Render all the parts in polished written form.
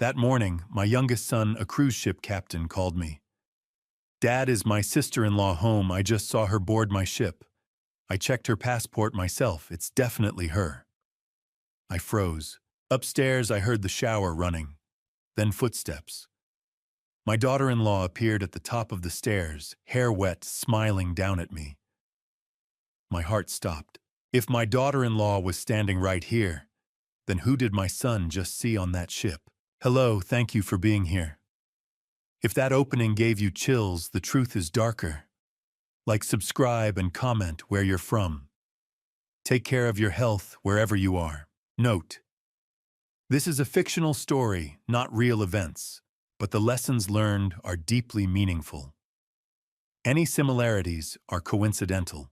That morning, my youngest son, a cruise ship captain, called me. "Dad, is my sister-in-law home? I just saw her board my ship. I checked her passport myself. It's definitely her." I froze. Upstairs, I heard the shower running, then footsteps. My daughter-in-law appeared at the top of the stairs, hair wet, smiling down at me. My heart stopped. If my daughter-in-law was standing right here, then who did my son just see on that ship? "Hello, thank you for being here." If that opening gave you chills, the truth is darker. Like, subscribe and comment where you're from. Take care of your health wherever you are. Note: this is a fictional story, not real events, but the lessons learned are deeply meaningful. Any similarities are coincidental.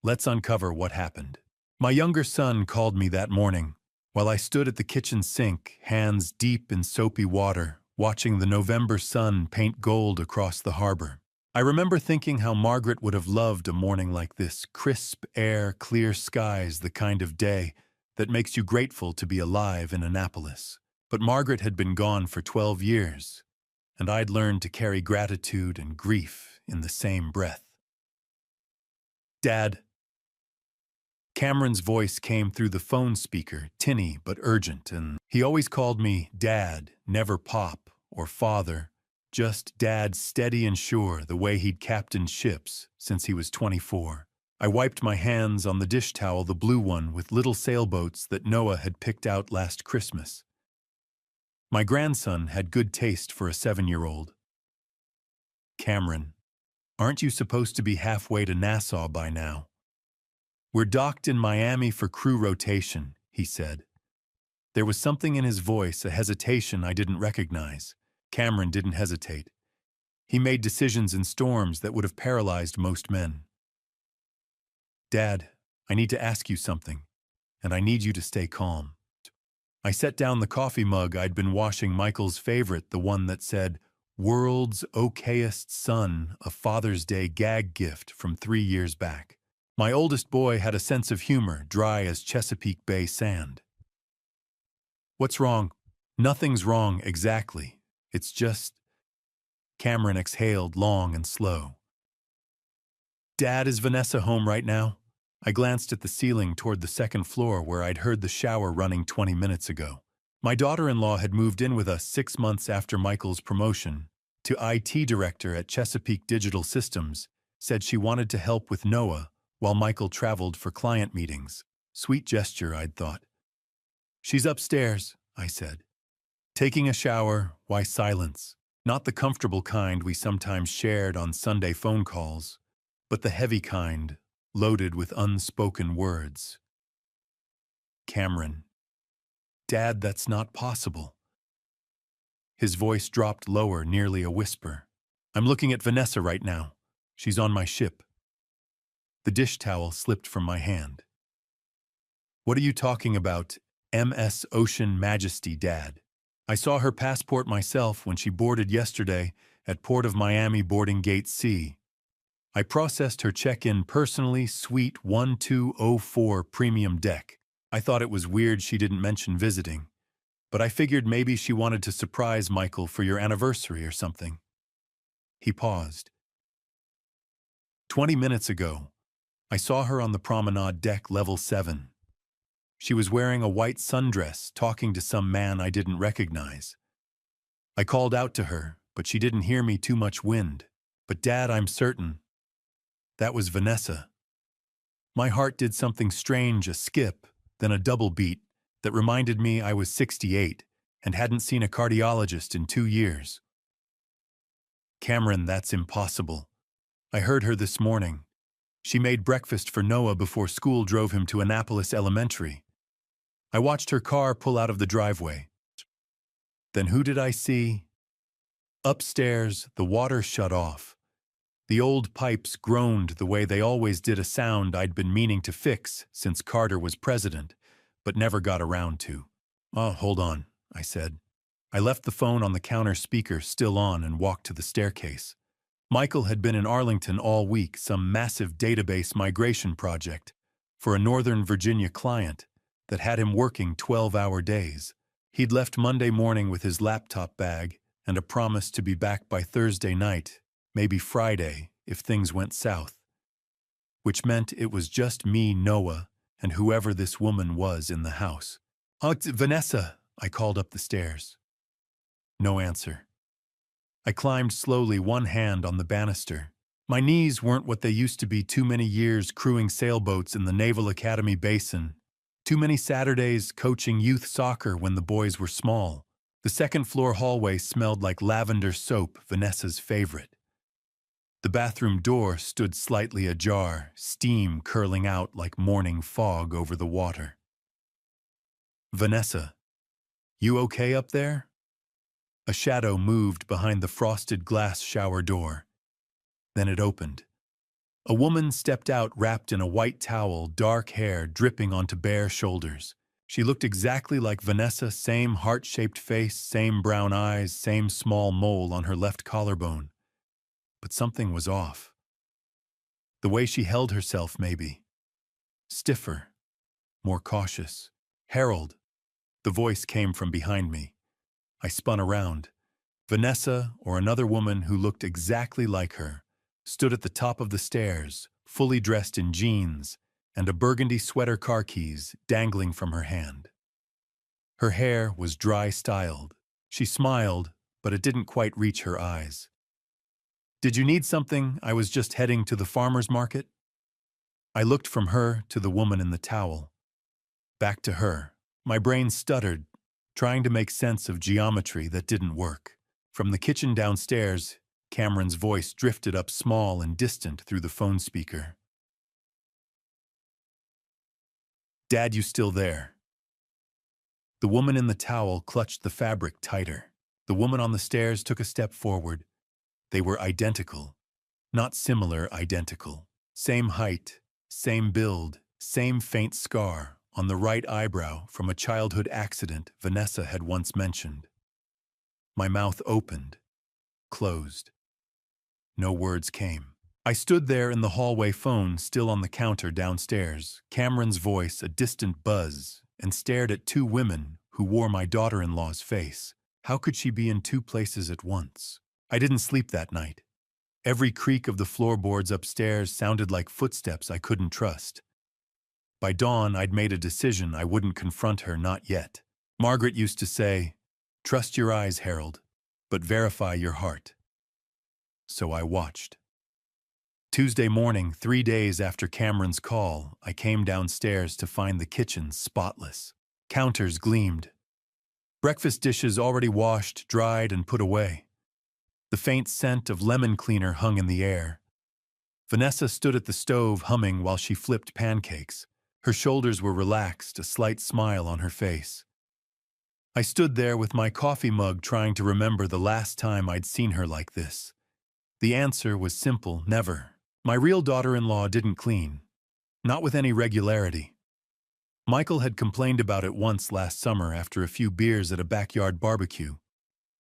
Let's uncover what happened. My younger son called me that morning while I stood at the kitchen sink, hands deep in soapy water, watching the November sun paint gold across the harbor. I remember thinking how Margaret would have loved a morning like this: crisp air, clear skies, the kind of day that makes you grateful to be alive in Annapolis. But Margaret had been gone for 12 years, and I'd learned to carry gratitude and grief in the same breath. "Dad." Cameron's voice came through the phone speaker, tinny but urgent, and he always called me Dad, never Pop or Father, just Dad, steady and sure, the way he'd captained ships since he was 24. I wiped my hands on the dish towel, the blue one with little sailboats that Noah had picked out last Christmas. My grandson had good taste for a 7-year-old. "Cameron, aren't you supposed to be halfway to Nassau by now?" "We're docked in Miami for crew rotation," he said. There was something in his voice, a hesitation I didn't recognize. Cameron didn't hesitate. He made decisions in storms that would have paralyzed most men. "Dad, I need to ask you something, and I need you to stay calm." I set down the coffee mug I'd been washing, Michael's favorite, the one that said, "World's okayest son, a Father's Day gag gift from 3 years back." My oldest boy had a sense of humor, dry as Chesapeake Bay sand. "What's wrong?" "Nothing's wrong, exactly. It's just—" Cameron exhaled long and slow. "Dad, is Vanessa home right now?" I glanced at the ceiling toward the second floor where I'd heard the shower running 20 minutes ago. My daughter-in-law had moved in with us 6 months after Michael's promotion to IT director at Chesapeake Digital Systems, said she wanted to help with Noah while Michael traveled for client meetings. Sweet gesture, I'd thought. "She's upstairs," I said. "Taking a shower, why silence? Not the comfortable kind we sometimes shared on Sunday phone calls, but the heavy kind, loaded with unspoken words." "Cameron." "Dad, that's not possible." His voice dropped lower, nearly a whisper. "I'm looking at Vanessa right now. She's on my ship." The dish towel slipped from my hand. "What are you talking about? MS Ocean Majesty, Dad. I saw her passport myself when she boarded yesterday at Port of Miami boarding gate C. I processed her check-in personally, suite 1204 premium deck. I thought it was weird she didn't mention visiting, but I figured maybe she wanted to surprise Michael for your anniversary or something." He paused. 20 minutes ago, I saw her on the promenade deck, level 7. She was wearing a white sundress, talking to some man I didn't recognize. I called out to her, but she didn't hear me, too much wind. But Dad, I'm certain that was Vanessa. My heart did something strange, a skip, then a double beat that reminded me I was 68 and hadn't seen a cardiologist in 2 years. "Cameron, that's impossible. I heard her this morning. She made breakfast for Noah before school drove him to Annapolis Elementary. I watched her car pull out of the driveway. Then who did I see? Upstairs, the water shut off. The old pipes groaned the way they always did, a sound I'd been meaning to fix since Carter was president, but never got around to. "Oh, hold on," I said. I left the phone on the counter speaker still on and walked to the staircase. Michael had been in Arlington all week, some massive database migration project for a Northern Virginia client that had him working 12-hour days. He'd left Monday morning with his laptop bag and a promise to be back by Thursday night, maybe Friday, if things went south. Which meant it was just me, Noah, and whoever this woman was in the house. "Oh, it's Vanessa," I called up the stairs. No answer. I climbed slowly, one hand on the banister. My knees weren't what they used to be. Too many years crewing sailboats in the Naval Academy basin. Too many Saturdays coaching youth soccer when the boys were small. The second-floor hallway smelled like lavender soap, Vanessa's favorite. The bathroom door stood slightly ajar, steam curling out like morning fog over the water. "Vanessa, you okay up there?" A shadow moved behind the frosted glass shower door. Then it opened. A woman stepped out wrapped in a white towel, dark hair dripping onto bare shoulders. She looked exactly like Vanessa, same heart-shaped face, same brown eyes, same small mole on her left collarbone. But something was off. The way she held herself, maybe. Stiffer, more cautious. "Harold." The voice came from behind me. I spun around. Vanessa, or another woman who looked exactly like her, stood at the top of the stairs, fully dressed in jeans, and a burgundy sweater car keys dangling from her hand. Her hair was dry-styled. She smiled, but it didn't quite reach her eyes. "Did you need something? I was just heading to the farmer's market." I looked from her to the woman in the towel. Back to her. My brain stuttered, trying to make sense of geometry that didn't work. From the kitchen downstairs, Cameron's voice drifted up small and distant through the phone speaker. "Dad, you still there?" The woman in the towel clutched the fabric tighter. The woman on the stairs took a step forward. They were identical. Not similar, identical. Same height, same build, same faint scar on the right eyebrow from a childhood accident Vanessa had once mentioned. My mouth opened, closed. No words came. I stood there in the hallway, phone still on the counter downstairs, Cameron's voice a distant buzz, and stared at two women who wore my daughter-in-law's face. How could she be in two places at once? I didn't sleep that night. Every creak of the floorboards upstairs sounded like footsteps I couldn't trust. By dawn, I'd made a decision I wouldn't confront her, not yet. Margaret used to say, "Trust your eyes, Harold, but verify your heart." So I watched. Tuesday morning, 3 days after Cameron's call, I came downstairs to find the kitchen spotless. Counters gleamed. Breakfast dishes already washed, dried, and put away. The faint scent of lemon cleaner hung in the air. Vanessa stood at the stove humming while she flipped pancakes. Her shoulders were relaxed, a slight smile on her face. I stood there with my coffee mug trying to remember the last time I'd seen her like this. The answer was simple, never. My real daughter-in-law didn't clean. Not with any regularity. Michael had complained about it once last summer after a few beers at a backyard barbecue.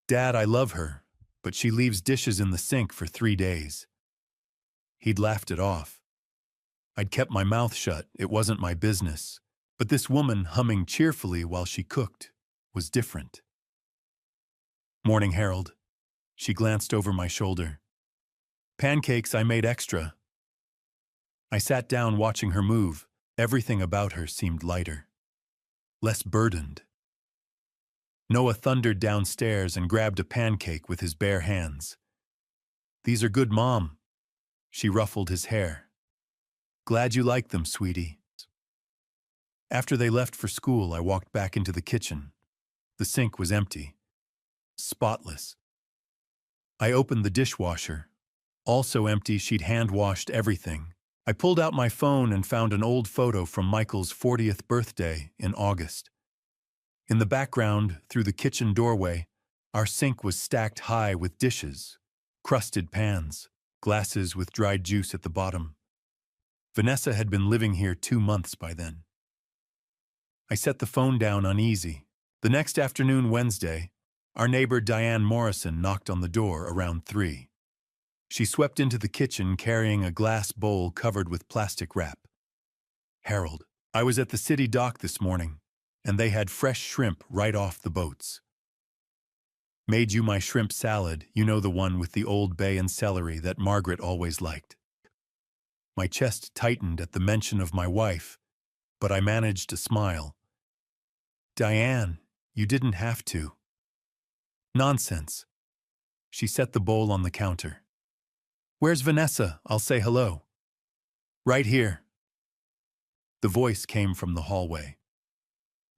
"Dad, I love her, but she leaves dishes in the sink for 3 days." He'd laughed it off. I'd kept my mouth shut, it wasn't my business. But this woman humming cheerfully while she cooked was different. "Morning, Harold." She glanced over my shoulder. "Pancakes I made extra." I sat down watching her move. Everything about her seemed lighter. Less burdened. Noah thundered downstairs and grabbed a pancake with his bare hands. "These are good, Mom." She ruffled his hair. "Glad you like them, sweetie." After they left for school, I walked back into the kitchen. The sink was empty. Spotless. I opened the dishwasher. Also empty, she'd hand-washed everything. I pulled out my phone and found an old photo from Michael's 40th birthday in August. In the background, through the kitchen doorway, our sink was stacked high with dishes, crusted pans, glasses with dried juice at the bottom. Vanessa had been living here 2 months by then. I set the phone down uneasy. The next afternoon, Wednesday, our neighbor Diane Morrison knocked on the door around 3. She swept into the kitchen carrying a glass bowl covered with plastic wrap. "Harold, I was at the city dock this morning, and they had fresh shrimp right off the boats. Made you my shrimp salad, you know, the one with the old bay and celery that Margaret always liked. My chest tightened at the mention of my wife, but I managed to smile. Diane, you didn't have to. Nonsense. She set the bowl on the counter. Where's Vanessa? I'll say hello. Right here. The voice came from the hallway.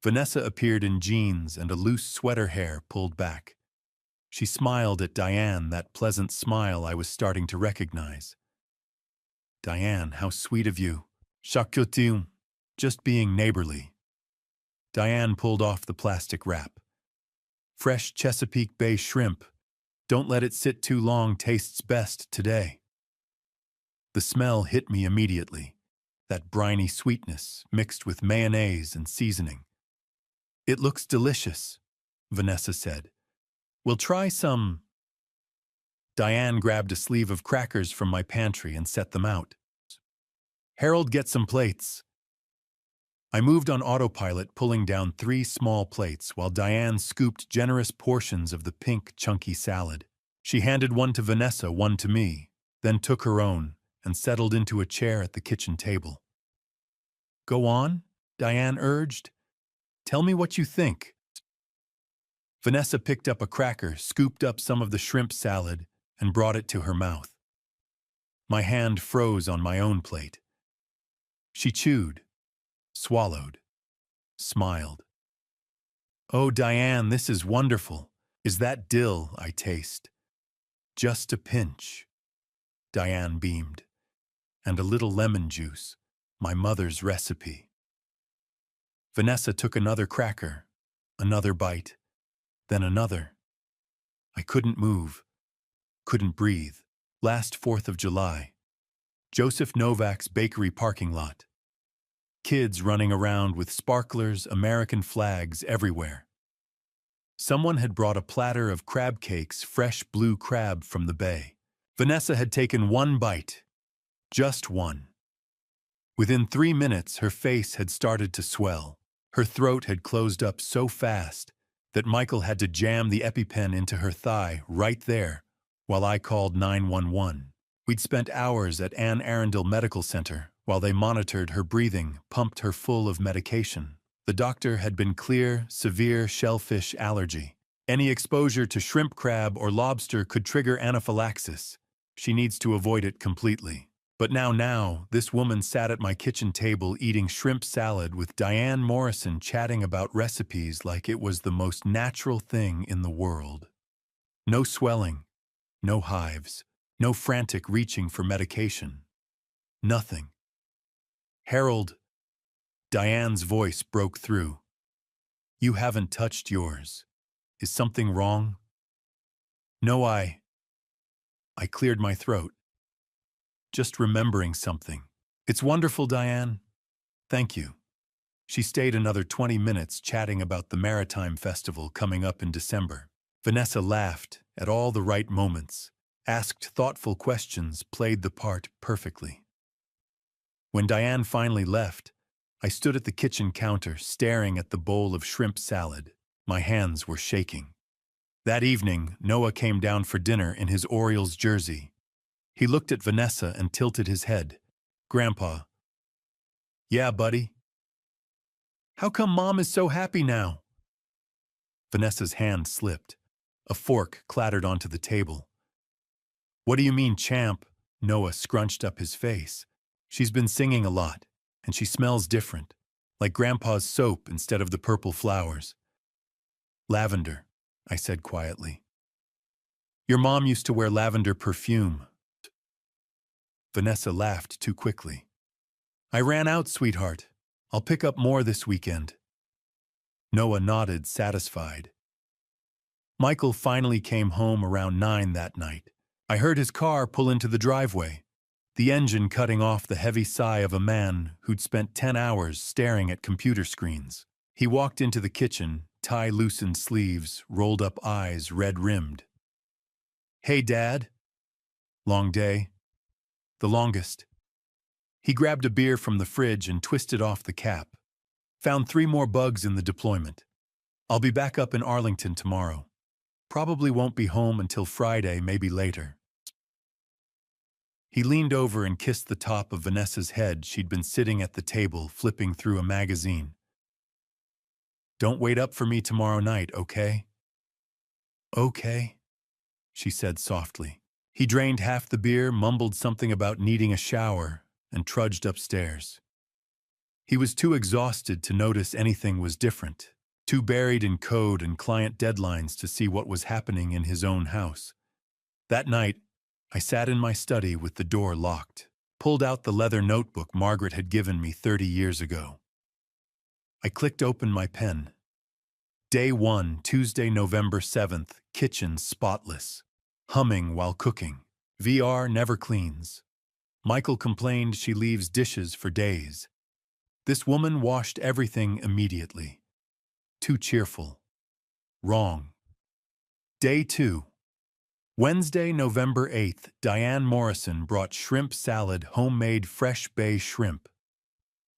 Vanessa appeared in jeans and a loose sweater hair pulled back. She smiled at Diane, that pleasant smile I was starting to recognize. Diane, how sweet of you. Chaque just being neighborly. Diane pulled off the plastic wrap. Fresh Chesapeake Bay shrimp. Don't let it sit too long, tastes best today. The smell hit me immediately, that briny sweetness mixed with mayonnaise and seasoning. It looks delicious, Vanessa said. We'll try some. Diane grabbed a sleeve of crackers from my pantry and set them out. Harold, get some plates. I moved on autopilot, pulling down 3 small plates while Diane scooped generous portions of the pink, chunky salad. She handed one to Vanessa, one to me, then took her own and settled into a chair at the kitchen table. Go on, Diane urged. Tell me what you think. Vanessa picked up a cracker, scooped up some of the shrimp salad, and brought it to her mouth. My hand froze on my own plate. She chewed, swallowed, smiled. Oh, Diane, this is wonderful. Is that dill I taste? Just a pinch. Diane beamed. And a little lemon juice, my mother's recipe. Vanessa took another cracker, another bite, then another. I couldn't move, couldn't breathe. Last 4th of July. Joseph Novak's bakery parking lot. Kids running around with sparklers, American flags everywhere. Someone had brought a platter of crab cakes, fresh blue crab from the bay. Vanessa had taken one bite, just one. Within 3 minutes, her face had started to swell. Her throat had closed up so fast that Michael had to jam the EpiPen into her thigh right there while I called 911. We'd spent hours at Anne Arundel Medical Center while they monitored her breathing, pumped her full of medication. The doctor had been clear, severe shellfish allergy. Any exposure to shrimp, crab, or lobster could trigger anaphylaxis. She needs to avoid it completely. But now, this woman sat at my kitchen table eating shrimp salad with Diane Morrison, chatting about recipes like it was the most natural thing in the world. No swelling, no hives, no frantic reaching for medication. Nothing. Harold, Diane's voice broke through. You haven't touched yours. Is something wrong? No, I cleared my throat. Just remembering something. It's wonderful, Diane. Thank you. She stayed another 20 minutes chatting about the Maritime Festival coming up in December. Vanessa laughed at all the right moments, asked thoughtful questions, played the part perfectly. When Diane finally left, I stood at the kitchen counter staring at the bowl of shrimp salad. My hands were shaking. That evening, Noah came down for dinner in his Orioles jersey. He looked at Vanessa and tilted his head. Grandpa. Yeah, buddy. How come Mom is so happy now? Vanessa's hand slipped. A fork clattered onto the table. What do you mean, champ? Noah scrunched up his face. She's been singing a lot, and she smells different, like Grandpa's soap instead of the purple flowers. Lavender, I said quietly. Your mom used to wear lavender perfume. Vanessa laughed too quickly. I ran out, sweetheart. I'll pick up more this weekend. Noah nodded, satisfied. Michael finally came home around 9 that night. I heard his car pull into the driveway, the engine cutting off the heavy sigh of a man who'd spent 10 hours staring at computer screens. He walked into the kitchen, tie-loosened sleeves, rolled-up eyes, red-rimmed. Hey, Dad. Long day. The longest. He grabbed a beer from the fridge and twisted off the cap. Found 3 more bugs in the deployment. I'll be back up in Arlington tomorrow. Probably won't be home until Friday, maybe later. He leaned over and kissed the top of Vanessa's head. She'd been sitting at the table, flipping through a magazine. Don't wait up for me tomorrow night, okay? Okay, she said softly. He drained half the beer, mumbled something about needing a shower, and trudged upstairs. He was too exhausted to notice anything was different, too buried in code and client deadlines to see what was happening in his own house. That night, I sat in my study with the door locked, pulled out the leather notebook Margaret had given me 30 years ago. I clicked open my pen. Day 1, Tuesday, November 7th, kitchen spotless. Humming while cooking. VR never cleans. Michael complained she leaves dishes for days. This woman washed everything immediately. Too cheerful. Wrong. Day 2. Wednesday, November 8th, Diane Morrison brought shrimp salad, homemade fresh bay shrimp.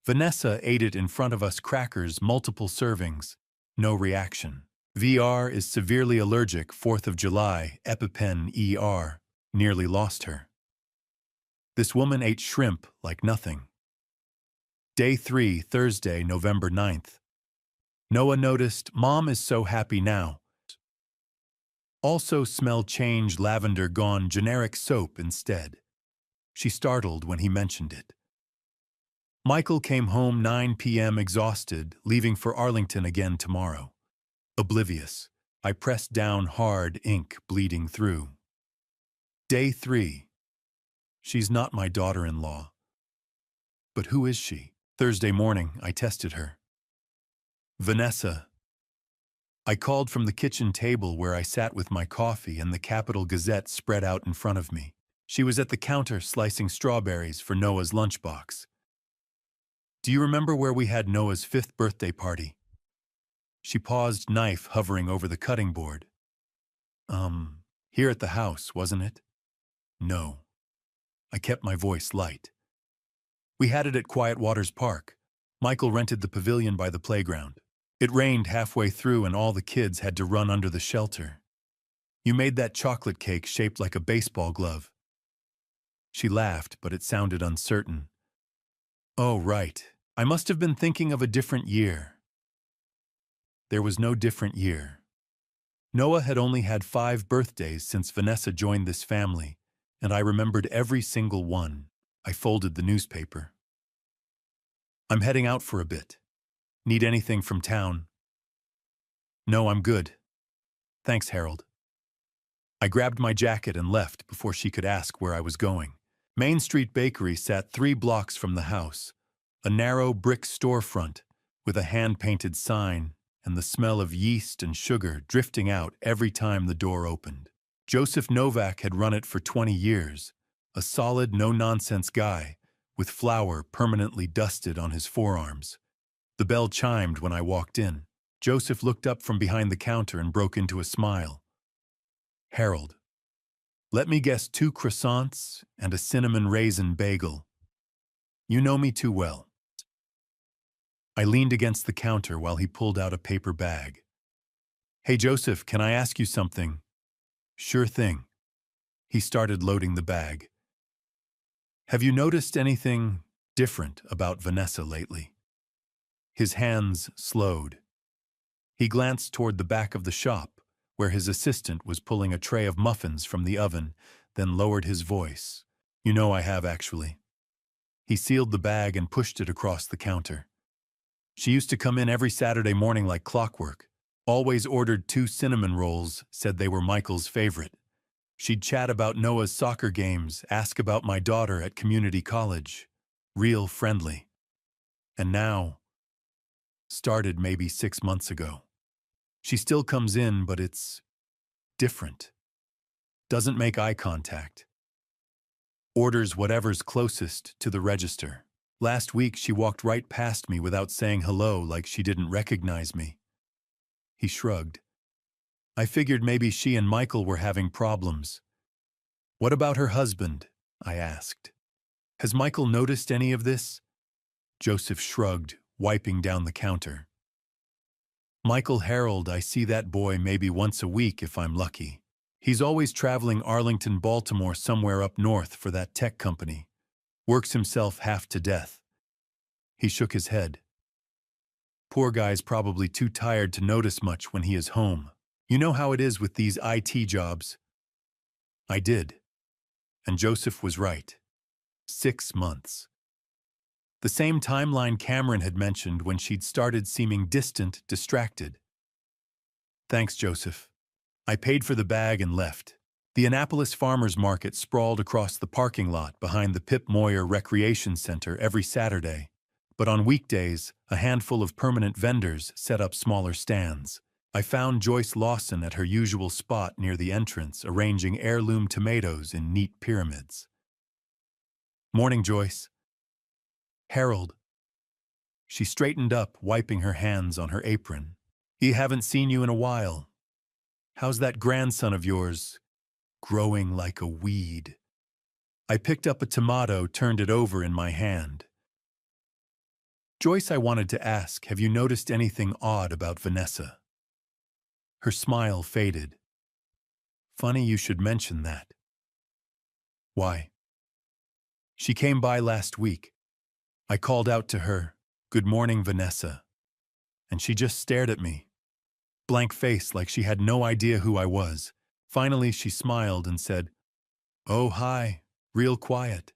Vanessa ate it in front of us, crackers, multiple servings. No reaction. VR is severely allergic, 4th of July, EpiPen ER. Nearly lost her. This woman ate shrimp like nothing. Day 3, Thursday, November 9th. Noah noticed, Mom is so happy now. Also smell change, lavender gone, generic soap instead. She startled when he mentioned it. Michael came home 9 p.m. exhausted, leaving for Arlington again tomorrow. Oblivious, I pressed down hard, ink bleeding through. Day 3. She's not my daughter-in-law. But who is she? Thursday morning, I tested her. Vanessa. I called from the kitchen table where I sat with my coffee and the Capital Gazette spread out in front of me. She was at the counter slicing strawberries for Noah's lunchbox. Do you remember where we had Noah's 5th birthday party? She paused, knife hovering over the cutting board. Here at the house, wasn't it? No. I kept my voice light. We had it at Quiet Waters Park. Michael rented the pavilion by the playground. It rained halfway through and all the kids had to run under the shelter. You made that chocolate cake shaped like a baseball glove. She laughed, but it sounded uncertain. Oh, right. I must have been thinking of a different year. There was no different year. Noah had only had 5 birthdays since Vanessa joined this family, and I remembered every single one. I folded the newspaper. I'm heading out for a bit. Need anything from town? No, I'm good. Thanks, Harold. I grabbed my jacket and left before she could ask where I was going. Main Street Bakery sat 3 blocks from the house, a narrow brick storefront with a hand-painted sign and the smell of yeast and sugar drifting out every time the door opened. Joseph Novak had run it for 20 years, a solid, no-nonsense guy with flour permanently dusted on his forearms. The bell chimed when I walked in. Joseph looked up from behind the counter and broke into a smile. Harold, let me guess, 2 croissants and a cinnamon raisin bagel. You know me too well. I leaned against the counter while he pulled out a paper bag. Hey, Joseph, can I ask you something? Sure thing. He started loading the bag. Have you noticed anything different about Vanessa lately? His hands slowed. He glanced toward the back of the shop, where his assistant was pulling a tray of muffins from the oven, then lowered his voice. You know I have, actually. He sealed the bag and pushed it across the counter. She used to come in every Saturday morning like clockwork. Always ordered 2 cinnamon rolls, said they were Michael's favorite. She'd chat about Noah's soccer games, ask about my daughter at community college. Real friendly. And now, started maybe 6 months ago. She still comes in, but it's different. Doesn't make eye contact. Orders whatever's closest to the register. Last week, she walked right past me without saying hello, like she didn't recognize me. He shrugged. I figured maybe she and Michael were having problems. What about her husband? I asked. Has Michael noticed any of this? Joseph shrugged, wiping down the counter. Michael Harold, I see that boy maybe once a week if I'm lucky. He's always traveling Arlington, Baltimore, somewhere up north for that tech company. Works himself half to death. He shook his head. Poor guy's probably too tired to notice much when he is home. You know how it is with these IT jobs. I did. And Joseph was right. 6 months. The same timeline Cameron had mentioned when she'd started seeming distant, distracted. Thanks, Joseph. I paid for the bag and left. The Annapolis Farmers Market sprawled across the parking lot behind the Pip Moyer Recreation Center every Saturday, but on weekdays, a handful of permanent vendors set up smaller stands. I found Joyce Lawson at her usual spot near the entrance, arranging heirloom tomatoes in neat pyramids. Morning, Joyce. Harold. She straightened up, wiping her hands on her apron. Haven't seen you in a while. How's that grandson of yours? Growing like a weed. I picked up a tomato, turned it over in my hand. Joyce, I wanted to ask, have you noticed anything odd about Vanessa? Her smile faded. Funny you should mention that. Why? She came by last week. I called out to her, "Good morning, Vanessa." And she just stared at me. Blank face, like she had no idea who I was. Finally, she smiled and said, "Oh, hi, real quiet,"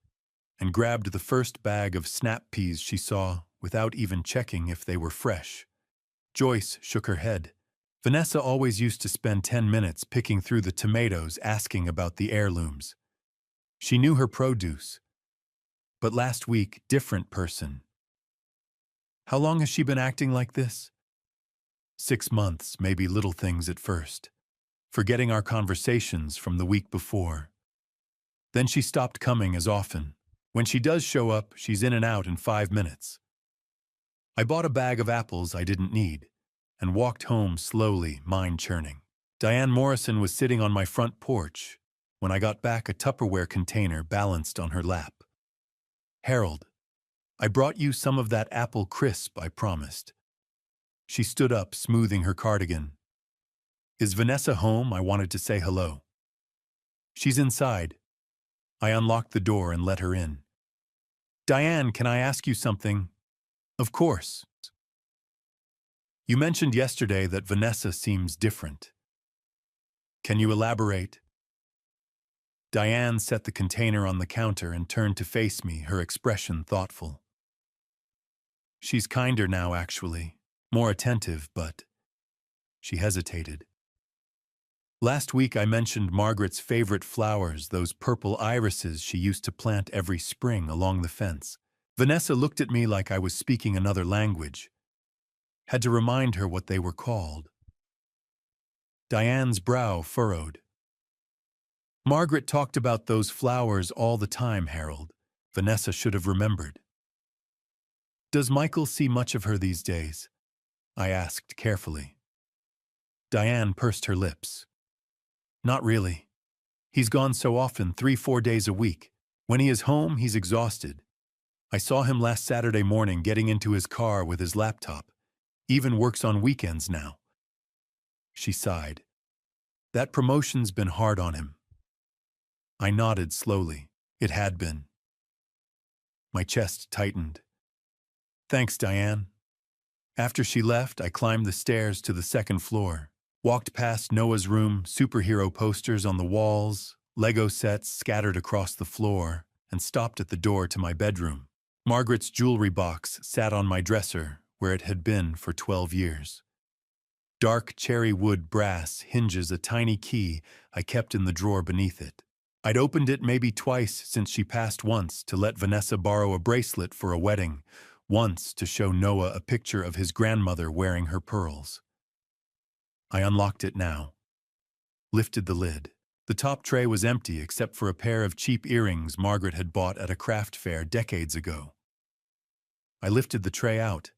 and grabbed the first bag of snap peas she saw without even checking if they were fresh. Joyce shook her head. Vanessa always used to spend 10 minutes picking through the tomatoes, asking about the heirlooms. She knew her produce. But last week, different person. How long has she been acting like this? 6 months, maybe little things at first. Forgetting our conversations from the week before. Then she stopped coming as often. When she does show up, she's in and out in 5 minutes. I bought a bag of apples I didn't need and walked home slowly, mind churning. Diane Morrison was sitting on my front porch. When I got back, a Tupperware container balanced on her lap. Harold, I brought you some of that apple crisp I promised. She stood up, smoothing her cardigan. Is Vanessa home? I wanted to say hello. She's inside. I unlocked the door and let her in. Diane, can I ask you something? Of course. You mentioned yesterday that Vanessa seems different. Can you elaborate? Diane set the container on the counter and turned to face me, her expression thoughtful. She's kinder now, actually. More attentive, but... She hesitated. Last week I mentioned Margaret's favorite flowers, those purple irises she used to plant every spring along the fence. Vanessa looked at me like I was speaking another language. Had to remind her what they were called. Diane's brow furrowed. Margaret talked about those flowers all the time, Harold. Vanessa should have remembered. Does Michael see much of her these days? I asked carefully. Diane pursed her lips. Not really. He's gone so often, 3-4 days a week. When he is home, he's exhausted. I saw him last Saturday morning getting into his car with his laptop. Even works on weekends now. She sighed. That promotion's been hard on him. I nodded slowly. It had been. My chest tightened. Thanks, Diane. After she left, I climbed the stairs to the second floor, walked past Noah's room, superhero posters on the walls, Lego sets scattered across the floor, and stopped at the door to my bedroom. Margaret's jewelry box sat on my dresser, where it had been for 12 years. Dark cherry wood brass hinges a tiny key I kept in the drawer beneath it. I'd opened it maybe twice since she passed, once to let Vanessa borrow a bracelet for a wedding, once to show Noah a picture of his grandmother wearing her pearls. I unlocked it now, lifted the lid. The top tray was empty except for a pair of cheap earrings Margaret had bought at a craft fair decades ago. I lifted the tray out.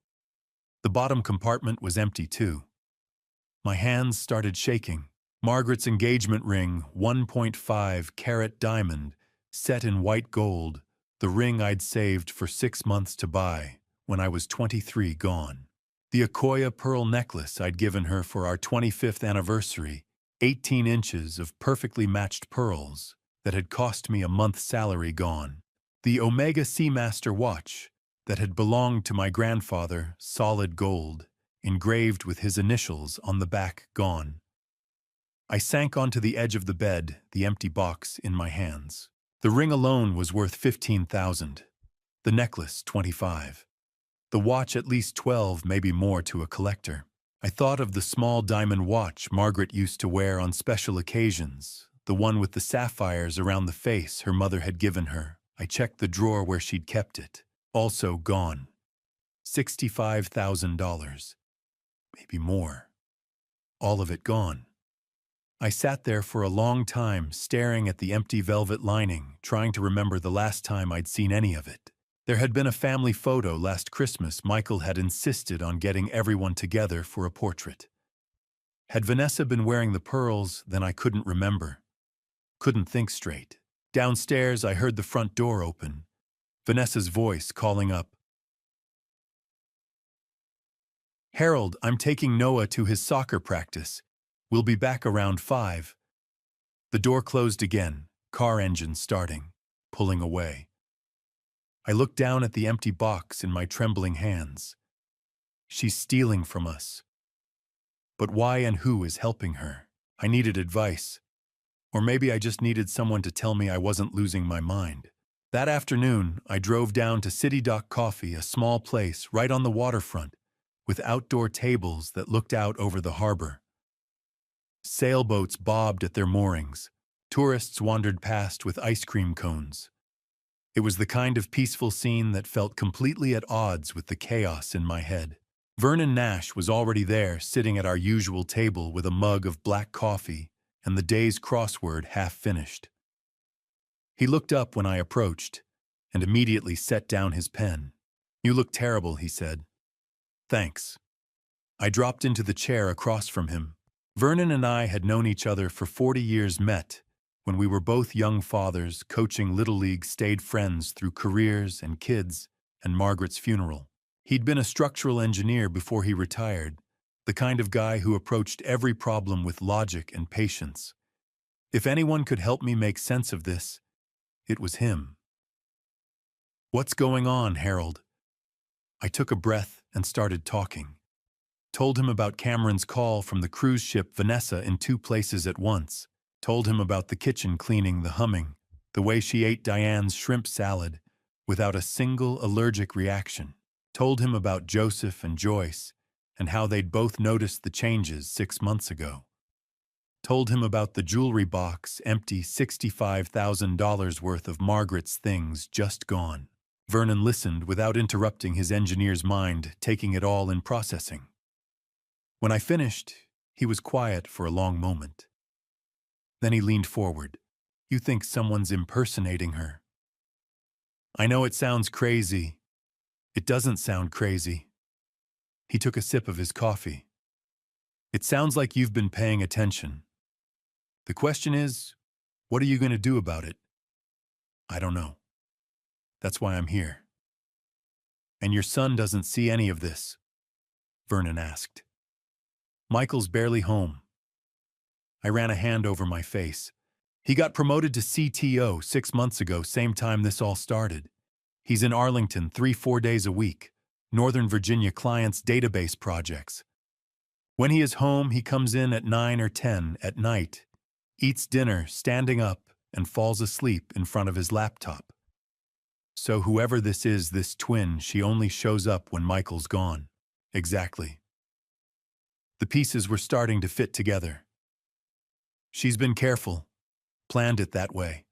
The bottom compartment was empty too. My hands started shaking. Margaret's engagement ring, 1.5 carat diamond, set in white gold, the ring I'd saved for 6 months to buy, when I was 23 gone. The Akoya pearl necklace I'd given her for our 25th anniversary, 18 inches of perfectly matched pearls that had cost me a month's salary gone. The Omega Seamaster watch that had belonged to my grandfather, solid gold, engraved with his initials on the back gone. I sank onto the edge of the bed, the empty box in my hands. The ring alone was worth 15,000. The necklace, 25. The watch at least 12, maybe more to a collector. I thought of the small diamond watch Margaret used to wear on special occasions, the one with the sapphires around the face her mother had given her. I checked the drawer where she'd kept it. Also gone. $65,000. Maybe more. All of it gone. I sat there for a long time, staring at the empty velvet lining, trying to remember the last time I'd seen any of it. There had been a family photo last Christmas. Michael had insisted on getting everyone together for a portrait. Had Vanessa been wearing the pearls, then I couldn't remember. Couldn't think straight. Downstairs, I heard the front door open. Vanessa's voice calling up, "Harold, I'm taking Noah to his soccer practice. We'll be back around 5. The door closed again, car engine starting, pulling away. I looked down at the empty box in my trembling hands. She's stealing from us. But why and who is helping her? I needed advice. Or maybe I just needed someone to tell me I wasn't losing my mind. That afternoon, I drove down to City Dock Coffee, a small place right on the waterfront, with outdoor tables that looked out over the harbor. Sailboats bobbed at their moorings. Tourists wandered past with ice cream cones. It was the kind of peaceful scene that felt completely at odds with the chaos in my head. Vernon Nash was already there, sitting at our usual table with a mug of black coffee and the day's crossword half finished. He looked up when I approached and immediately set down his pen. "You look terrible," he said. "Thanks." I dropped into the chair across from him. Vernon and I had known each other for 40 years, met when we were both young fathers, coaching Little League, stayed friends through careers and kids and Margaret's funeral. He'd been a structural engineer before he retired, the kind of guy who approached every problem with logic and patience. If anyone could help me make sense of this, it was him. "What's going on, Harold?" I took a breath and started talking. Told him about Cameron's call from the cruise ship Vanessa in 2 places at once. Told him about the kitchen cleaning, the humming, the way she ate Diane's shrimp salad without a single allergic reaction. Told him about Joseph and Joyce and how they'd both noticed the changes 6 months ago. Told him about the jewelry box, empty, $65,000 worth of Margaret's things just gone. Vernon listened without interrupting his engineer's mind, taking it all in processing. When I finished, he was quiet for a long moment. Then he leaned forward. "You think someone's impersonating her?" "I know it sounds crazy. It doesn't sound crazy." He took a sip of his coffee. "It sounds like you've been paying attention. The question is, what are you going to do about it?" "I don't know. That's why I'm here." "And your son doesn't see any of this?" Vernon asked. "Michael's barely home." I ran a hand over my face. "He got promoted to CTO 6 months ago, same time this all started. He's in Arlington 3-4 days a week, Northern Virginia clients' database projects. When he is home, he comes in at 9 or 10 at night, eats dinner standing up, and falls asleep in front of his laptop. So whoever this is, this twin, she only shows up when Michael's gone." "Exactly." The pieces were starting to fit together. "She's been careful, planned it that way."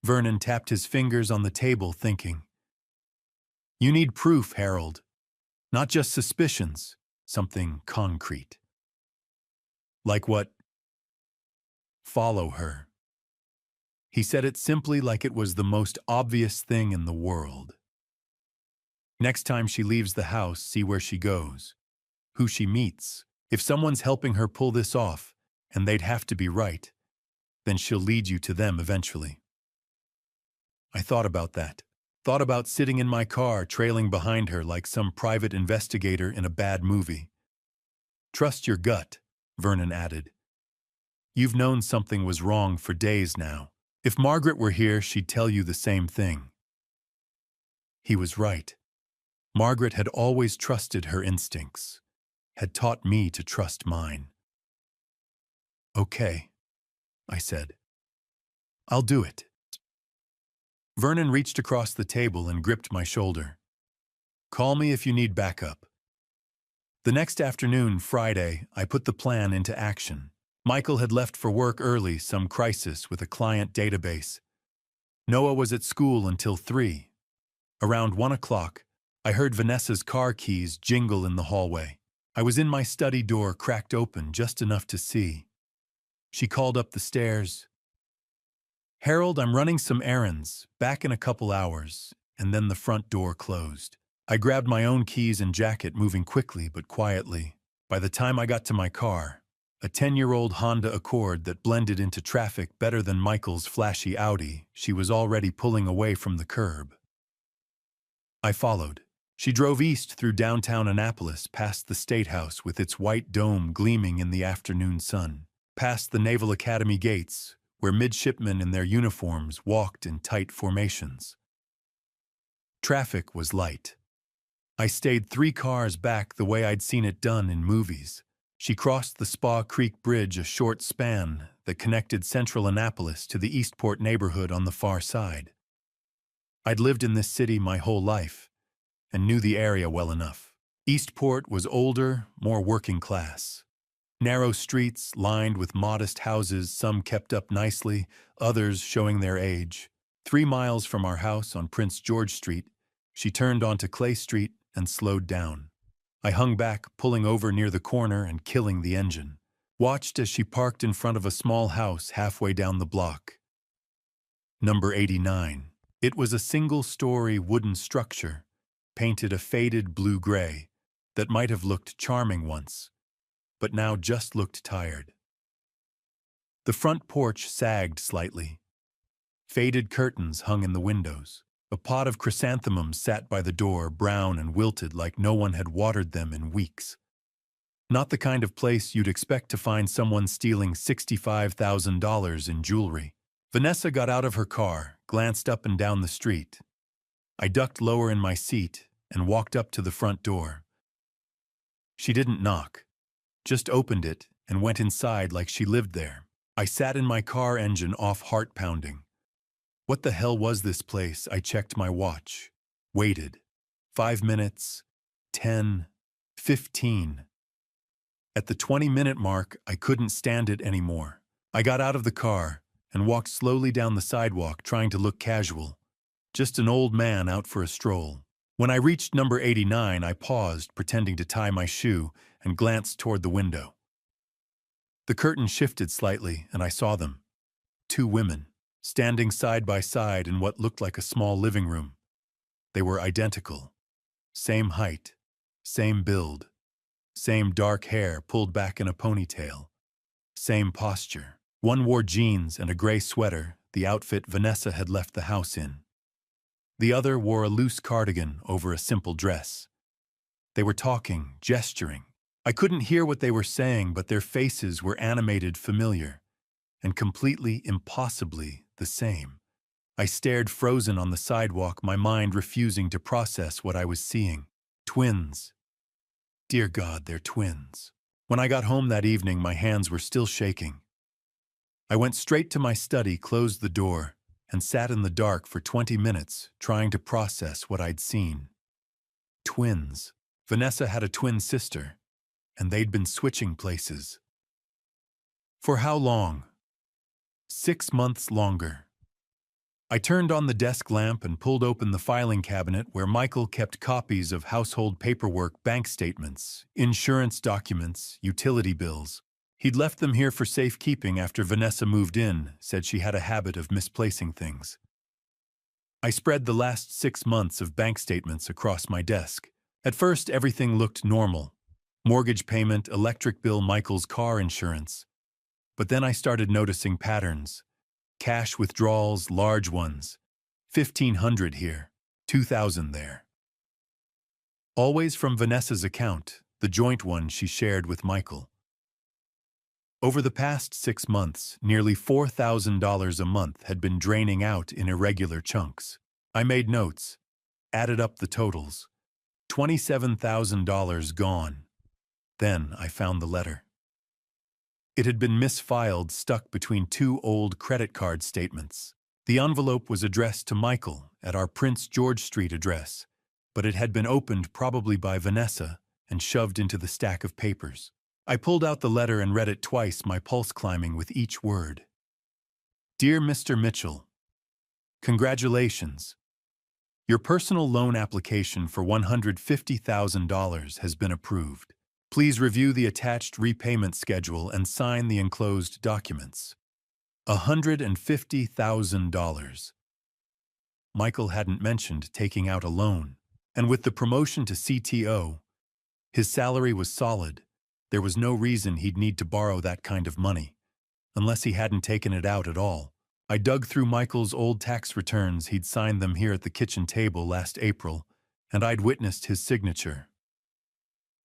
Vernon tapped his fingers on the table, thinking. "You need proof, Harold. Not just suspicions, something concrete." "Like what?" "Follow her." He said it simply, like it was the most obvious thing in the world. "Next time she leaves the house, see where she goes, who she meets. If someone's helping her pull this off, and they'd have to be right, then she'll lead you to them eventually." I thought about that. Thought about sitting in my car, trailing behind her like some private investigator in a bad movie. Trust your gut, Vernon added. You've known something was wrong for days now. If Margaret were here, she'd tell you the same thing. He was right. Margaret had always trusted her instincts, had taught me to trust mine. Okay, I said. I'll do it. Vernon reached across the table and gripped my shoulder. Call me if you need backup. The next afternoon, Friday, I put the plan into action. Michael had left for work early, some crisis with a client database. Noah was at school until 3. Around 1 o'clock, I heard Vanessa's car keys jingle in the hallway. I was in my study door cracked open just enough to see. She called up the stairs. Harold, I'm running some errands, back in a couple hours, and then the front door closed. I grabbed my own keys and jacket, moving quickly but quietly. By the time I got to my car, a 10-year-old Honda Accord that blended into traffic better than Michael's flashy Audi, she was already pulling away from the curb. I followed. She drove east through downtown Annapolis, past the State House with its white dome gleaming in the afternoon sun, past the Naval Academy gates, where midshipmen in their uniforms walked in tight formations. Traffic was light. I stayed 3 cars back the way I'd seen it done in movies. She crossed the Spa Creek Bridge, a short span that connected central Annapolis to the Eastport neighborhood on the far side. I'd lived in this city my whole life and knew the area well enough. Eastport was older, more working class. Narrow streets lined with modest houses, some kept up nicely, others showing their age. 3 miles from our house on Prince George Street, she turned onto Clay Street and slowed down. I hung back, pulling over near the corner and killing the engine. Watched as she parked in front of a small house halfway down the block. Number 89. It was a single-story wooden structure, painted a faded blue-gray, that might have looked charming once, but now just looked tired. The front porch sagged slightly. Faded curtains hung in the windows. A pot of chrysanthemums sat by the door, brown and wilted like no one had watered them in weeks. Not the kind of place you'd expect to find someone stealing $65,000 in jewelry. Vanessa got out of her car, glanced up and down the street. I ducked lower in my seat and walked up to the front door. She didn't knock, just opened it and went inside like she lived there. I sat in my car, engine off, heart pounding. What the hell was this place? I checked my watch. Waited. 5 minutes. 10. 15. At the 20-minute mark, I couldn't stand it anymore. I got out of the car and walked slowly down the sidewalk, trying to look casual. Just an old man out for a stroll. When I reached number 89, I paused, pretending to tie my shoe, and glanced toward the window. The curtain shifted slightly, and I saw them. 2 women, standing side by side in what looked like a small living room. They were identical. Same height, same build, same dark hair pulled back in a ponytail, same posture. One wore jeans and a gray sweater, the outfit Vanessa had left the house in. The other wore a loose cardigan over a simple dress. They were talking, gesturing. I couldn't hear what they were saying, but their faces were animated, familiar, and completely, impossibly the same. I stared frozen on the sidewalk, my mind refusing to process what I was seeing. Twins. Dear God, they're twins. When I got home that evening, my hands were still shaking. I went straight to my study, closed the door, and sat in the dark for 20 minutes, trying to process what I'd seen. Twins. Vanessa had a twin sister, and they'd been switching places. For how long? 6 months longer. I turned on the desk lamp and pulled open the filing cabinet where Michael kept copies of household paperwork, bank statements, insurance documents, utility bills. He'd left them here for safekeeping after Vanessa moved in, said she had a habit of misplacing things. I spread the last 6 months of bank statements across my desk. At first, everything looked normal. Mortgage payment, electric bill, Michael's car insurance. But then I started noticing patterns. Cash withdrawals, large ones. $1,500 here. $2,000 there. Always from Vanessa's account, the joint one she shared with Michael. Over the past 6 months, nearly $4,000 a month had been draining out in irregular chunks. I made notes, added up the totals. $27,000 gone. Then I found the letter. It had been misfiled, stuck between 2 old credit card statements. The envelope was addressed to Michael at our Prince George Street address, but it had been opened probably by Vanessa and shoved into the stack of papers. I pulled out the letter and read it twice, my pulse climbing with each word. Dear Mr. Mitchell, congratulations. Your personal loan application for $150,000 has been approved. Please review the attached repayment schedule and sign the enclosed documents. $150,000. Michael hadn't mentioned taking out a loan, and with the promotion to CTO, his salary was solid. There was no reason he'd need to borrow that kind of money, unless he hadn't taken it out at all. I dug through Michael's old tax returns. He'd signed them here at the kitchen table last April, and I'd witnessed his signature.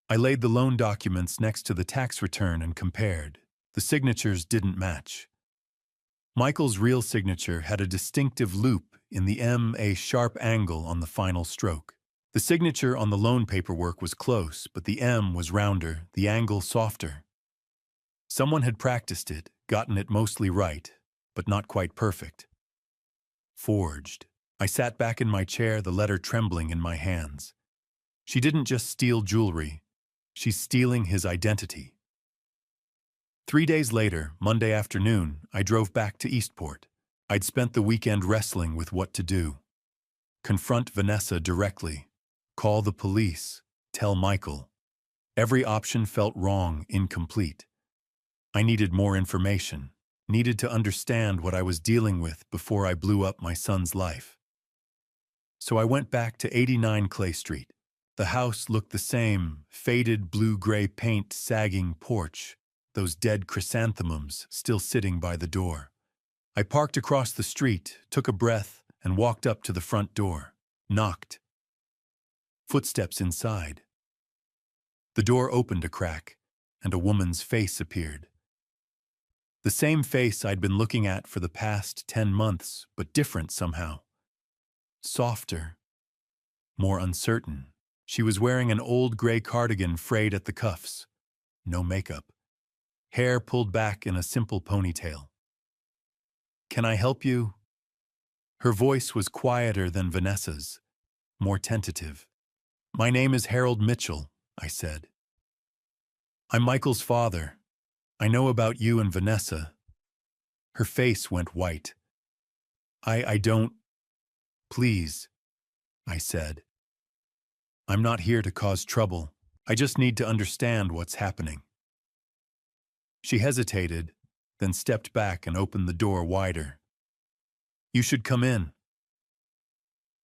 I laid the loan documents next to the tax return and compared. The signatures didn't match. Michael's real signature had a distinctive loop in the M, a sharp angle on the final stroke. The signature on the loan paperwork was close, but the M was rounder, the angle softer. Someone had practiced it, gotten it mostly right, but not quite perfect. Forged. I sat back in my chair, the letter trembling in my hands. She didn't just steal jewelry. She's stealing his identity. 3 days later, Monday afternoon, I drove back to Eastport. I'd spent the weekend wrestling with what to do. Confront Vanessa directly. Call the police. Tell Michael. Every option felt wrong, incomplete. I needed more information. Needed to understand what I was dealing with before I blew up my son's life. So I went back to 89 Clay Street. The house looked the same, faded blue-gray paint, sagging porch, those dead chrysanthemums still sitting by the door. I parked across the street, took a breath, and walked up to the front door. Knocked. Footsteps inside. The door opened a crack, and a woman's face appeared. The same face I'd been looking at for the past 10 months, but different somehow. Softer. More uncertain. She was wearing an old gray cardigan frayed at the cuffs. No makeup. Hair pulled back in a simple ponytail. Can I help you? Her voice was quieter than Vanessa's, more tentative. My name is Harold Mitchell, I said. I'm Michael's father. I know about you and Vanessa. Her face went white. I don't... Please, I said. I'm not here to cause trouble. I just need to understand what's happening. She hesitated, then stepped back and opened the door wider. You should come in.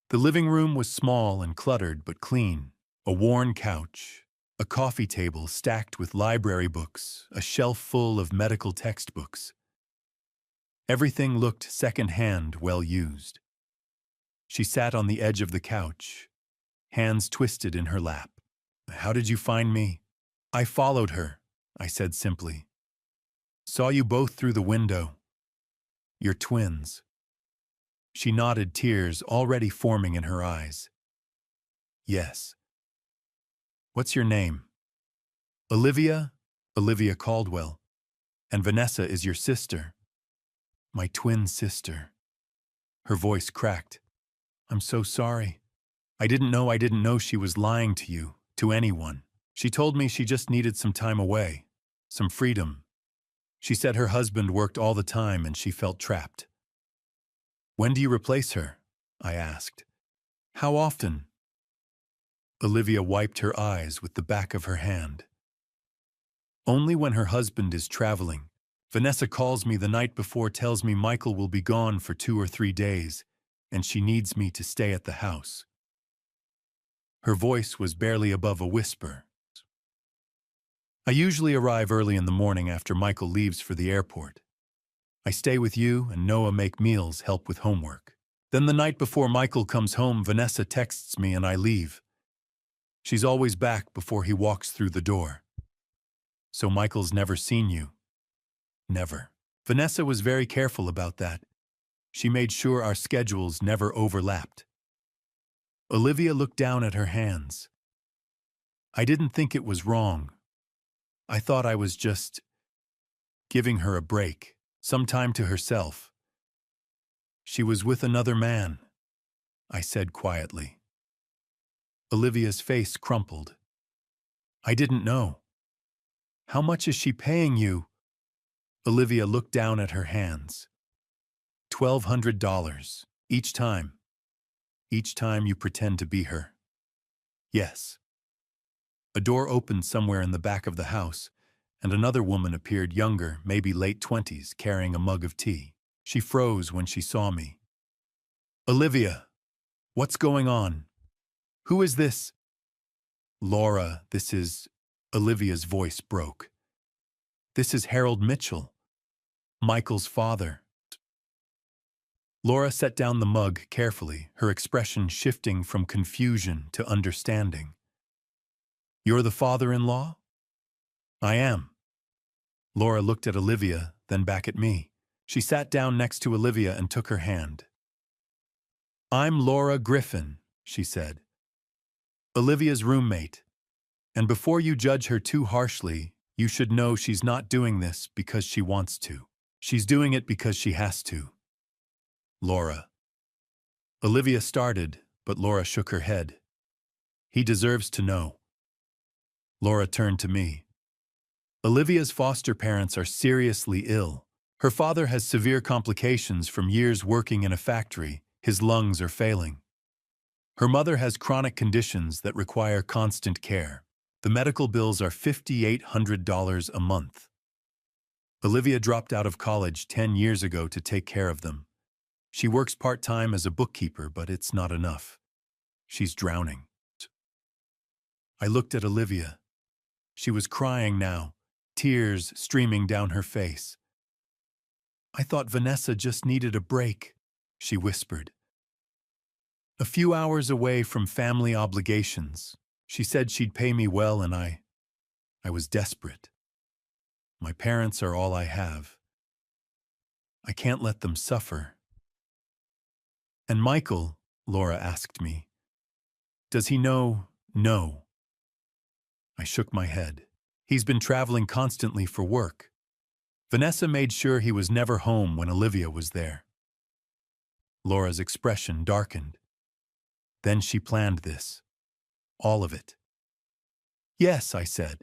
The living room was small and cluttered but clean. A worn couch, a coffee table stacked with library books, a shelf full of medical textbooks. Everything looked second-hand, well used. She sat on the edge of the couch, hands twisted in her lap. How did you find me? I followed her, I said simply. Saw you both through the window. You're twins. She nodded, tears already forming in her eyes. Yes. What's your name? Olivia? Olivia Caldwell. And Vanessa is your sister. My twin sister. Her voice cracked. I'm so sorry. I didn't know she was lying to you, to anyone. She told me she just needed some time away, some freedom. She said her husband worked all the time and she felt trapped. When do you replace her? I asked. How often? Olivia wiped her eyes with the back of her hand. Only when her husband is traveling. Vanessa calls me the night before, tells me Michael will be gone for 2 or 3 days, and she needs me to stay at the house. Her voice was barely above a whisper. I usually arrive early in the morning after Michael leaves for the airport. I stay with you and Noah make meals, help with homework. Then the night before Michael comes home, Vanessa texts me and I leave. She's always back before he walks through the door. So Michael's never seen you? Never. Vanessa was very careful about that. She made sure our schedules never overlapped. Olivia looked down at her hands. I didn't think it was wrong. I thought I was just giving her a break, some time to herself. She was with another man, I said quietly. Olivia's face crumpled. I didn't know. How much is she paying you? Olivia looked down at her hands. $1,200 each time. Each time you pretend to be her. Yes. A door opened somewhere in the back of the house, and another woman appeared, younger, maybe late 20s, carrying a mug of tea. She froze when she saw me. Olivia, what's going on? Who is this? Laura, this is... Olivia's voice broke. This is Harold Mitchell, Michael's father. Laura set down the mug carefully, her expression shifting from confusion to understanding. You're the father-in-law? I am. Laura looked at Olivia, then back at me. She sat down next to Olivia and took her hand. I'm Laura Griffin, she said. Olivia's roommate. And before you judge her too harshly, you should know she's not doing this because she wants to. She's doing it because she has to. Laura. Olivia started, but Laura shook her head. He deserves to know. Laura turned to me. Olivia's foster parents are seriously ill. Her father has severe complications from years working in a factory. His lungs are failing. Her mother has chronic conditions that require constant care. The medical bills are $5,800 a month. Olivia dropped out of college 10 years ago to take care of them. She works part-time as a bookkeeper, but it's not enough. She's drowning. I looked at Olivia. She was crying now, tears streaming down her face. I thought Vanessa just needed a break, she whispered. A few hours away from family obligations. She said she'd pay me well, and I was desperate. My parents are all I have. I can't let them suffer. And Michael, Laura asked me, does he know? No. I shook my head. He's been traveling constantly for work. Vanessa made sure he was never home when Olivia was there. Laura's expression darkened. Then she planned this. All of it. Yes, I said.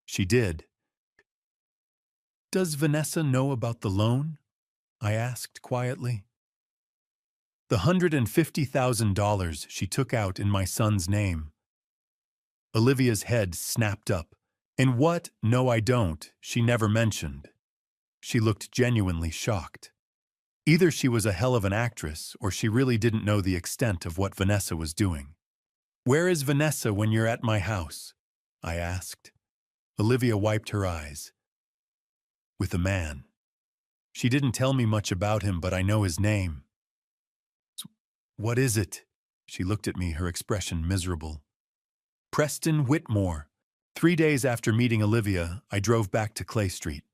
She did. Does Vanessa know about the loan? I asked quietly. The $150,000 she took out in my son's name. Olivia's head snapped up. In what? No, I don't. She never mentioned. She looked genuinely shocked. Either she was a hell of an actress, or she really didn't know the extent of what Vanessa was doing. Where is Vanessa when you're at my house? I asked. Olivia wiped her eyes. With a man. She didn't tell me much about him, but I know his name. What is it? She looked at me, her expression miserable. Preston Whitmore. 3 days after meeting Olivia, I drove back to Clay Street.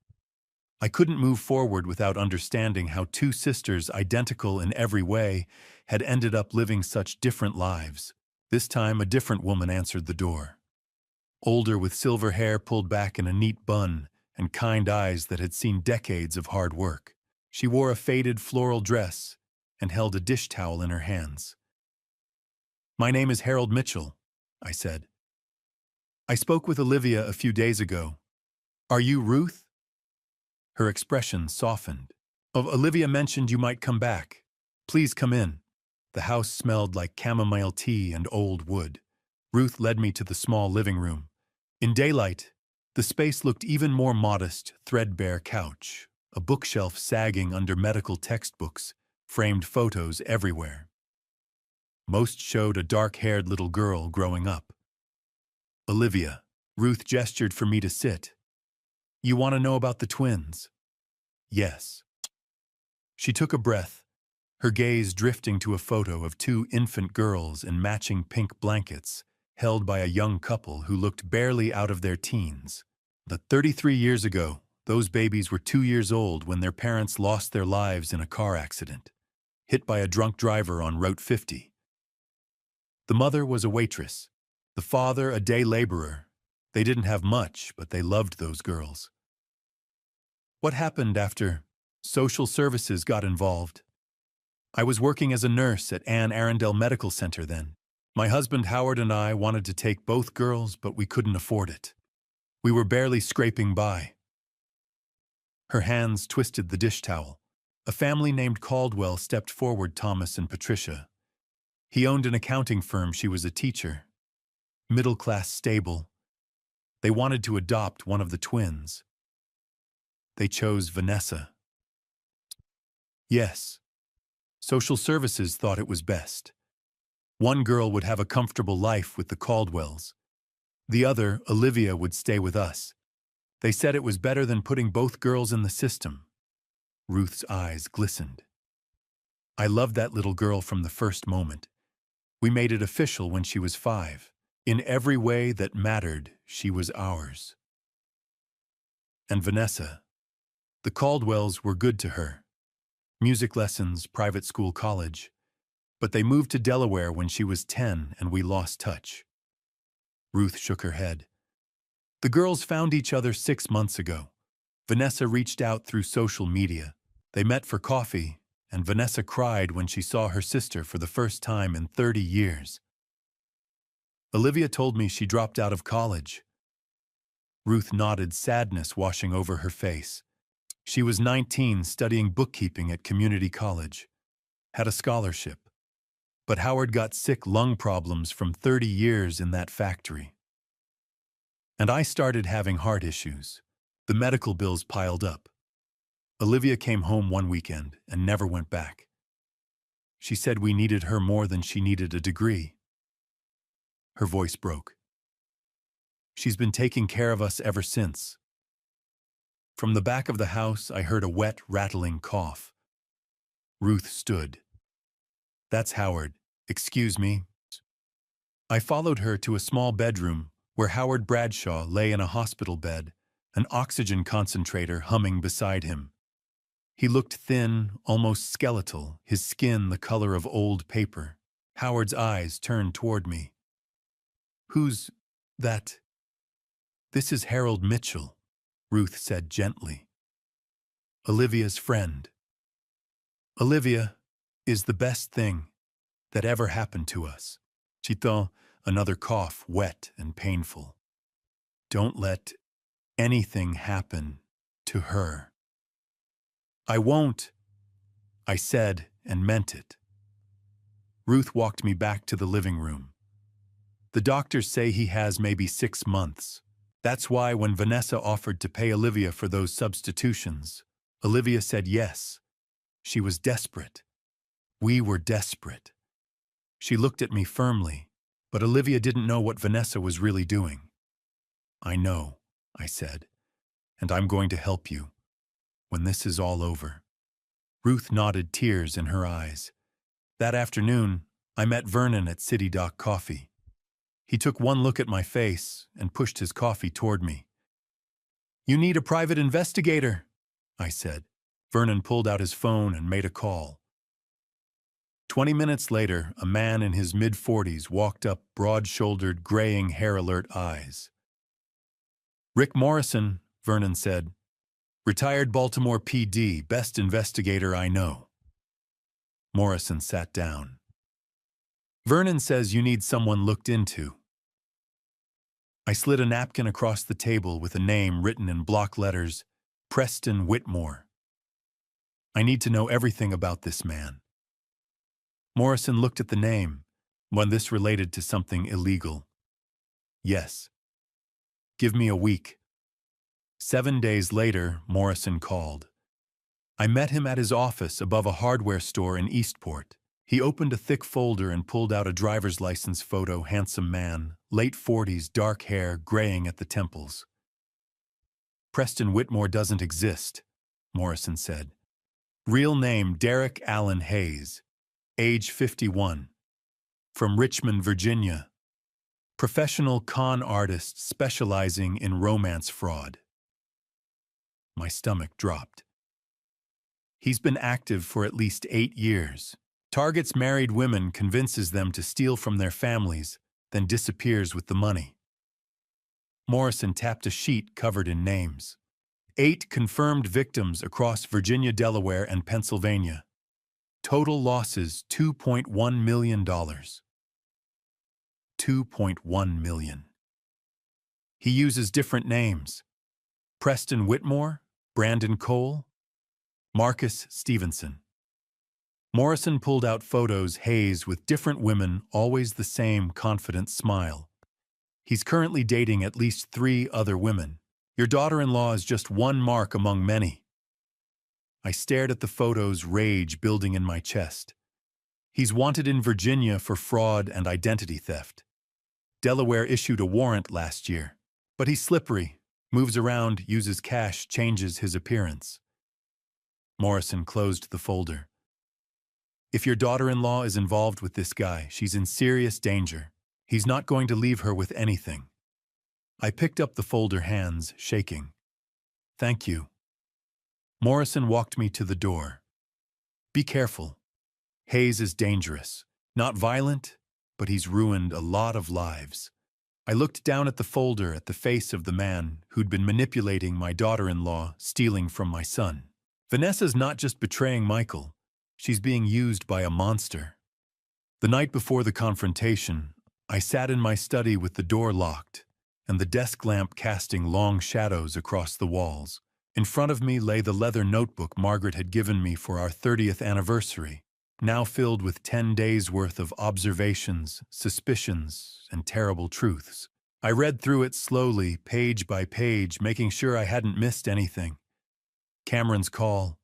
I couldn't move forward without understanding how two sisters, identical in every way, had ended up living such different lives. This time, a different woman answered the door. Older, with silver hair pulled back in a neat bun and kind eyes that had seen decades of hard work. She wore a faded floral dress and held a dish towel in her hands. My name is Harold Mitchell, I said. I spoke with Olivia a few days ago. Are you Ruth? Her expression softened. Olivia mentioned you might come back. Please come in. The house smelled like chamomile tea and old wood. Ruth led me to the small living room. In daylight, the space looked even more modest, threadbare couch, a bookshelf sagging under medical textbooks, framed photos everywhere. Most showed a dark-haired little girl growing up. Olivia, Ruth gestured for me to sit. You want to know about the twins? Yes. She took a breath. her gaze drifting to a photo of two infant girls in matching pink blankets, held by a young couple who looked barely out of their teens. But 33 years ago, those babies were 2 years old when their parents lost their lives in a car accident, hit by a drunk driver on Route 50. The mother was a waitress, the father a day laborer. They didn't have much, but they loved those girls. What happened after social services got involved? I was working as a nurse at Anne Arundel Medical Center then. My husband Howard and I wanted to take both girls, but we couldn't afford it. We were barely scraping by. Her hands twisted the dish towel. A family named Caldwell stepped forward, Thomas and Patricia. He owned an accounting firm, she was a teacher. Middle-class, stable. They wanted to adopt one of the twins. They chose Vanessa. Yes. Social services thought it was best. One girl would have a comfortable life with the Caldwells. The other, Olivia, would stay with us. They said it was better than putting both girls in the system. Ruth's eyes glistened. I loved that little girl from the first moment. We made it official when she was 5. In every way that mattered, she was ours. And Vanessa. The Caldwells were good to her. Music lessons, private school, college. But they moved to Delaware when she was 10 and we lost touch. Ruth shook her head. The girls found each other 6 months ago. Vanessa reached out through social media. They met for coffee, and Vanessa cried when she saw her sister for the first time in 30 years. Olivia told me she dropped out of college. Ruth nodded, sadness washing over her face. She was 19, studying bookkeeping at community college. Had a scholarship. But Howard got sick lung problems from 30 years in that factory. And I started having heart issues. The medical bills piled up. Olivia came home one weekend and never went back. She said we needed her more than she needed a degree. Her voice broke. She's been taking care of us ever since. From the back of the house, I heard a wet, rattling cough. Ruth stood. That's Howard. Excuse me. I followed her to a small bedroom where Howard Bradshaw lay in a hospital bed, an oxygen concentrator humming beside him. He looked thin, almost skeletal, his skin the color of old paper. Howard's eyes turned toward me. Who's that? This is Harold Mitchell, Ruth said gently. Olivia's friend. Olivia is the best thing that ever happened to us. She thought, another cough, wet and painful. Don't let anything happen to her. I won't, I said and meant it. Ruth walked me back to the living room. The doctors say he has maybe 6 months. That's why when Vanessa offered to pay Olivia for those substitutions, Olivia said yes. She was desperate. We were desperate. She looked at me firmly, but Olivia didn't know what Vanessa was really doing. I know, I said, and I'm going to help you when this is all over. Ruth nodded, tears in her eyes. That afternoon, I met Vernon at City Dock Coffee. He took one look at my face and pushed his coffee toward me. You need a private investigator, I said. Vernon pulled out his phone and made a call. 20 minutes later, a man in his mid-40s walked up, broad-shouldered, graying hair alert eyes. Rick Morrison, Vernon said. Retired Baltimore PD, best investigator I know. Morrison sat down. Vernon says you need someone looked into. I slid a napkin across the table with a name written in block letters, Preston Whitmore. I need to know everything about this man. Morrison looked at the name, when this related to something illegal. Yes. Give me a week. 7 days later, Morrison called. I met him at his office above a hardware store in Eastport. He opened a thick folder and pulled out a driver's license photo, handsome man, late 40s, dark hair, graying at the temples. Preston Whitmore doesn't exist, Morrison said. Real name Derek Allen Hayes, age 51. From Richmond, Virginia. Professional con artist specializing in romance fraud. My stomach dropped. He's been active for at least 8 years. Targets married women, convinces them to steal from their families, then disappears with the money. Morrison tapped a sheet covered in names. 8 confirmed victims across Virginia, Delaware, and Pennsylvania. Total losses $2.1 million. $2.1 million. He uses different names. Preston Whitmore, Brandon Cole, Marcus Stevenson. Morrison pulled out photos Hayes with different women, always the same confident smile. He's currently dating at least 3 other women. Your daughter-in-law is just one mark among many. I stared at the photos, rage building in my chest. He's wanted in Virginia for fraud and identity theft. Delaware issued a warrant last year. But he's slippery, moves around, uses cash, changes his appearance. Morrison closed the folder. If your daughter-in-law is involved with this guy, she's in serious danger. He's not going to leave her with anything. I picked up the folder, hands shaking. Thank you. Morrison walked me to the door. Be careful. Hayes is dangerous. Not violent, but he's ruined a lot of lives. I looked down at the folder, at the face of the man who'd been manipulating my daughter-in-law, stealing from my son. Vanessa's not just betraying Michael. She's being used by a monster. The night before the confrontation, I sat in my study with the door locked and the desk lamp casting long shadows across the walls. In front of me lay the leather notebook Margaret had given me for our 30th anniversary, now filled with 10 days' worth of observations, suspicions, and terrible truths. I read through it slowly, page by page, making sure I hadn't missed anything. Cameron's call,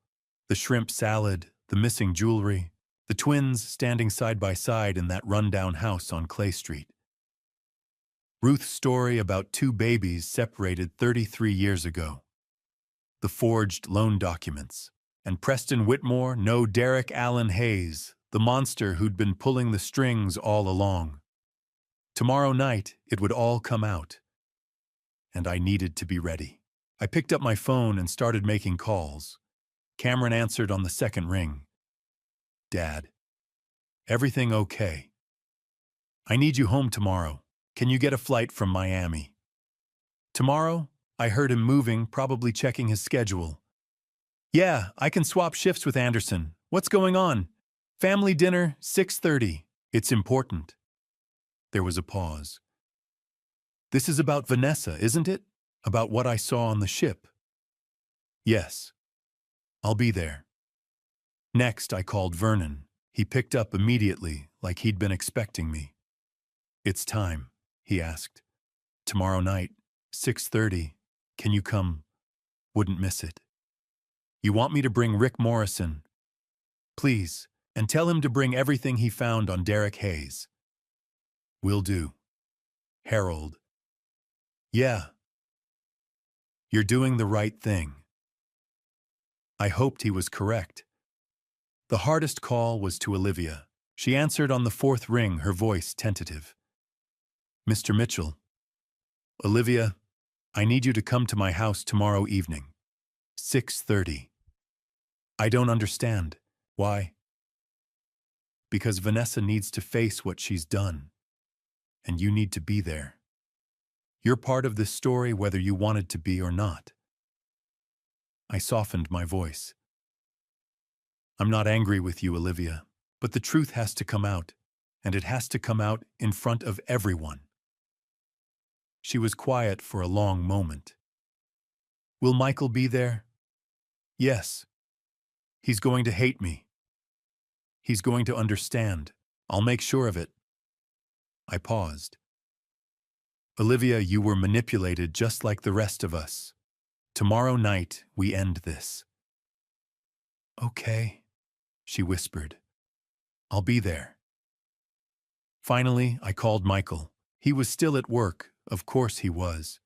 the shrimp salad, the missing jewelry, the twins standing side by side in that rundown house on Clay Street. Ruth's story about 2 babies separated 33 years ago. The forged loan documents. And Preston Whitmore, no Derek Allen Hayes, the monster who'd been pulling the strings all along. Tomorrow night, it would all come out. And I needed to be ready. I picked up my phone and started making calls. Cameron answered on the second ring. Dad, everything okay? I need you home tomorrow. Can you get a flight from Miami? Tomorrow? I heard him moving, probably checking his schedule. Yeah, I can swap shifts with Anderson. What's going on? Family dinner, 6:30. It's important. There was a pause. This is about Vanessa, isn't it? About what I saw on the ship. Yes. I'll be there. Next, I called Vernon. He picked up immediately, like he'd been expecting me. It's time, he asked. Tomorrow night, 6:30. Can you come? Wouldn't miss it. You want me to bring Rick Morrison? Please, and tell him to bring everything he found on Derek Hayes. Will do. Harold. Yeah. You're doing the right thing. I hoped he was correct. The hardest call was to Olivia. She answered on the 4th ring, her voice tentative. Mr. Mitchell. Olivia, I need you to come to my house tomorrow evening. 6:30. I don't understand. Why? Because Vanessa needs to face what she's done. And you need to be there. You're part of this story whether you wanted to be or not. I softened my voice. I'm not angry with you, Olivia, but the truth has to come out, and it has to come out in front of everyone. She was quiet for a long moment. Will Michael be there? Yes. He's going to hate me. He's going to understand. I'll make sure of it. I paused. Olivia, you were manipulated just like the rest of us. Tomorrow night, we end this. Okay, she whispered. I'll be there. Finally, I called Michael. He was still at work. Of course he was.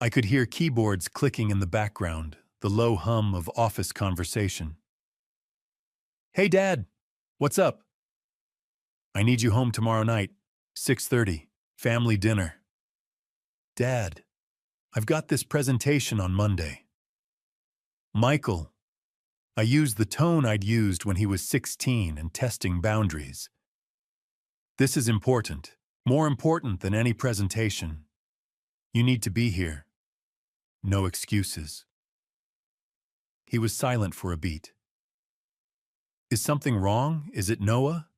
I could hear keyboards clicking in the background, the low hum of office conversation. Hey, Dad. What's up? I need you home tomorrow night, 6:30, family dinner. Dad, I've got this presentation on Monday. Michael, I used the tone I'd used when he was 16 and testing boundaries. This is important, more important than any presentation. You need to be here. No excuses. He was silent for a beat. Is something wrong? Is it Noah?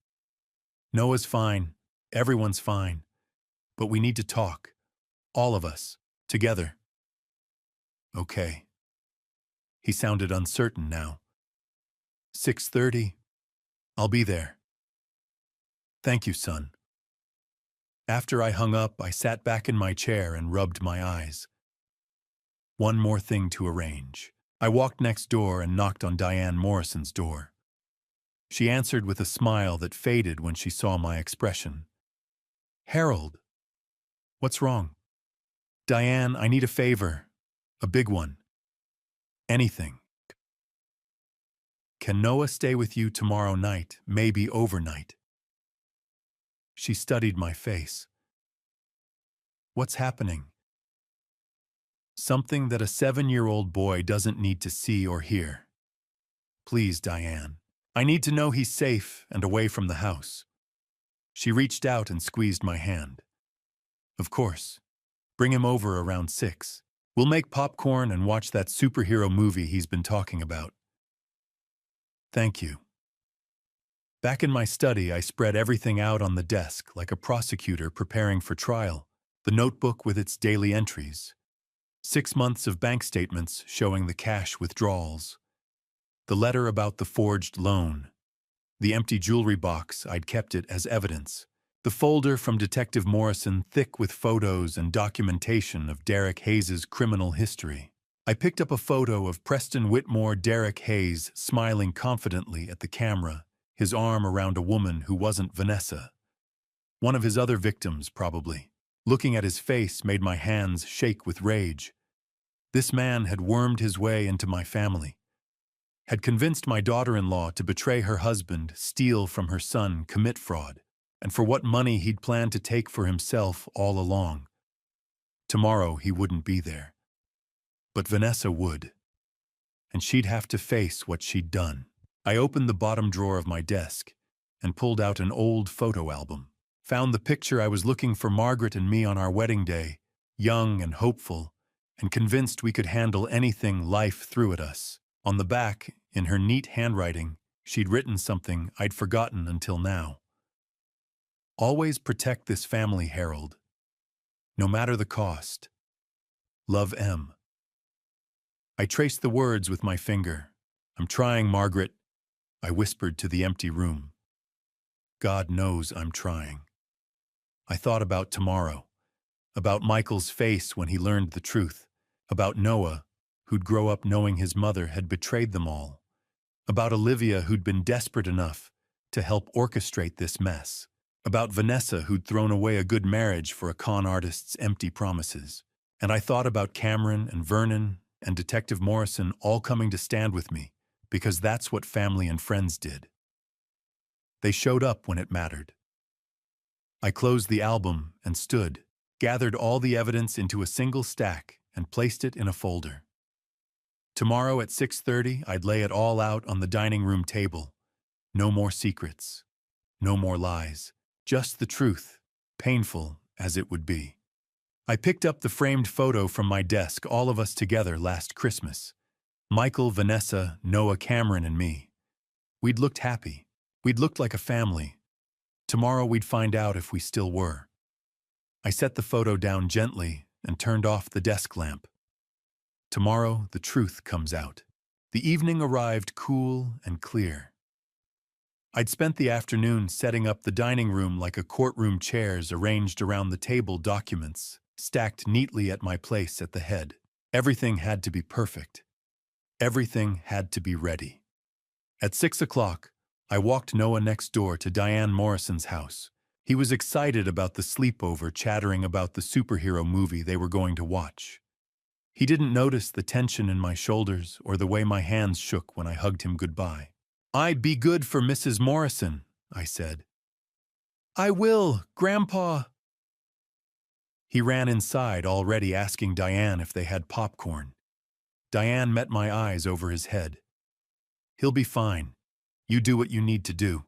Noah's fine. Everyone's fine. But we need to talk. All of us. Together. Okay. He sounded uncertain now. 6:30. I'll be there. Thank you, son. After I hung up, I sat back in my chair and rubbed my eyes. One more thing to arrange. I walked next door and knocked on Diane Morrison's door. She answered with a smile that faded when she saw my expression. Harold. What's wrong? Diane, I need a favor. A big one. Anything. Can Noah stay with you tomorrow night, maybe overnight? She studied my face. What's happening? Something that a 7-year-old boy doesn't need to see or hear. Please, Diane. I need to know he's safe and away from the house. She reached out and squeezed my hand. Of course. Bring him over around 6. We'll make popcorn and watch that superhero movie he's been talking about. Thank you. Back in my study, I spread everything out on the desk like a prosecutor preparing for trial. The notebook with its daily entries. 6 months of bank statements showing the cash withdrawals. The letter about the forged loan. The empty jewelry box, I'd kept it as evidence. The folder from Detective Morrison thick with photos and documentation of Derek Hayes' criminal history. I picked up a photo of Preston Whitmore Derek Hayes smiling confidently at the camera, his arm around a woman who wasn't Vanessa. One of his other victims, probably. Looking at his face made my hands shake with rage. This man had wormed his way into my family. Had convinced my daughter-in-law to betray her husband, steal from her son, commit fraud, and for what money he'd planned to take for himself all along. Tomorrow he wouldn't be there. But Vanessa would. And she'd have to face what she'd done. I opened the bottom drawer of my desk and pulled out an old photo album. Found the picture I was looking for Margaret and me on our wedding day, young and hopeful, and convinced we could handle anything life threw at us. On the back, in her neat handwriting, she'd written something I'd forgotten until now. Always protect this family, Harold. No matter the cost. Love, M. I traced the words with my finger. I'm trying, Margaret, I whispered to the empty room. God knows I'm trying. I thought about tomorrow, about Michael's face when he learned the truth, about Noah, who'd grow up knowing his mother had betrayed them all, about Olivia who'd been desperate enough to help orchestrate this mess, about Vanessa who'd thrown away a good marriage for a con artist's empty promises. And I thought about Cameron and Vernon and Detective Morrison all coming to stand with me, because that's what family and friends did. They showed up when it mattered. I closed the album and stood, gathered all the evidence into a single stack and placed it in a folder. Tomorrow at 6:30, I'd lay it all out on the dining room table. No more secrets. No more lies. Just the truth, painful as it would be. I picked up the framed photo from my desk, all of us together last Christmas. Michael, Vanessa, Noah, Cameron, and me. We'd looked happy. We'd looked like a family. Tomorrow we'd find out if we still were. I set the photo down gently and turned off the desk lamp. Tomorrow the truth comes out. The evening arrived cool and clear. I'd spent the afternoon setting up the dining room like a courtroom, chairs arranged around the table, documents stacked neatly at my place at the head. Everything had to be perfect. Everything had to be ready. At 6 o'clock, I walked Noah next door to Diane Morrison's house. He was excited about the sleepover, chattering about the superhero movie they were going to watch. He didn't notice the tension in my shoulders or the way my hands shook when I hugged him goodbye. "I'd be good for Mrs. Morrison," I said. "I will, Grandpa." He ran inside, already asking Diane if they had popcorn. Diane met my eyes over his head. "He'll be fine. You do what you need to do."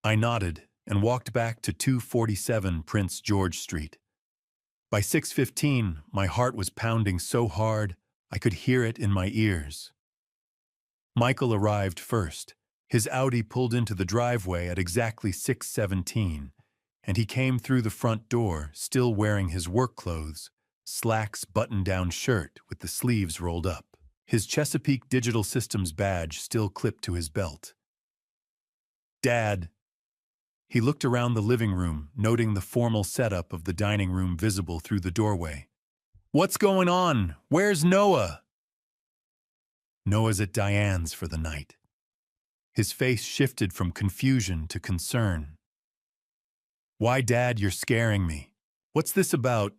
I nodded and walked back to 247 Prince George Street. By 6:15, my heart was pounding so hard I could hear it in my ears. Michael arrived first. His Audi pulled into the driveway at exactly 6:17, and he came through the front door, still wearing his work clothes, slacks, button-down shirt with the sleeves rolled up. His Chesapeake Digital Systems badge still clipped to his belt. "Dad." He looked around the living room, noting the formal setup of the dining room visible through the doorway. "What's going on? Where's Noah?" "Noah's at Diane's for the night." His face shifted from confusion to concern. "Why, Dad, you're scaring me. What's this about?"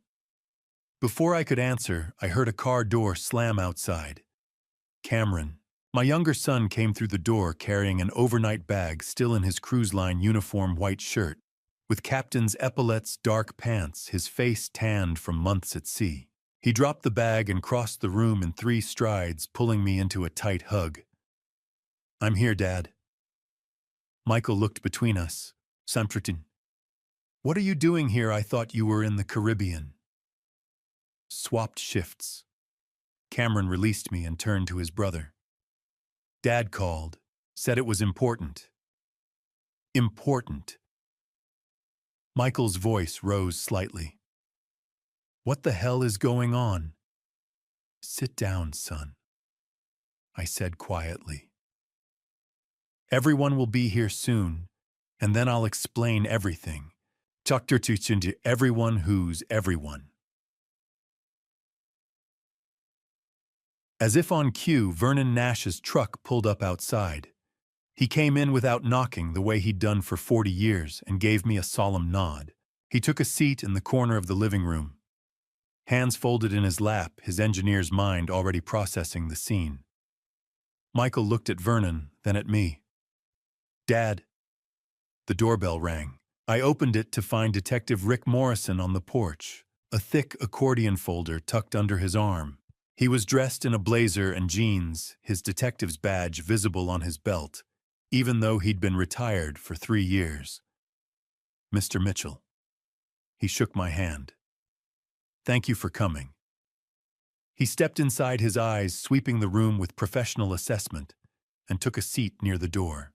Before I could answer, I heard a car door slam outside. Cameron, my younger son, came through the door carrying an overnight bag still in his cruise line uniform white shirt, with captain's epaulets, dark pants, his face tanned from months at sea. He dropped the bag and crossed the room in 3 strides, pulling me into a tight hug. "I'm here, Dad." Michael looked between us. "Samtritin, what are you doing here? I thought you were in the Caribbean." Swapped shifts. Cameron released me and turned to his brother. "Dad called, said it was important." "Important." Michael's voice rose slightly. "What the hell is going on?" "Sit down, son," I said quietly. "Everyone will be here soon, and then I'll explain everything. Dr. Tuchin to everyone who's everyone." As if on cue, Vernon Nash's truck pulled up outside. He came in without knocking the way he'd done for 40 years and gave me a solemn nod. He took a seat in the corner of the living room. Hands folded in his lap, his engineer's mind already processing the scene. Michael looked at Vernon, then at me. "Dad." The doorbell rang. I opened it to find Detective Rick Morrison on the porch, a thick accordion folder tucked under his arm. He was dressed in a blazer and jeans, his detective's badge visible on his belt, even though he'd been retired for 3 years. "Mr. Mitchell." He shook my hand. "Thank you for coming." He stepped inside, his eyes sweeping the room with professional assessment, and took a seat near the door.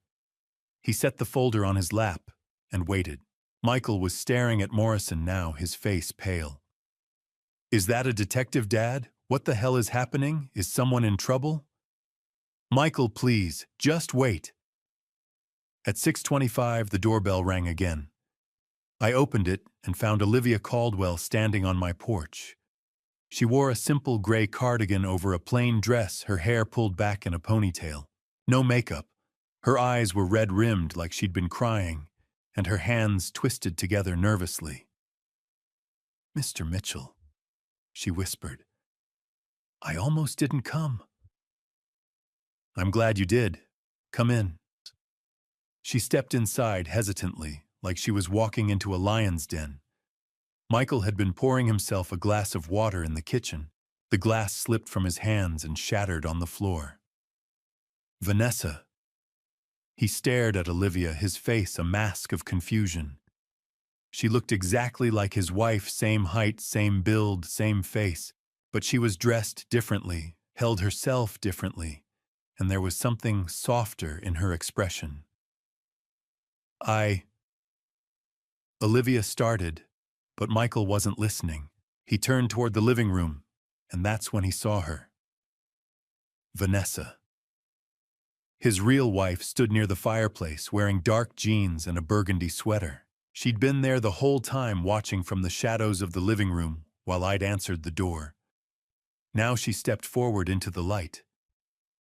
He set the folder on his lap and waited. Michael was staring at Morrison now, his face pale. "Is that a detective, Dad? What the hell is happening? Is someone in trouble?" "Michael, please, just wait." At 6:25, the doorbell rang again. I opened it and found Olivia Caldwell standing on my porch. She wore a simple gray cardigan over a plain dress, her hair pulled back in a ponytail. No makeup. Her eyes were red-rimmed like she'd been crying, and her hands twisted together nervously. "Mr. Mitchell," she whispered. "I almost didn't come." "I'm glad you did. Come in." She stepped inside hesitantly, like she was walking into a lion's den. Michael had been pouring himself a glass of water in the kitchen. The glass slipped from his hands and shattered on the floor. "Vanessa." He stared at Olivia, his face a mask of confusion. She looked exactly like his wife, same height, same build, same face, but she was dressed differently, held herself differently, and there was something softer in her expression. Olivia started, but Michael wasn't listening. He turned toward the living room, and that's when he saw her. Vanessa. His real wife stood near the fireplace, wearing dark jeans and a burgundy sweater. She'd been there the whole time, watching from the shadows of the living room while I'd answered the door. Now she stepped forward into the light.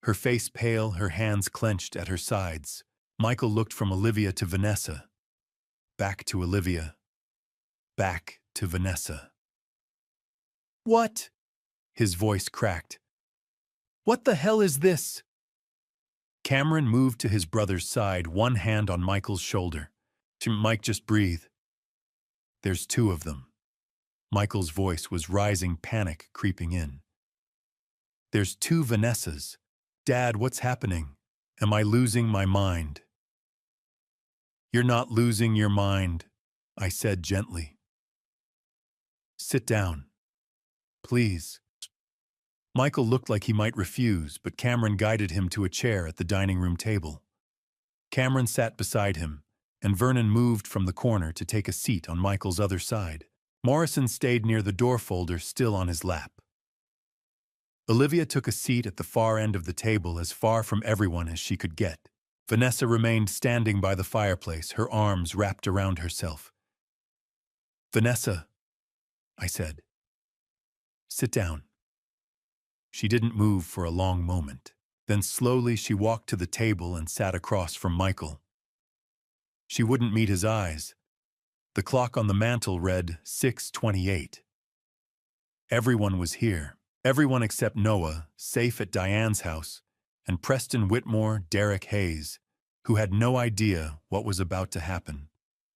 Her face pale, her hands clenched at her sides. Michael looked from Olivia to Vanessa. Back to Olivia. Back to Vanessa. "What?" His voice cracked. "What the hell is this?" Cameron moved to his brother's side, one hand on Michael's shoulder. Mike, just breathe. There's two of them. Michael's voice was rising, panic creeping in. There's two Vanessas. Dad, what's happening? Am I losing my mind? You're not losing your mind, I said gently. Sit down. Please. Michael looked like he might refuse, but Cameron guided him to a chair at the dining room table. Cameron sat beside him, and Vernon moved from the corner to take a seat on Michael's other side. Morrison stayed near the door folder, still on his lap. Olivia took a seat at the far end of the table, as far from everyone as she could get. Vanessa remained standing by the fireplace, her arms wrapped around herself. Vanessa, I said. Sit down. She didn't move for a long moment. Then slowly she walked to the table and sat across from Michael. She wouldn't meet his eyes. The clock on the mantel read 6:28. Everyone was here. Everyone except Noah, safe at Diane's house, and Preston Whitmore, Derek Hayes, who had no idea what was about to happen.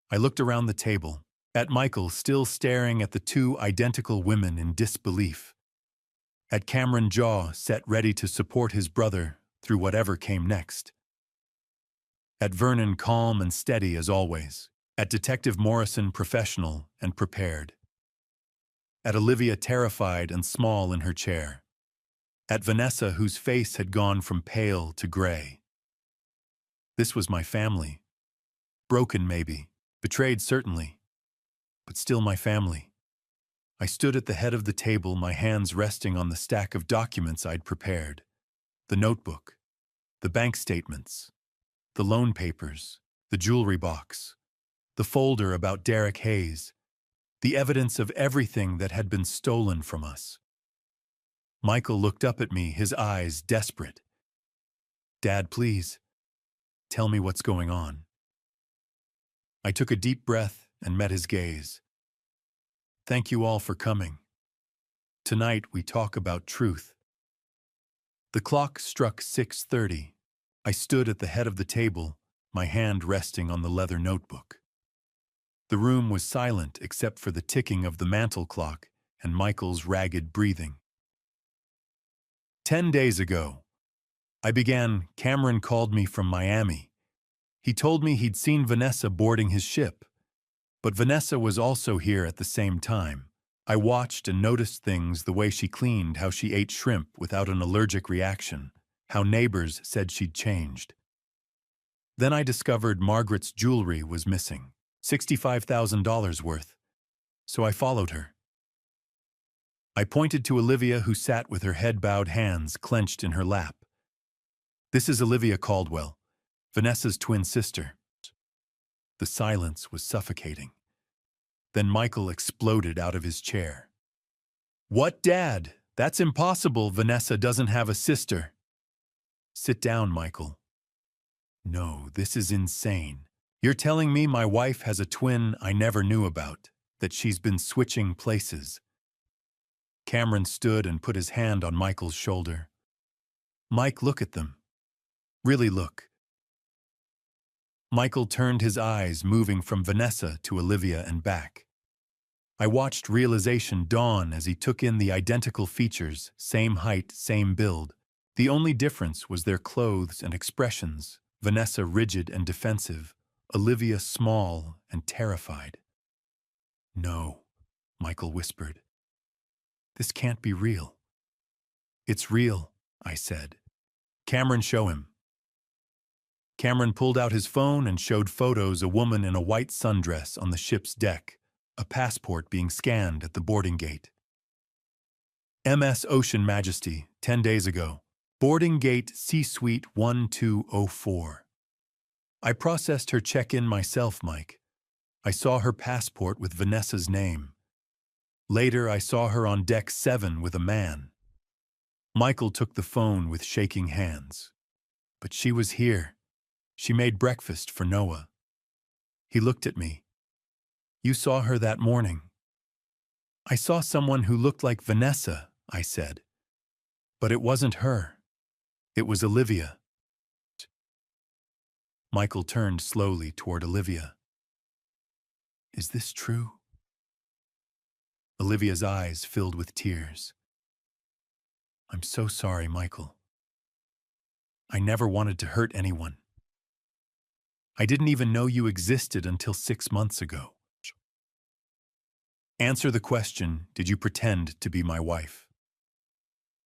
I looked around the table, at Michael still staring at the two identical women in disbelief, at Cameron, jaw set ready to support his brother through whatever came next, at Vernon, calm and steady as always, at Detective Morrison, professional and prepared, at Olivia, terrified and small in her chair, at Vanessa, whose face had gone from pale to gray. This was my family. Broken, maybe. Betrayed, certainly. But still my family. I stood at the head of the table, my hands resting on the stack of documents I'd prepared. The notebook, the bank statements, the loan papers, the jewelry box, the folder about Derek Hayes, the evidence of everything that had been stolen from us. Michael looked up at me, his eyes desperate. Dad, please, tell me what's going on. I took a deep breath and met his gaze. Thank you all for coming. Tonight we talk about truth. The clock struck 6:30. I stood at the head of the table, my hand resting on the leather notebook. The room was silent except for the ticking of the mantel clock and Michael's ragged breathing. 10 days ago, Cameron called me from Miami. He told me he'd seen Vanessa boarding his ship, but Vanessa was also here at the same time. I watched and noticed things, the way she cleaned, how she ate shrimp without an allergic reaction, how neighbors said she'd changed. Then I discovered Margaret's jewelry was missing, $65,000 worth, so I followed her. I pointed to Olivia, who sat with her head bowed, hands clenched in her lap. This is Olivia Caldwell, Vanessa's twin sister. The silence was suffocating. Then Michael exploded out of his chair. What, Dad? That's impossible. Vanessa doesn't have a sister. Sit down, Michael. No, this is insane. You're telling me my wife has a twin I never knew about, that she's been switching places. Cameron stood and put his hand on Michael's shoulder. Mike, look at them. Really look. Michael turned his eyes, moving from Vanessa to Olivia and back. I watched realization dawn as he took in the identical features, same height, same build. The only difference was their clothes and expressions, Vanessa rigid and defensive, Olivia small and terrified. No, Michael whispered. This can't be real. It's real, I said. Cameron, show him. Cameron pulled out his phone and showed photos, a woman in a white sundress on the ship's deck, a passport being scanned at the boarding gate. MS Ocean Majesty, 10 days ago. Boarding gate C-Suite 1204. I processed her check-in myself, Mike. I saw her passport with Vanessa's name. Later, I saw her on deck 7 with a man. Michael took the phone with shaking hands. But she was here. She made breakfast for Noah. He looked at me. You saw her that morning. I saw someone who looked like Vanessa, I said. But it wasn't her. It was Olivia. Michael turned slowly toward Olivia. Is this true? Olivia's eyes filled with tears. I'm so sorry, Michael. I never wanted to hurt anyone. I didn't even know you existed until 6 months ago. Answer the question, did you pretend to be my wife?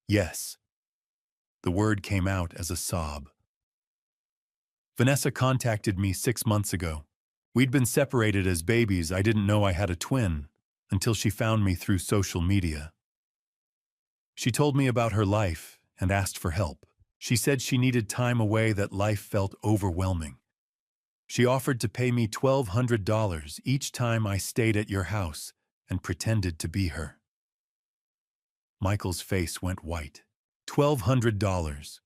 Yes. The word came out as a sob. Vanessa contacted me 6 months ago. We'd been separated as babies. I didn't know I had a twin until she found me through social media. She told me about her life and asked for help. She said she needed time away, that life felt overwhelming. She offered to pay me $1,200 each time I stayed at your house and pretended to be her. Michael's face went white. $1,200.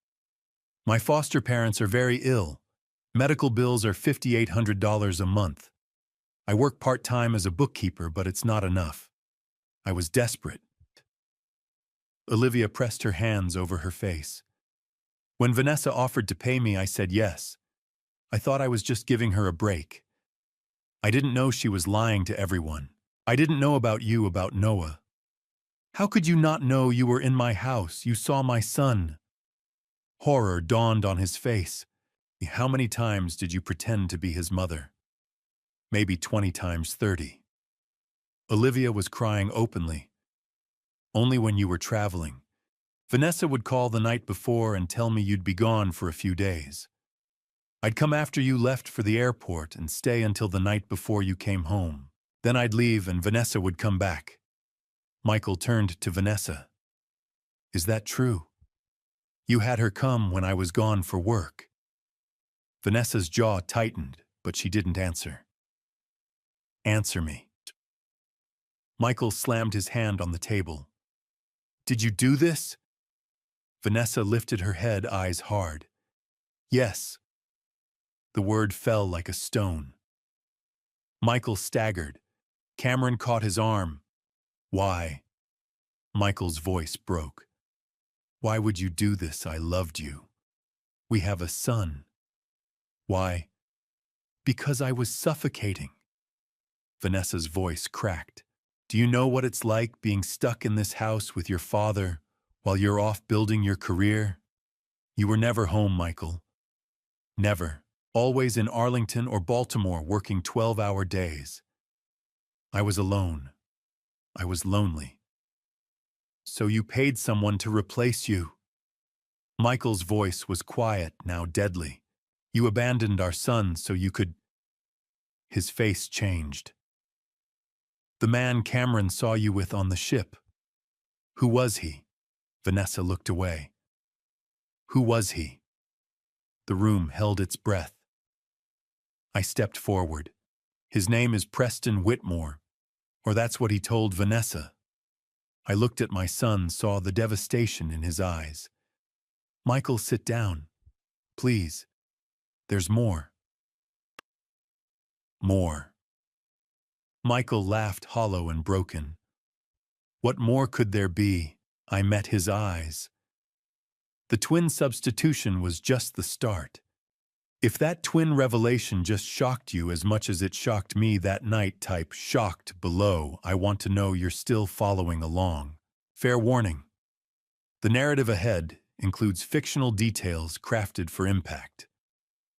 My foster parents are very ill. Medical bills are $5,800 a month. I work part-time as a bookkeeper, but it's not enough. I was desperate. Olivia pressed her hands over her face. When Vanessa offered to pay me, I said yes. I thought I was just giving her a break. I didn't know she was lying to everyone. I didn't know about you, about Noah. How could you not know? You were in my house. You saw my son. Horror dawned on his face. How many times did you pretend to be his mother? Maybe 20 times 30. Olivia was crying openly. Only when you were traveling. Vanessa would call the night before and tell me you'd be gone for a few days. I'd come after you left for the airport and stay until the night before you came home. Then I'd leave and Vanessa would come back. Michael turned to Vanessa. Is that true? You had her come when I was gone for work. Vanessa's jaw tightened, but she didn't answer. Answer me. Michael slammed his hand on the table. Did you do this? Vanessa lifted her head, eyes hard. Yes. The word fell like a stone. Michael staggered. Cameron caught his arm. Why? Michael's voice broke. Why would you do this? I loved you. We have a son. Why? Because I was suffocating. Vanessa's voice cracked. Do you know what it's like being stuck in this house with your father while you're off building your career? You were never home, Michael. Never. Always in Arlington or Baltimore working 12-hour days. I was alone. I was lonely. So you paid someone to replace you. Michael's voice was quiet, now deadly. You abandoned our son so you could... His face changed. The man Cameron saw you with on the ship. Who was he? Vanessa looked away. Who was he? The room held its breath. I stepped forward. His name is Preston Whitmore, or that's what he told Vanessa. I looked at my son, saw the devastation in his eyes. Michael, sit down. Please. There's more. More. Michael laughed hollow and broken. What more could there be? I met his eyes. The twin substitution was just the start. If that twin revelation just shocked you as much as it shocked me that night, type shocked below. I want to know you're still following along. Fair warning. The narrative ahead includes fictional details crafted for impact.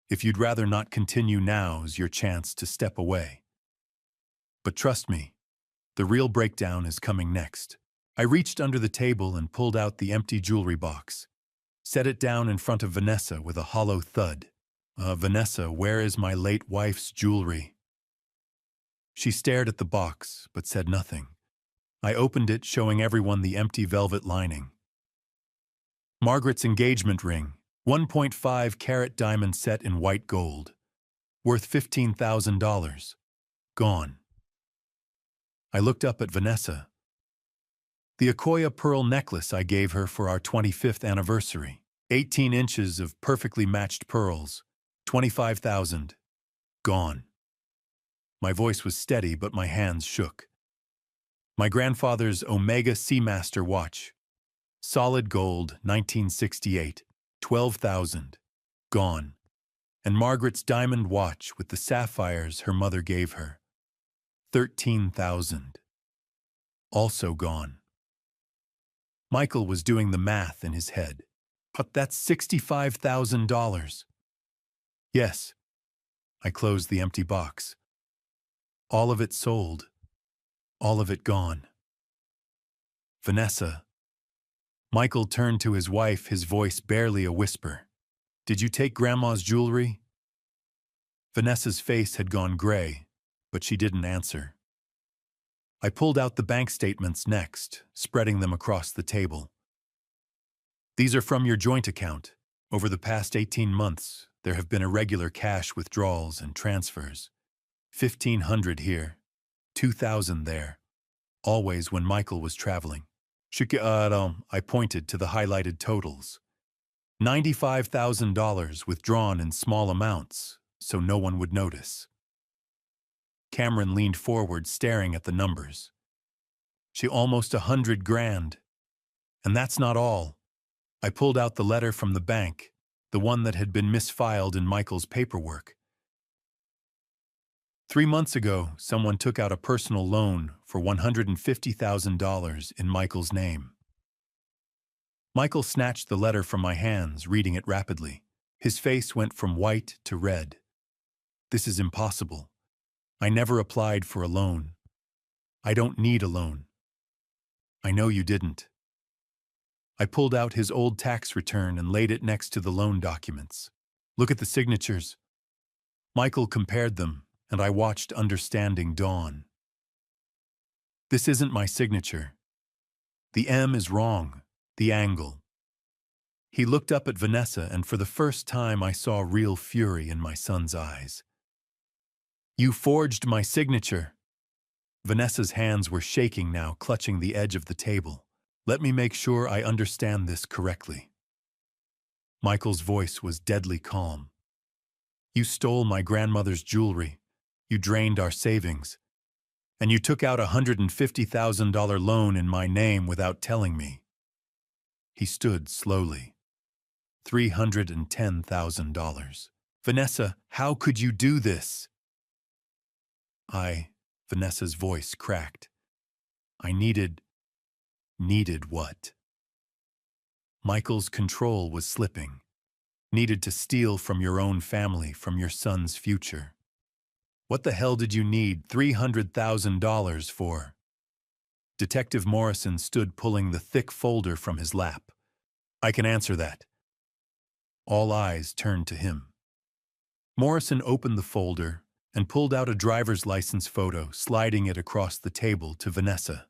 If you'd rather not continue, now's your chance to step away. But trust me, the real breakdown is coming next. I reached under the table and pulled out the empty jewelry box. Set it down in front of Vanessa with a hollow thud. Vanessa, where is my late wife's jewelry? She stared at the box, but said nothing. I opened it, showing everyone the empty velvet lining. Margaret's engagement ring, 1.5 carat diamond set in white gold, worth $15,000. Gone. I looked up at Vanessa. The Akoya pearl necklace I gave her for our 25th anniversary, 18 inches of perfectly matched pearls, $25,000. Gone. My voice was steady, but my hands shook. My grandfather's Omega Seamaster watch, solid gold, 1968, $12,000. Gone. and Margaret's diamond watch with the sapphires her mother gave her. 13,000. Also gone. Michael was doing the math in his head. But that's $65,000. Yes. I closed the empty box. All of it sold. All of it gone. Vanessa. Michael turned to his wife, his voice barely a whisper. Did you take Grandma's jewelry? Vanessa's face had gone gray, but she didn't answer. I pulled out the bank statements next, spreading them across the table. These are from your joint account. Over the past 18 months, there have been irregular cash withdrawals and transfers. 1,500 here, 2,000 there. Always when Michael was traveling. I pointed to the highlighted totals. $95,000 withdrawn in small amounts, so no one would notice. Cameron leaned forward, staring at the numbers. She almost 100 grand. And that's not all. I pulled out the letter from the bank, the one that had been misfiled in Michael's paperwork. 3 months ago, someone took out a personal loan for $150,000 in Michael's name. Michael snatched the letter from my hands, reading it rapidly. His face went from white to red. This is impossible. I never applied for a loan. I don't need a loan. I know you didn't. I pulled out his old tax return and laid it next to the loan documents. Look at the signatures. Michael compared them, and I watched understanding dawn. This isn't my signature. The M is wrong, the angle. He looked up at Vanessa, and for the first time I saw real fury in my son's eyes. You forged my signature. Vanessa's hands were shaking now, clutching the edge of the table. Let me make sure I understand this correctly. Michael's voice was deadly calm. You stole my grandmother's jewelry. You drained our savings. And you took out a $150,000 loan in my name without telling me. He stood slowly. $310,000. Vanessa, how could you do this? Vanessa's voice cracked. I needed what? Michael's control was slipping. Needed to steal from your own family, from your son's future. What the hell did you need $300,000 for? Detective Morrison stood pulling the thick folder from his lap. I can answer that. All eyes turned to him. Morrison opened the folder and pulled out a driver's license photo, sliding it across the table to Vanessa.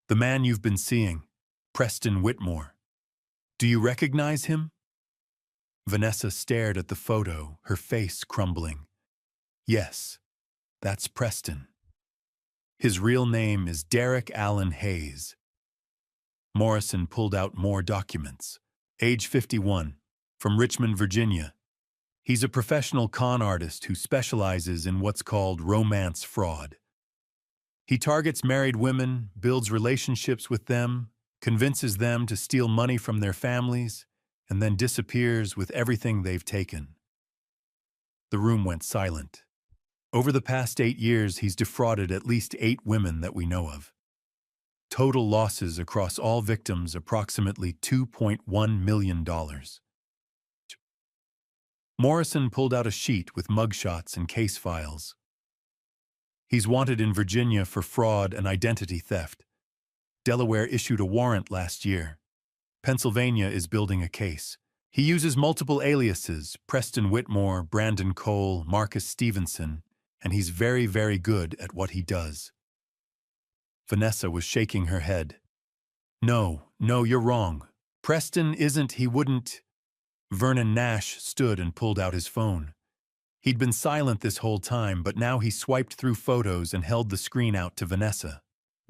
The man you've been seeing, Preston Whitmore. Do you recognize him? Vanessa stared at the photo, her face crumbling. Yes, that's Preston. His real name is Derek Allen Hayes. Morrison pulled out more documents. Age 51, from Richmond, Virginia. He's a professional con artist who specializes in what's called romance fraud. He targets married women, builds relationships with them, convinces them to steal money from their families, and then disappears with everything they've taken. The room went silent. Over the past 8 years, he's defrauded at least 8 women that we know of. Total losses across all victims approximately $2.1 million. Morrison pulled out a sheet with mugshots and case files. He's wanted in Virginia for fraud and identity theft. Delaware issued a warrant last year. Pennsylvania is building a case. He uses multiple aliases, Preston Whitmore, Brandon Cole, Marcus Stevenson, and he's very, very good at what he does. Vanessa was shaking her head. No, you're wrong. Preston isn't, he wouldn't. Vernon Nash stood and pulled out his phone. He'd been silent this whole time, but now he swiped through photos and held the screen out to Vanessa.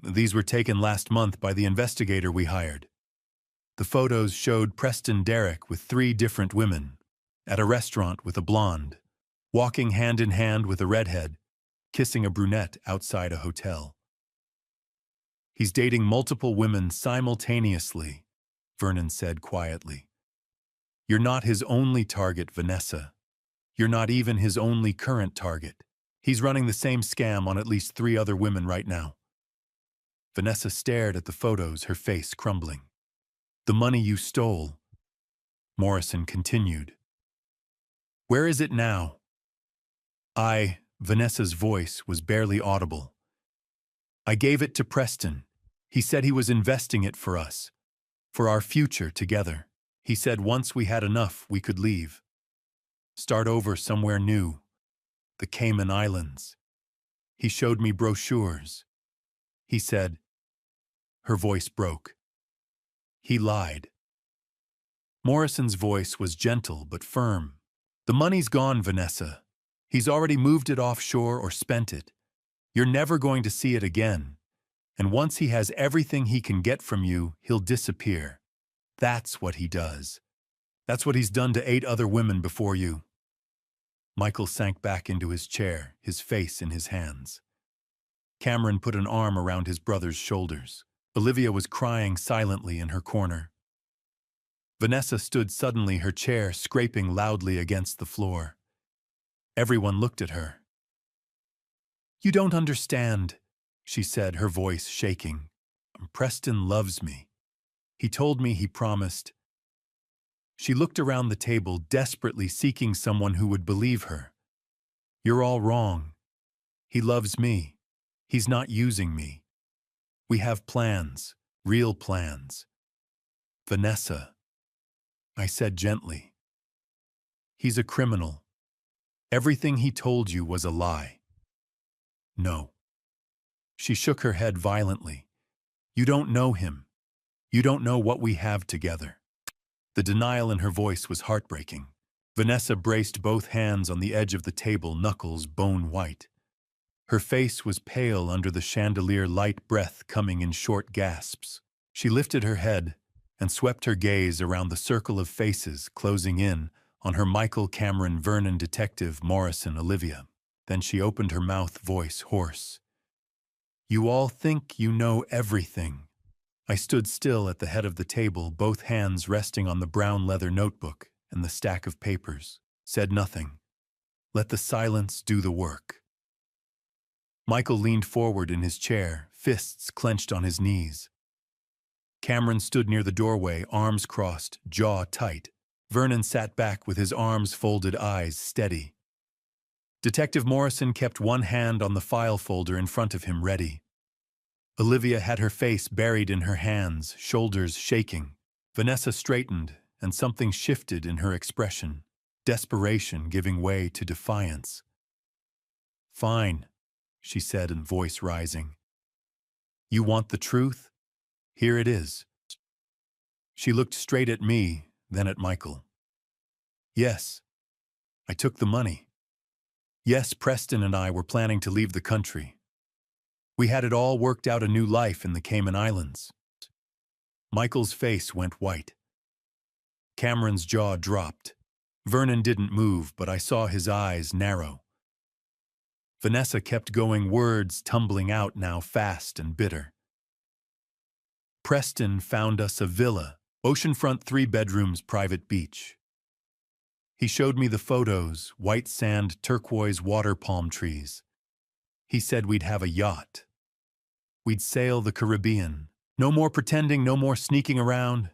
These were taken last month by the investigator we hired. The photos showed Preston Derek with 3 different women, at a restaurant with a blonde, walking hand in hand with a redhead, kissing a brunette outside a hotel. He's dating multiple women simultaneously, Vernon said quietly. You're not his only target, Vanessa. You're not even his only current target. He's running the same scam on at least 3 other women right now. Vanessa stared at the photos, her face crumbling. The money you stole, Morrison continued. Where is it now? Vanessa's voice was barely audible. I gave it to Preston. He said he was investing it for us, for our future together. He said once we had enough, we could leave. Start over somewhere new, the Cayman Islands. He showed me brochures. He said, her voice broke. He lied. Morrison's voice was gentle but firm. The money's gone, Vanessa. He's already moved it offshore or spent it. You're never going to see it again. And once he has everything he can get from you, he'll disappear. That's what he does. That's what he's done to 8 other women before you. Michael sank back into his chair, his face in his hands. Cameron put an arm around his brother's shoulders. Olivia was crying silently in her corner. Vanessa stood suddenly, her chair scraping loudly against the floor. Everyone looked at her. You don't understand, she said, her voice shaking. Preston loves me. He told me he promised. She looked around the table, desperately seeking someone who would believe her. You're all wrong. He loves me. He's not using me. We have plans, real plans. Vanessa, I said gently. He's a criminal. Everything he told you was a lie. No. She shook her head violently. You don't know him. You don't know what we have together. The denial in her voice was heartbreaking. Vanessa braced both hands on the edge of the table, knuckles bone white. Her face was pale under the chandelier light, breath coming in short gasps. She lifted her head and swept her gaze around the circle of faces closing in on her Michael, Cameron, Vernon, detective, Morrison, Olivia. Then she opened her mouth, voice hoarse. You all think you know everything. I stood still at the head of the table, both hands resting on the brown leather notebook and the stack of papers. Said nothing. Let the silence do the work. Michael leaned forward in his chair, fists clenched on his knees. Cameron stood near the doorway, arms crossed, jaw tight. Vernon sat back with his arms folded, eyes steady. Detective Morrison kept one hand on the file folder in front of him, ready. Olivia had her face buried in her hands, shoulders shaking. Vanessa straightened, and something shifted in her expression, desperation giving way to defiance. Fine, she said, in voice rising. You want the truth? Here it is. She looked straight at me, then at Michael. Yes, I took the money. Yes, Preston and I were planning to leave the country. We had it all worked out, a new life in the Cayman Islands. Michael's face went white. Cameron's jaw dropped. Vernon didn't move, but I saw his eyes narrow. Vanessa kept going, words tumbling out now, fast and bitter. Preston found us a villa, oceanfront, 3 bedrooms, private beach. He showed me the photos, white sand, turquoise water, palm trees. He said we'd have a yacht. We'd sail the Caribbean. No more pretending, no more sneaking around.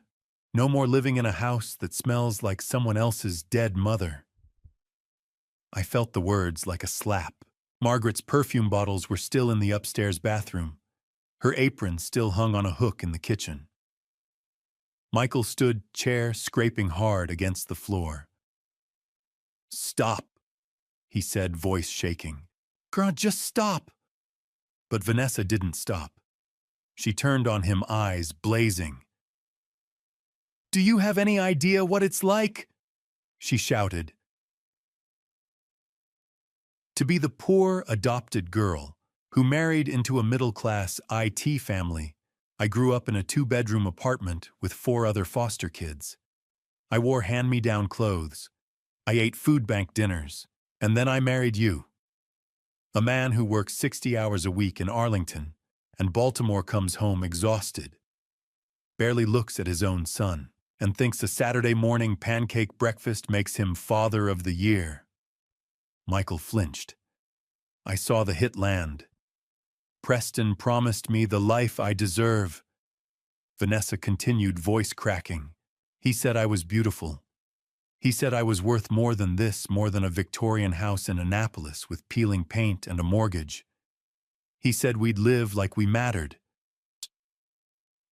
No more living in a house that smells like someone else's dead mother. I felt the words like a slap. Margaret's perfume bottles were still in the upstairs bathroom. Her apron still hung on a hook in the kitchen. Michael stood, chair scraping hard against the floor. Stop, he said, voice shaking. Grant, just stop. But Vanessa didn't stop. She turned on him, eyes blazing. Do you have any idea what it's like? She shouted. To be the poor adopted girl who married into a middle-class IT family. I grew up in a 2-bedroom apartment with 4 other foster kids. I wore hand-me-down clothes. I ate food bank dinners. And then I married you. A man who works 60 hours a week in Arlington and Baltimore, comes home exhausted, barely looks at his own son, and thinks a Saturday morning pancake breakfast makes him father of the year. Michael flinched. I saw the hit land. Preston promised me the life I deserve. Vanessa continued, voice cracking. He said I was beautiful. He said I was worth more than this, more than a Victorian house in Annapolis with peeling paint and a mortgage. He said we'd live like we mattered.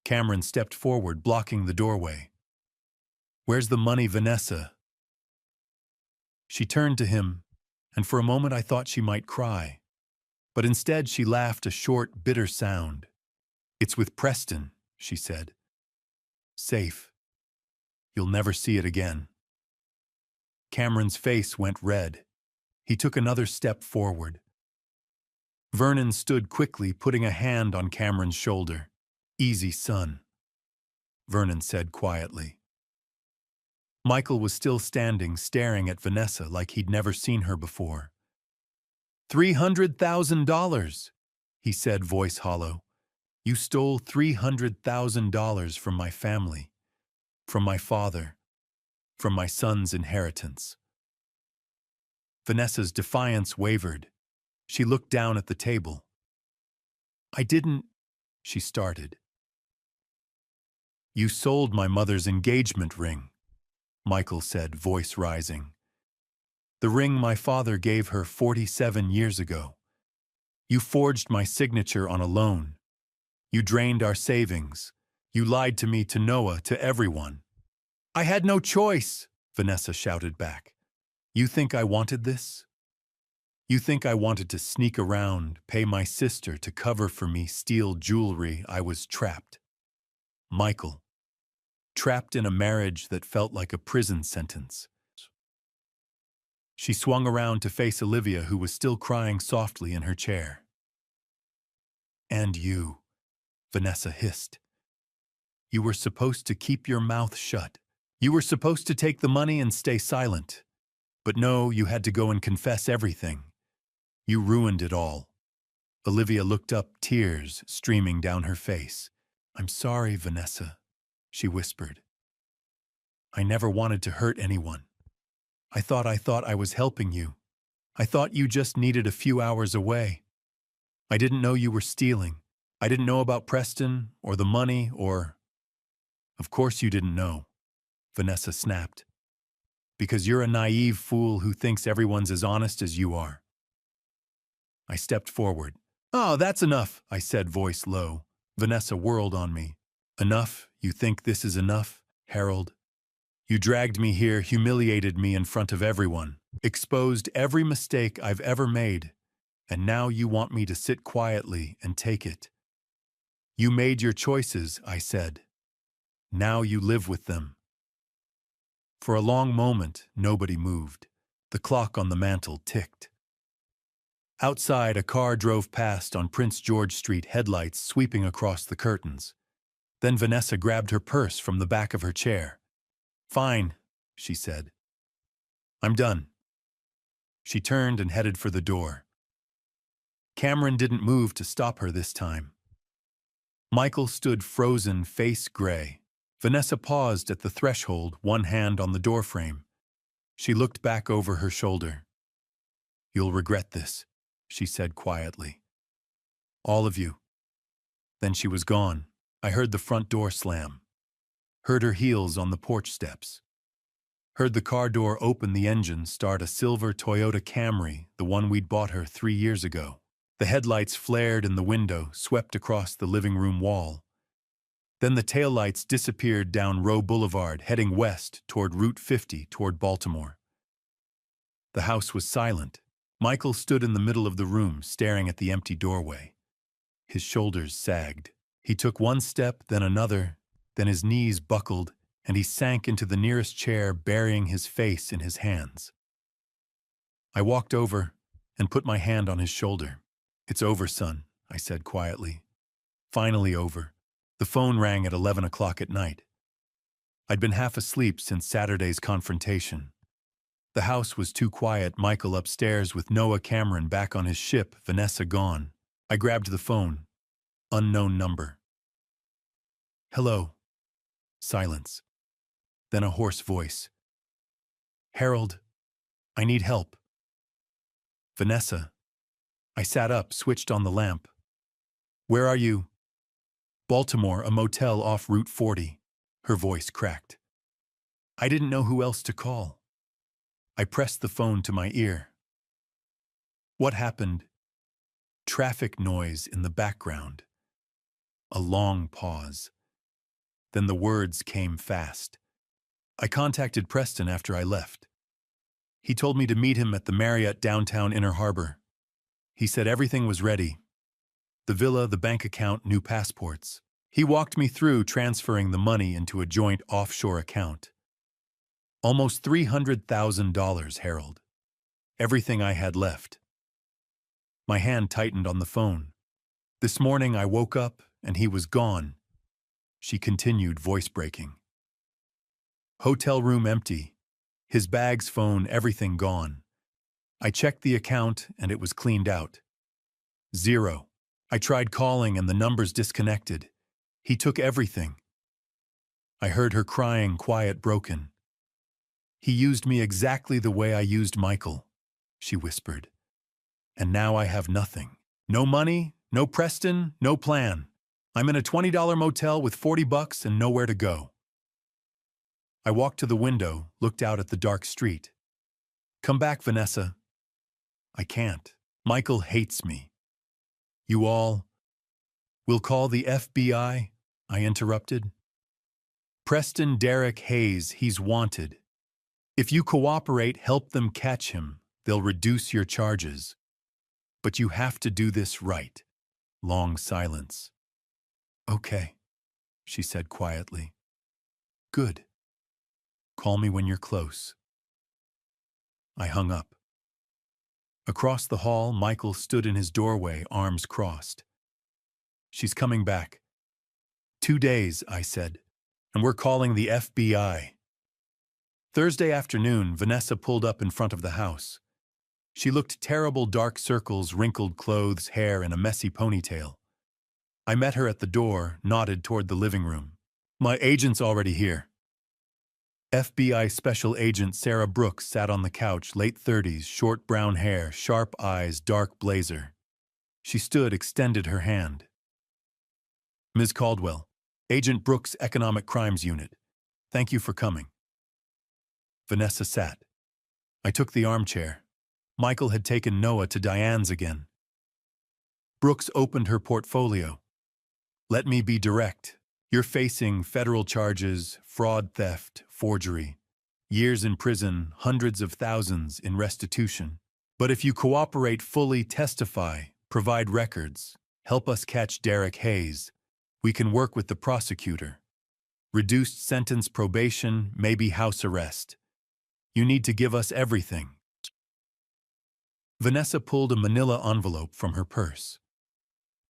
Cameron stepped forward, blocking the doorway. Where's the money, Vanessa? She turned to him, and for a moment I thought she might cry. But instead she laughed, a short, bitter sound. It's with Preston, she said. Safe. You'll never see it again. Cameron's face went red. He took another step forward. Vernon stood quickly, putting a hand on Cameron's shoulder. Easy, son, Vernon said quietly. Michael was still standing, staring at Vanessa like he'd never seen her before. $300,000, he said, voice hollow. You stole $300,000 from my family, from my father, from my son's inheritance. Vanessa's defiance wavered. She looked down at the table. I didn't, she started. You sold my mother's engagement ring, Michael said, voice rising. The ring my father gave her 47 years ago. You forged my signature on a loan. You drained our savings. You lied to me, to Noah, to everyone. I had no choice, Vanessa shouted back. You think I wanted this? You think I wanted to sneak around, pay my sister to cover for me, steal jewelry? I was trapped. Michael. Trapped in a marriage that felt like a prison sentence. She swung around to face Olivia, who was still crying softly in her chair. And you, Vanessa hissed. You were supposed to keep your mouth shut. You were supposed to take the money and stay silent. But no, you had to go and confess everything. You ruined it all. Olivia looked up, tears streaming down her face. I'm sorry, Vanessa, she whispered. I never wanted to hurt anyone. I thought I was helping you. I thought you just needed a few hours away. I didn't know you were stealing. I didn't know about Preston, or the money, or... Of course you didn't know, Vanessa snapped. Because you're a naive fool who thinks everyone's as honest as you are. I stepped forward. Oh, that's enough, I said, voice low. Vanessa whirled on me. Enough? You think this is enough, Harold? You dragged me here, humiliated me in front of everyone, exposed every mistake I've ever made, and now you want me to sit quietly and take it. You made your choices, I said. Now you live with them. For a long moment, nobody moved. The clock on the mantel ticked. Outside, a car drove past on Prince George Street, headlights sweeping across the curtains. Then Vanessa grabbed her purse from the back of her chair. Fine, she said. I'm done. She turned and headed for the door. Cameron didn't move to stop her this time. Michael stood frozen, face gray. Vanessa paused at the threshold, one hand on the doorframe. She looked back over her shoulder. You'll regret this, she said quietly. All of you. Then she was gone. I heard the front door slam. Heard her heels on the porch steps. Heard the car door open, the engine start, a silver Toyota Camry, the one we'd bought her 3 years ago. The headlights flared in the window, swept across the living room wall. Then the taillights disappeared down Roe Boulevard, heading west toward Route 50, toward Baltimore. The house was silent. Michael stood in the middle of the room, staring at the empty doorway. His shoulders sagged. He took one step, then another, then his knees buckled, and he sank into the nearest chair, burying his face in his hands. I walked over and put my hand on his shoulder. It's over, son, I said quietly. Finally over. The phone rang at 11 o'clock at night. I'd been half asleep since Saturday's confrontation. The house was too quiet, Michael upstairs with Noah Cameron back on his ship, Vanessa gone. I grabbed the phone. Unknown number. Hello. Silence. Then a hoarse voice. Harold, I need help. Vanessa. I sat up, switched on the lamp. Where are you? Baltimore, a motel off Route 40. Her voice cracked. I didn't know who else to call. I pressed the phone to my ear. What happened? Traffic noise in the background. A long pause. Then the words came fast. I contacted Preston after I left. He told me to meet him at the Marriott downtown Inner Harbor. He said everything was ready. The villa, the bank account, new passports. He walked me through transferring the money into a joint offshore account. Almost $300,000, Harold. Everything I had left. My hand tightened on the phone. This morning I woke up and he was gone. She continued, voice breaking. Hotel room empty. His bags, phone, everything gone. I checked the account and it was cleaned out. Zero. I tried calling and the numbers disconnected. He took everything. I heard her crying, quiet, broken. He used me exactly the way I used Michael, she whispered. And now I have nothing. No money, no Preston, no plan. I'm in a $20 motel with $40 and nowhere to go. I walked to the window, looked out at the dark street. Come back, Vanessa. I can't. Michael hates me. You all... We'll call the FBI, I interrupted. Preston Derek Hayes, he's wanted. If you cooperate, help them catch him, they'll reduce your charges. But you have to do this right. Long silence. Okay, she said quietly. Good. Call me when you're close. I hung up. Across the hall, Michael stood in his doorway, arms crossed. She's coming back. 2 days, I said, and we're calling the FBI. Thursday afternoon, Vanessa pulled up in front of the house. She looked terrible, dark circles, wrinkled clothes, hair, and a messy ponytail. I met her at the door, nodded toward the living room. My agent's already here. FBI Special Agent Sarah Brooks sat on the couch, late 30s, short brown hair, sharp eyes, dark blazer. She stood, extended her hand. Ms. Caldwell, Agent Brooks, Economic Crimes Unit. Thank you for coming. Vanessa sat. I took the armchair. Michael had taken Noah to Diane's again. Brooks opened her portfolio. Let me be direct. You're facing federal charges, fraud, theft, forgery, years in prison, hundreds of thousands in restitution. But if you cooperate fully, testify, provide records, help us catch Derek Hayes, we can work with the prosecutor. Reduced sentence, probation, maybe house arrest. You need to give us everything. Vanessa pulled a manila envelope from her purse.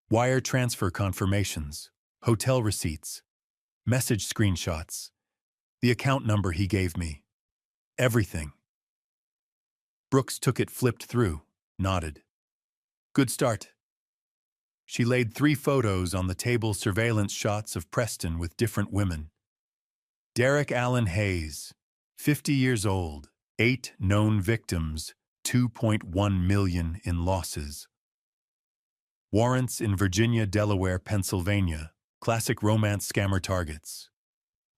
Wire transfer confirmations, hotel receipts, message screenshots, the account number he gave me. Everything. Brooks took it, flipped through, nodded. Good start. She laid 3 photos on the table, surveillance shots of Preston with different women. Derek Allen Hayes, 50 years old, 8 known victims, 2.1 million in losses. Warrants in Virginia, Delaware, Pennsylvania, classic romance scammer targets.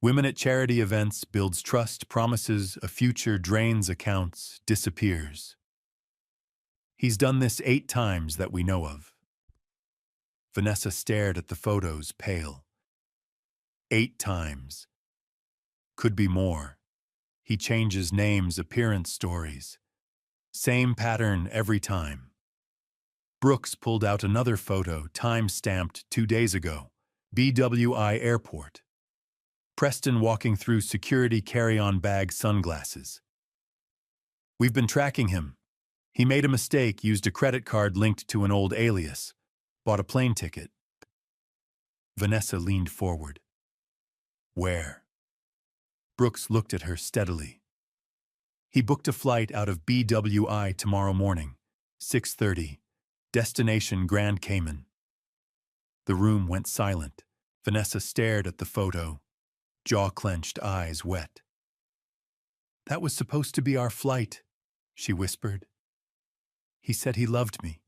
Women at charity events, builds trust, promises a future, drains accounts, disappears. He's done this 8 times that we know of. Vanessa stared at the photos, pale. 8 times. Could be more. He changes names, appearance, stories. Same pattern every time. Brooks pulled out another photo, time-stamped 2 days ago. BWI Airport. Preston walking through security, carry-on bag, sunglasses. We've been tracking him. He made a mistake, used a credit card linked to an old alias. Bought a plane ticket. Vanessa leaned forward. Where? Brooks looked at her steadily. He booked a flight out of BWI tomorrow morning, 6:30. Destination Grand Cayman. The room went silent. Vanessa stared at the photo, jaw clenched, eyes wet. That was supposed to be our flight, she whispered. He said he loved me.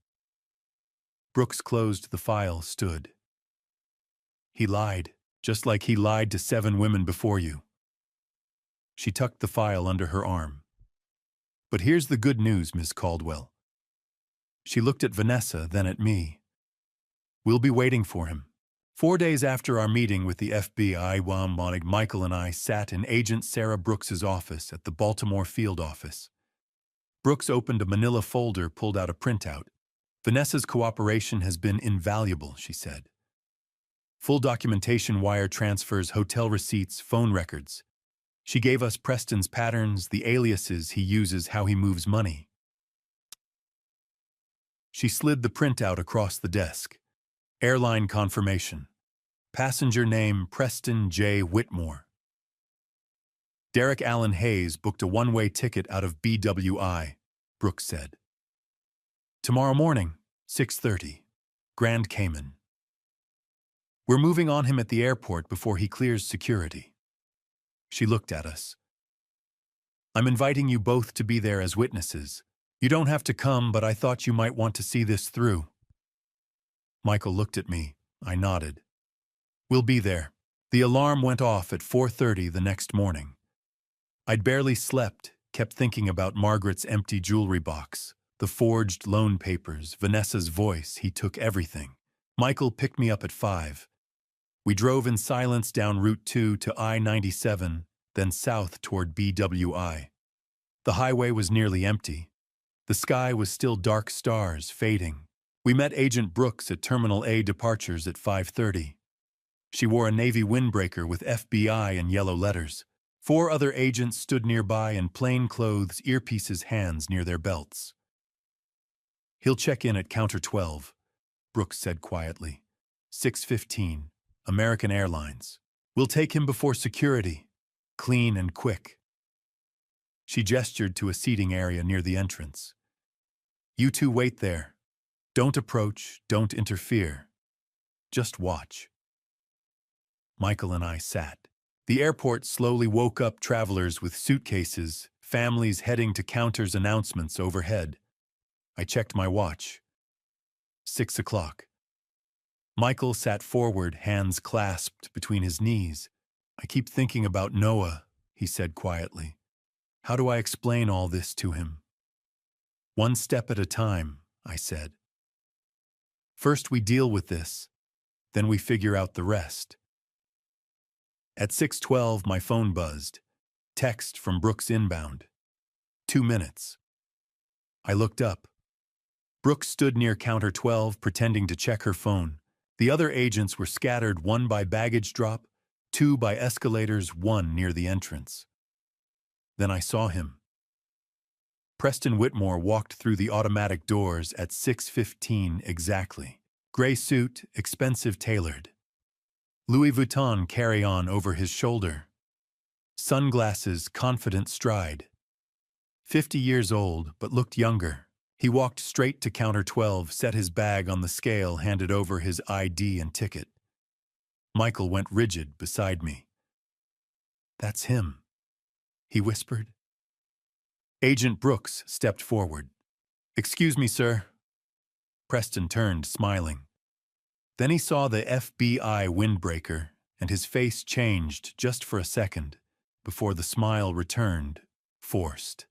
Brooks closed the file, stood. He lied, just like he lied to 7 women before you. She tucked the file under her arm. But here's the good news, Miss Caldwell. She looked at Vanessa, then at me. We'll be waiting for him. 4 days after our meeting with the FBI, Michael and I sat in Agent Sarah Brooks's office at the Baltimore field office. Brooks opened a manila folder, pulled out a printout. Vanessa's cooperation has been invaluable, she said. Full documentation, wire transfers, hotel receipts, phone records. She gave us Preston's patterns, the aliases he uses, how he moves money. She slid the printout across the desk. Airline confirmation. Passenger name Preston J. Whitmore. Derek Allen Hayes booked a one-way ticket out of BWI, Brooks said. Tomorrow morning, 6:30, Grand Cayman. We're moving on him at the airport before he clears security. She looked at us. I'm inviting you both to be there as witnesses. You don't have to come, but I thought you might want to see this through. Michael looked at me. I nodded. We'll be there. The alarm went off at 4:30 the next morning. I'd barely slept, kept thinking about Margaret's empty jewelry box, the forged loan papers, Vanessa's voice. He took everything. Michael picked me up at 5. We drove in silence down Route 2 to I-97, then south toward BWI. The highway was nearly empty. The sky was still dark stars, fading. We met Agent Brooks at Terminal A departures at 5:30. She wore a navy windbreaker with FBI in yellow letters. 4 other agents stood nearby in plain clothes, earpieces, hands near their belts. He'll check in at Counter 12, Brooks said quietly. 6:15, American Airlines. We'll take him before security, clean and quick. She gestured to a seating area near the entrance. You two wait there. Don't approach, don't interfere. Just watch. Michael and I sat. The airport slowly woke up travelers with suitcases, families heading to counters, announcements overhead. I checked my watch. 6 o'clock. Michael sat forward, hands clasped between his knees. I keep thinking about Noah, he said quietly. How do I explain all this to him? One step at a time, I said. First we deal with this, then we figure out the rest. At 6:12, my phone buzzed. Text from Brooks inbound. 2 minutes. I looked up. Brooks stood near Counter 12, pretending to check her phone. The other agents were scattered, 1 by baggage drop, 2 by escalators, 1 near the entrance. Then I saw him. Preston Whitmore walked through the automatic doors at 6:15 exactly. Gray suit, expensive tailored. Louis Vuitton carry-on over his shoulder. Sunglasses, confident stride. 50 years old, but looked younger. He walked straight to Counter 12, set his bag on the scale, handed over his ID and ticket. Michael went rigid beside me. That's him, he whispered. Agent Brooks stepped forward. Excuse me, sir. Preston turned, smiling. Then he saw the FBI windbreaker, and his face changed just for a second, before the smile returned, forced.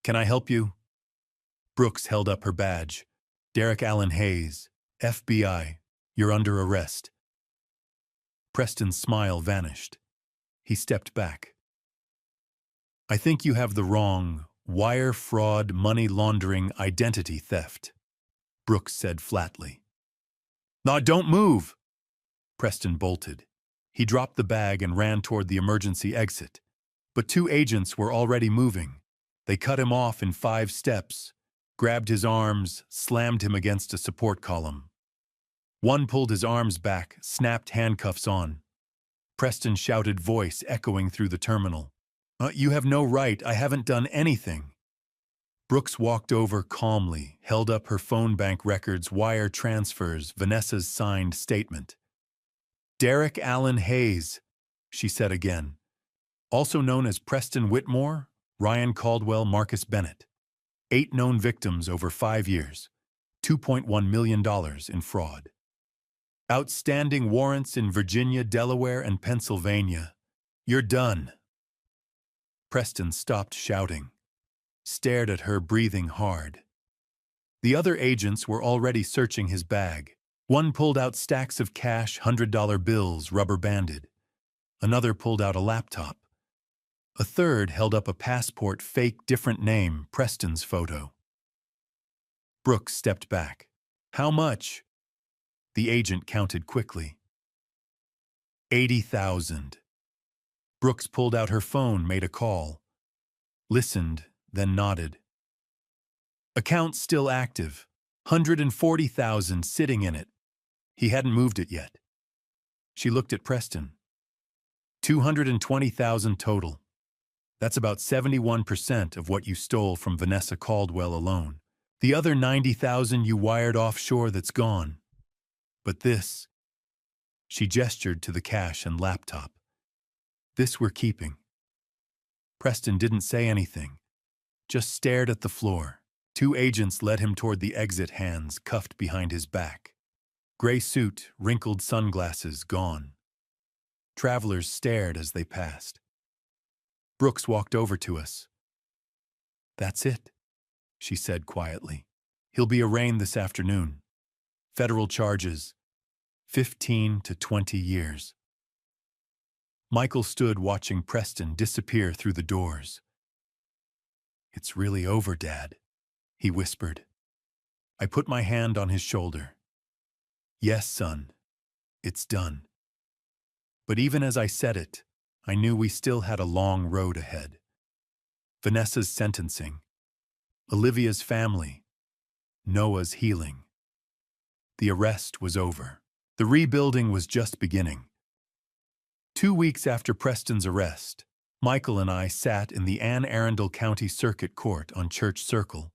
Can I help you? Brooks held up her badge. Derek Allen Hayes, FBI, you're under arrest. Preston's smile vanished. He stepped back. I think you have the wrong wire fraud, money laundering, identity theft, Brooks said flatly. Now don't move! Preston bolted. He dropped the bag and ran toward the emergency exit. But 2 agents were already moving. They cut him off in 5 steps, grabbed his arms, slammed him against a support column. One pulled his arms back, snapped handcuffs on. Preston shouted, voice echoing through the terminal. You have no right, I haven't done anything. Brooks walked over calmly, held up her phone bank records, wire transfers, Vanessa's signed statement. Derek Allen Hayes, she said again. Also known as Preston Whitmore, Ryan Caldwell, Marcus Bennett. 8 known victims over 5 years, $2.1 million in fraud. Outstanding warrants in Virginia, Delaware, and Pennsylvania. You're done. Preston stopped shouting, stared at her, breathing hard. The other agents were already searching his bag. One pulled out stacks of cash, $100 bills, rubber-banded. Another pulled out a laptop. A third held up a passport, fake, different name, Preston's photo. Brooks stepped back. How much? The agent counted quickly. 80,000. Brooks pulled out her phone, made a call. Listened, then nodded. Account still active. 140,000 sitting in it. He hadn't moved it yet. She looked at Preston. 220,000 total. That's about 71% of what you stole from Vanessa Caldwell alone. The other 90,000 you wired offshore, that's gone. But this, she gestured to the cash and laptop. This we're keeping. Preston didn't say anything, just stared at the floor. 2 agents led him toward the exit, hands cuffed behind his back. Gray suit, wrinkled sunglasses, gone. Travelers stared as they passed. Brooks walked over to us. That's it, she said quietly. He'll be arraigned this afternoon. Federal charges, 15 to 20 years. Michael stood watching Preston disappear through the doors. It's really over, Dad, he whispered. I put my hand on his shoulder. Yes, son, it's done. But even as I said it, I knew we still had a long road ahead. Vanessa's sentencing, Olivia's family, Noah's healing. The arrest was over. The rebuilding was just beginning. 2 weeks after Preston's arrest, Michael and I sat in the Anne Arundel County Circuit Court on Church Circle.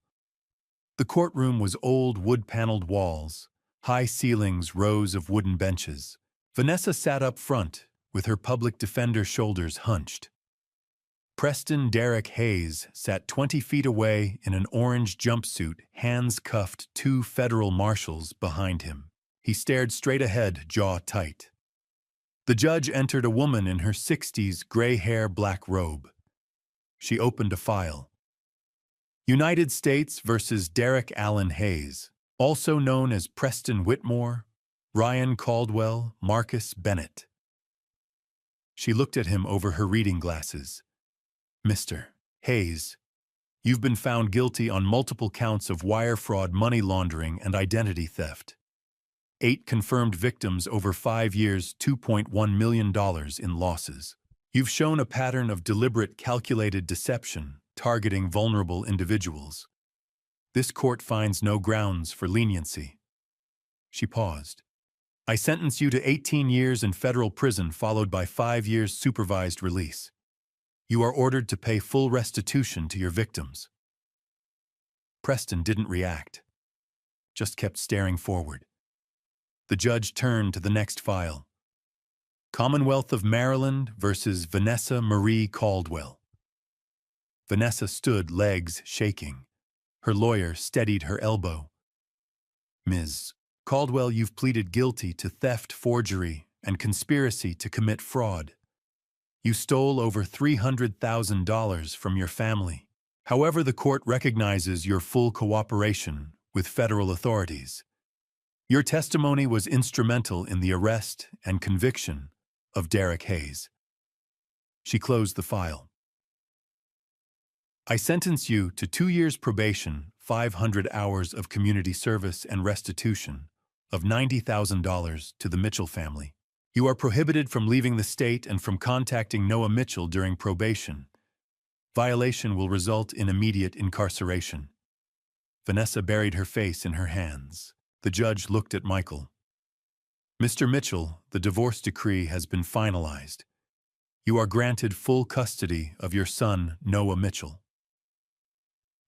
The courtroom was old wood-paneled walls, high ceilings, rows of wooden benches. Vanessa sat up front, with her public defender's shoulders hunched. Preston Derek Hayes sat 20 feet away in an orange jumpsuit, hands cuffed, 2 federal marshals behind him. He stared straight ahead, jaw tight. The judge entered, a woman in her 60s, gray hair, black robe. She opened a file. United States versus Derek Allen Hayes, also known as Preston Whitmore, Ryan Caldwell, Marcus Bennett. She looked at him over her reading glasses. Mr. Hayes, you've been found guilty on multiple counts of wire fraud, money laundering, and identity theft. 8 confirmed victims over 5 years, $2.1 million in losses. You've shown a pattern of deliberate, calculated deception, targeting vulnerable individuals. This court finds no grounds for leniency. She paused. I sentence you to 18 years in federal prison, followed by 5 years supervised release. You are ordered to pay full restitution to your victims. Preston didn't react, just kept staring forward. The judge turned to the next file. Commonwealth of Maryland versus Vanessa Marie Caldwell. Vanessa stood, legs shaking. Her lawyer steadied her elbow. Ms. Caldwell, you've pleaded guilty to theft, forgery, and conspiracy to commit fraud. You stole over $300,000 from your family. However, the court recognizes your full cooperation with federal authorities. Your testimony was instrumental in the arrest and conviction of Derek Hayes. She closed the file. I sentence you to 2 years probation, 500 hours of community service, and restitution of $90,000 to the Mitchell family. You are prohibited from leaving the state and from contacting Noah Mitchell during probation. Violation will result in immediate incarceration. Vanessa buried her face in her hands. The judge looked at Michael. Mr. Mitchell, the divorce decree has been finalized. You are granted full custody of your son, Noah Mitchell.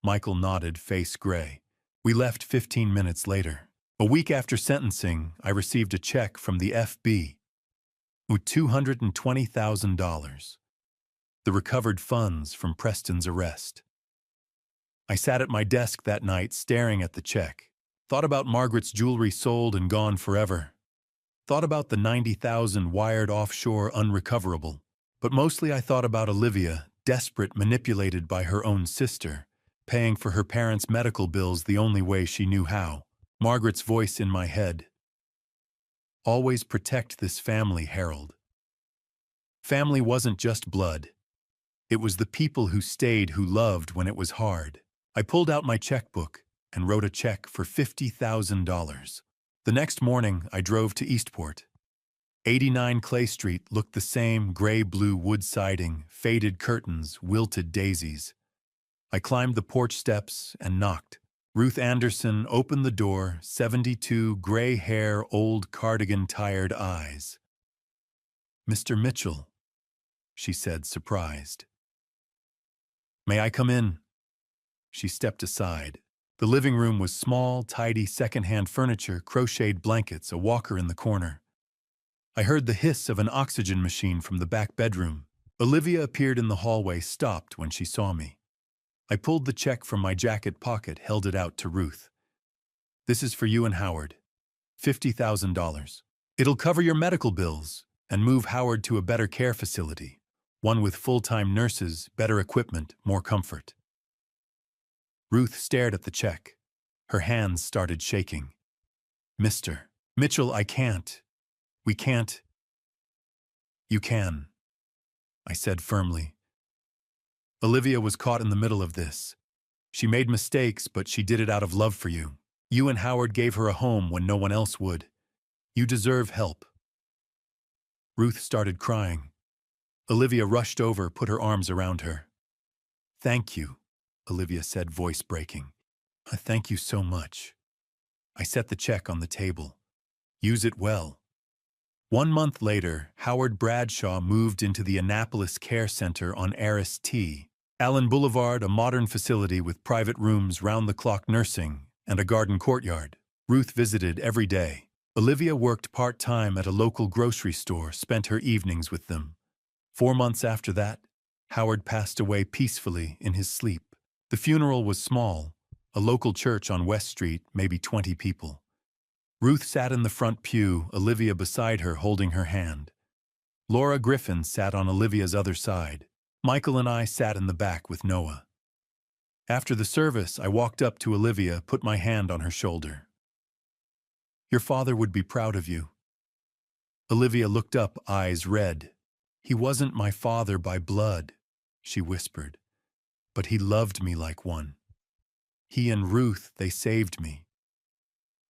Michael nodded, face gray. We left 15 minutes later. A week after sentencing, I received a check from the FB with $220,000, the recovered funds from Preston's arrest. I sat at my desk that night staring at the check. Thought about Margaret's jewelry sold and gone forever. Thought about the 90,000 wired offshore unrecoverable. But mostly I thought about Olivia, desperate, manipulated by her own sister, paying for her parents' medical bills the only way she knew how. Margaret's voice in my head. Always protect this family, Harold. Family wasn't just blood. It was the people who stayed, who loved when it was hard. I pulled out my checkbook and wrote a check for $50,000. The next morning, I drove to Eastport. 89 Clay Street looked the same, gray-blue wood siding, faded curtains, wilted daisies. I climbed the porch steps and knocked. Ruth Anderson opened the door, 72, gray hair, old cardigan, tired eyes. "Mr. Mitchell," she said, surprised. "May I come in?" She stepped aside. The living room was small, tidy, second-hand furniture, crocheted blankets, a walker in the corner. I heard the hiss of an oxygen machine from the back bedroom. Olivia appeared in the hallway, stopped when she saw me. I pulled the check from my jacket pocket, held it out to Ruth. "This is for you and Howard. $50,000. It'll cover your medical bills and move Howard to a better care facility, one with full-time nurses, better equipment, more comfort." Ruth stared at the check. Her hands started shaking. "Mr. Mitchell, I can't. We can't." "You can," I said firmly. "Olivia was caught in the middle of this. She made mistakes, but she did it out of love for you. You and Howard gave her a home when no one else would. You deserve help." Ruth started crying. Olivia rushed over, put her arms around her. "Thank you," Olivia said, voice breaking. "Thank you so much." I set the check on the table. "Use it well." 1 month later, Howard Bradshaw moved into the Annapolis Care Center on Aris T. Allen Boulevard, a modern facility with private rooms, round-the-clock nursing, and a garden courtyard. Ruth visited every day. Olivia worked part-time at a local grocery store, spent her evenings with them. 4 months after that, Howard passed away peacefully in his sleep. The funeral was small, a local church on West Street, maybe 20 people. Ruth sat in the front pew, Olivia beside her holding her hand. Laura Griffin sat on Olivia's other side. Michael and I sat in the back with Noah. After the service, I walked up to Olivia, put my hand on her shoulder. "Your father would be proud of you." Olivia looked up, eyes red. "He wasn't my father by blood," she whispered, "but he loved me like one. He and Ruth, they saved me."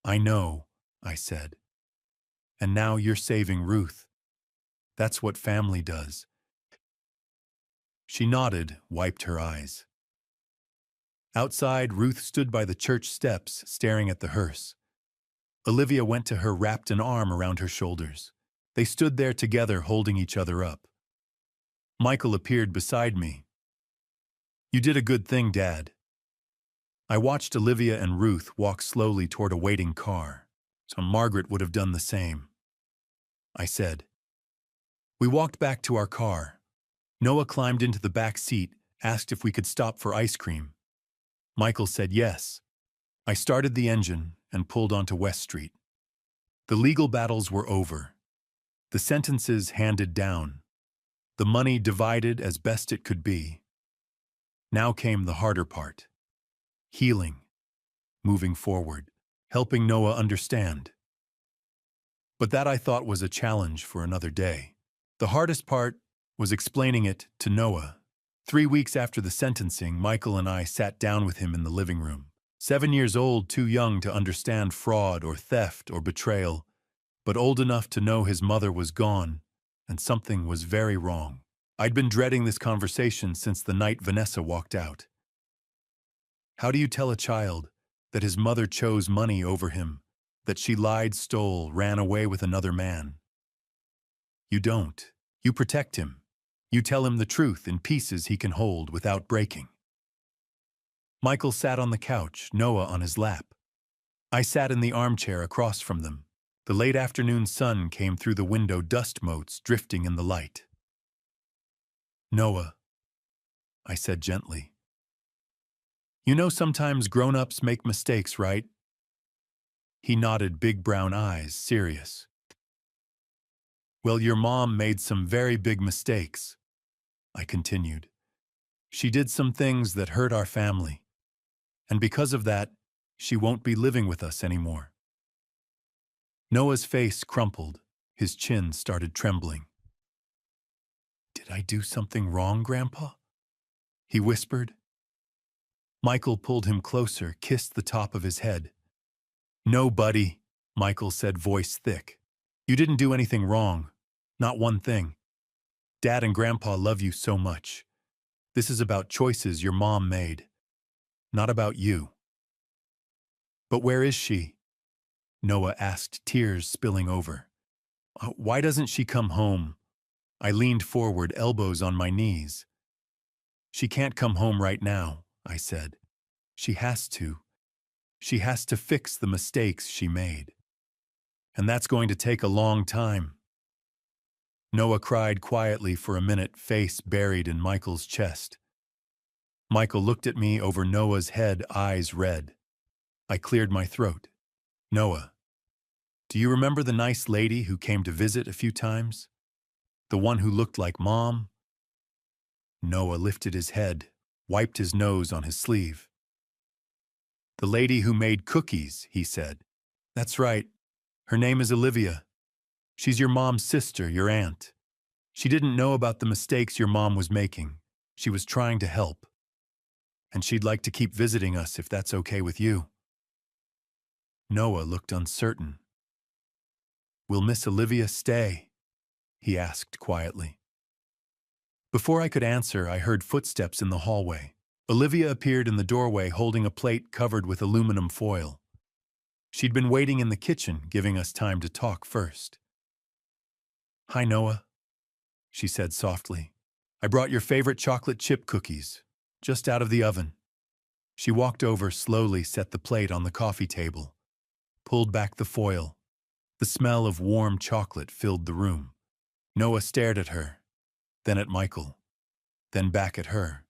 "I know," I said. "And now you're saving Ruth. That's what family does." She nodded, wiped her eyes. Outside, Ruth stood by the church steps, staring at the hearse. Olivia went to her, wrapped an arm around her shoulders. They stood there together, holding each other up. Michael appeared beside me. "You did a good thing, Dad." I watched Olivia and Ruth walk slowly toward a waiting car, so Margaret would have done the same. I said. We walked back to our car. Noah climbed into the back seat, asked if we could stop for ice cream. Michael said yes. I started the engine and pulled onto West Street. The legal battles were over. The sentences handed down. The money divided as best it could be. Now came the harder part. Healing. Moving forward. Helping Noah understand. But that I thought was a challenge for another day. The hardest part was explaining it to Noah. 3 weeks after the sentencing, Michael and I sat down with him in the living room. 7 years old, too young to understand fraud or theft or betrayal, but old enough to know his mother was gone and something was very wrong. I'd been dreading this conversation since the night Vanessa walked out. How do you tell a child that his mother chose money over him, that she lied, stole, ran away with another man? You don't. You protect him. You tell him the truth in pieces he can hold without breaking. Michael sat on the couch, Noah on his lap. I sat in the armchair across from them. The late afternoon sun came through the window, dust motes drifting in the light. Noah, I said gently, You know sometimes grown-ups make mistakes, right? He nodded, big brown eyes, serious. Well, your mom made some very big mistakes, I continued. She did some things that hurt our family, and because of that, she won't be living with us anymore. Noah's face crumpled. His chin started trembling. Did I do something wrong, Grandpa? He whispered. Michael pulled him closer, kissed the top of his head. No, buddy, Michael said, voice thick. You didn't do anything wrong. Not one thing. Dad and Grandpa love you so much. This is about choices your mom made, not about you. But where is she? Noah asked, tears spilling over. Why doesn't she come home? I leaned forward, elbows on my knees. She can't come home right now, I said. She has to. She has to fix the mistakes she made. And that's going to take a long time. Noah cried quietly for a minute, face buried in Michael's chest. Michael looked at me over Noah's head, eyes red. I cleared my throat. Noah, do you remember the nice lady who came to visit a few times? The one who looked like Mom? Noah lifted his head, wiped his nose on his sleeve. The lady who made cookies, he said. That's right. Her name is Olivia. She's your mom's sister, your aunt. She didn't know about the mistakes your mom was making. She was trying to help. And she'd like to keep visiting us if that's okay with you. Noah looked uncertain. Will Miss Olivia stay? He asked quietly. Before I could answer, I heard footsteps in the hallway. Olivia appeared in the doorway holding a plate covered with aluminum foil. She'd been waiting in the kitchen, giving us time to talk first. Hi, Noah, she said softly. I brought your favorite chocolate chip cookies, just out of the oven. She walked over, slowly set the plate on the coffee table, pulled back the foil. The smell of warm chocolate filled the room. Noah stared at her, then at Michael, then back at her.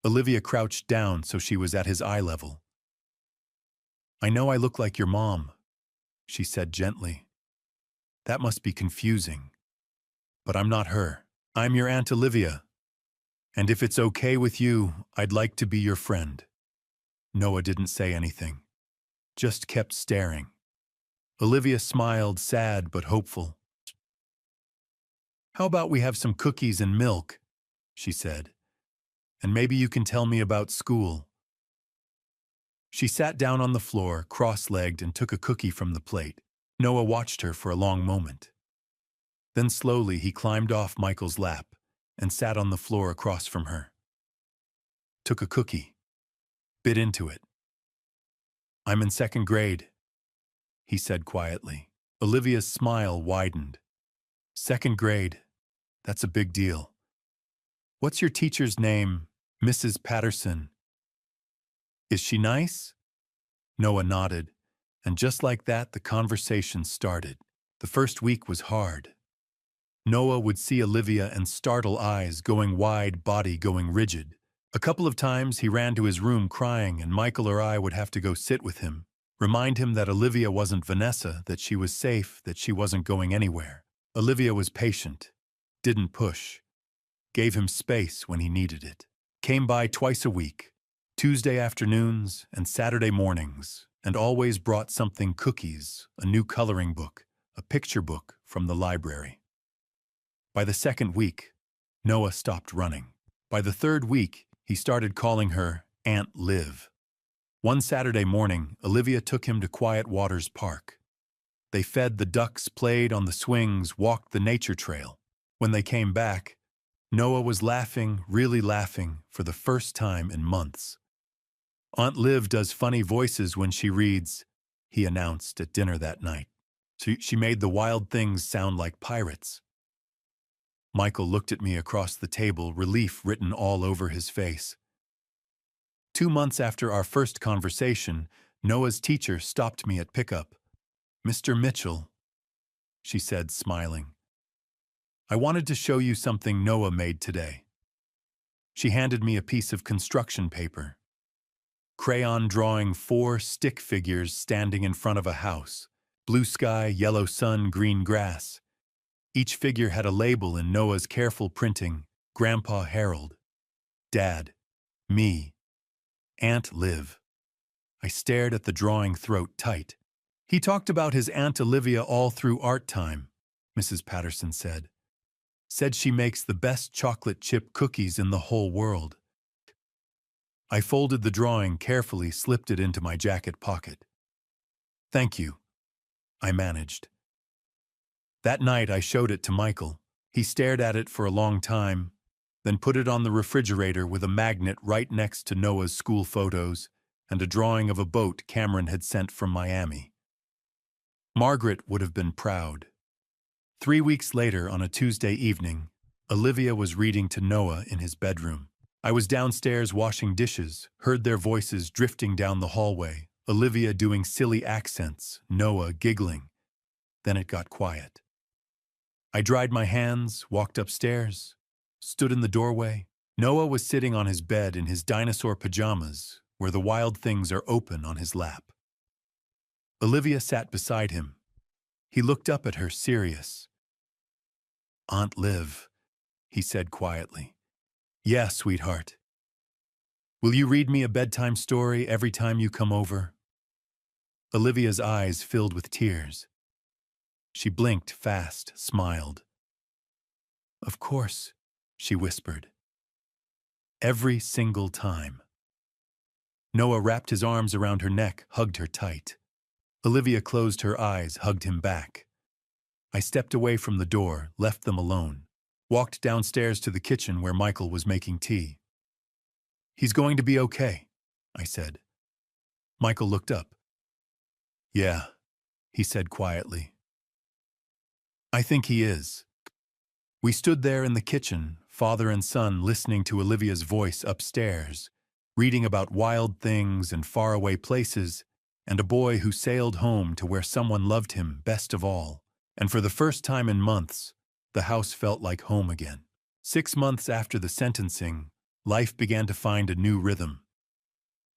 Olivia crouched down so she was at his eye level. I know I look like your mom, she said gently. That must be confusing. But I'm not her. I'm your Aunt Olivia. And if it's okay with you, I'd like to be your friend. Noah didn't say anything, just kept staring. Olivia smiled, sad but hopeful. How about we have some cookies and milk, she said. And maybe you can tell me about school. She sat down on the floor, cross-legged, and took a cookie from the plate. Noah watched her for a long moment. Then slowly he climbed off Michael's lap and sat on the floor across from her. Took a cookie, bit into it. I'm in second grade, he said quietly. Olivia's smile widened. Second grade, that's a big deal. What's your teacher's name? Mrs. Patterson. Is she nice? Noah nodded, and just like that, the conversation started. The first week was hard. Noah would see Olivia and startle, eyes going wide, body going rigid. A couple of times he ran to his room crying, and Michael or I would have to go sit with him, remind him that Olivia wasn't Vanessa, that she was safe, that she wasn't going anywhere. Olivia was patient, didn't push, gave him space when he needed it. Came by twice a week, Tuesday afternoons and Saturday mornings, and always brought something: cookies, a new coloring book, a picture book from the library. By the second week, Noah stopped running. By the third week, he started calling her Aunt Liv. One Saturday morning, Olivia took him to Quiet Waters Park. They fed the ducks, played on the swings, walked the nature trail. When they came back, Noah was laughing, really laughing, for the first time in months. Aunt Liv does funny voices when she reads, he announced at dinner that night. She made the wild things sound like pirates. Michael looked at me across the table, relief written all over his face. 2 months after our first conversation, Noah's teacher stopped me at pickup. Mr. Mitchell, she said, smiling. I wanted to show you something Noah made today. She handed me a piece of construction paper. crayon drawing 4 stick figures standing in front of a house. Blue sky, yellow sun, green grass. Each figure had a label in Noah's careful printing: Grandpa Harold, Dad, me, Aunt Liv. I stared at the drawing, throat tight. He talked about his Aunt Olivia all through art time, Mrs. Patterson said. Said she makes the best chocolate chip cookies in the whole world. I folded the drawing carefully, slipped it into my jacket pocket. Thank you, I managed. That night I showed it to Michael. He stared at it for a long time, then put it on the refrigerator with a magnet right next to Noah's school photos and a drawing of a boat Cameron had sent from Miami. Margaret would have been proud. 3 weeks later, on a Tuesday evening, Olivia was reading to Noah in his bedroom. I was downstairs washing dishes, heard their voices drifting down the hallway, Olivia doing silly accents, Noah giggling. Then it got quiet. I dried my hands, walked upstairs, stood in the doorway. Noah was sitting on his bed in his dinosaur pajamas, where the wild things are open on his lap. Olivia sat beside him. He looked up at her, serious. Aunt Liv, he said quietly. Yeah, sweetheart. Will you read me a bedtime story every time you come over? Olivia's eyes filled with tears. She blinked fast, smiled. Of course, she whispered. Every single time. Noah wrapped his arms around her neck, hugged her tight. Olivia closed her eyes, hugged him back. I stepped away from the door, left them alone. Walked downstairs to the kitchen where Michael was making tea. He's going to be okay, I said. Michael looked up. Yeah, he said quietly. I think he is. We stood there in the kitchen, father and son, listening to Olivia's voice upstairs, reading about wild things and faraway places, and a boy who sailed home to where someone loved him best of all. And for the first time in months, the house felt like home again. 6 months after the sentencing, life began to find a new rhythm.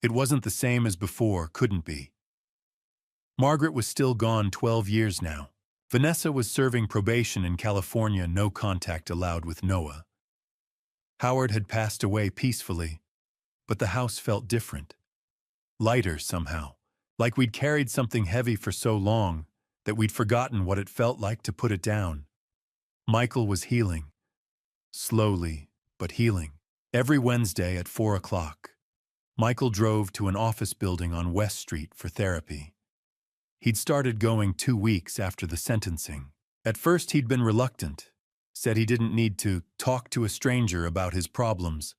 It wasn't the same as before, couldn't be. Margaret was still gone 12 years now. Vanessa was serving probation in California, no contact allowed with Noah. Howard had passed away peacefully, but the house felt different. Lighter somehow, like we'd carried something heavy for so long that we'd forgotten what it felt like to put it down. Michael was healing. Slowly, but healing. Every Wednesday at 4 o'clock, Michael drove to an office building on West Street for therapy. He'd started going 2 weeks after the sentencing. At first he'd been reluctant, said he didn't need to talk to a stranger about his problems.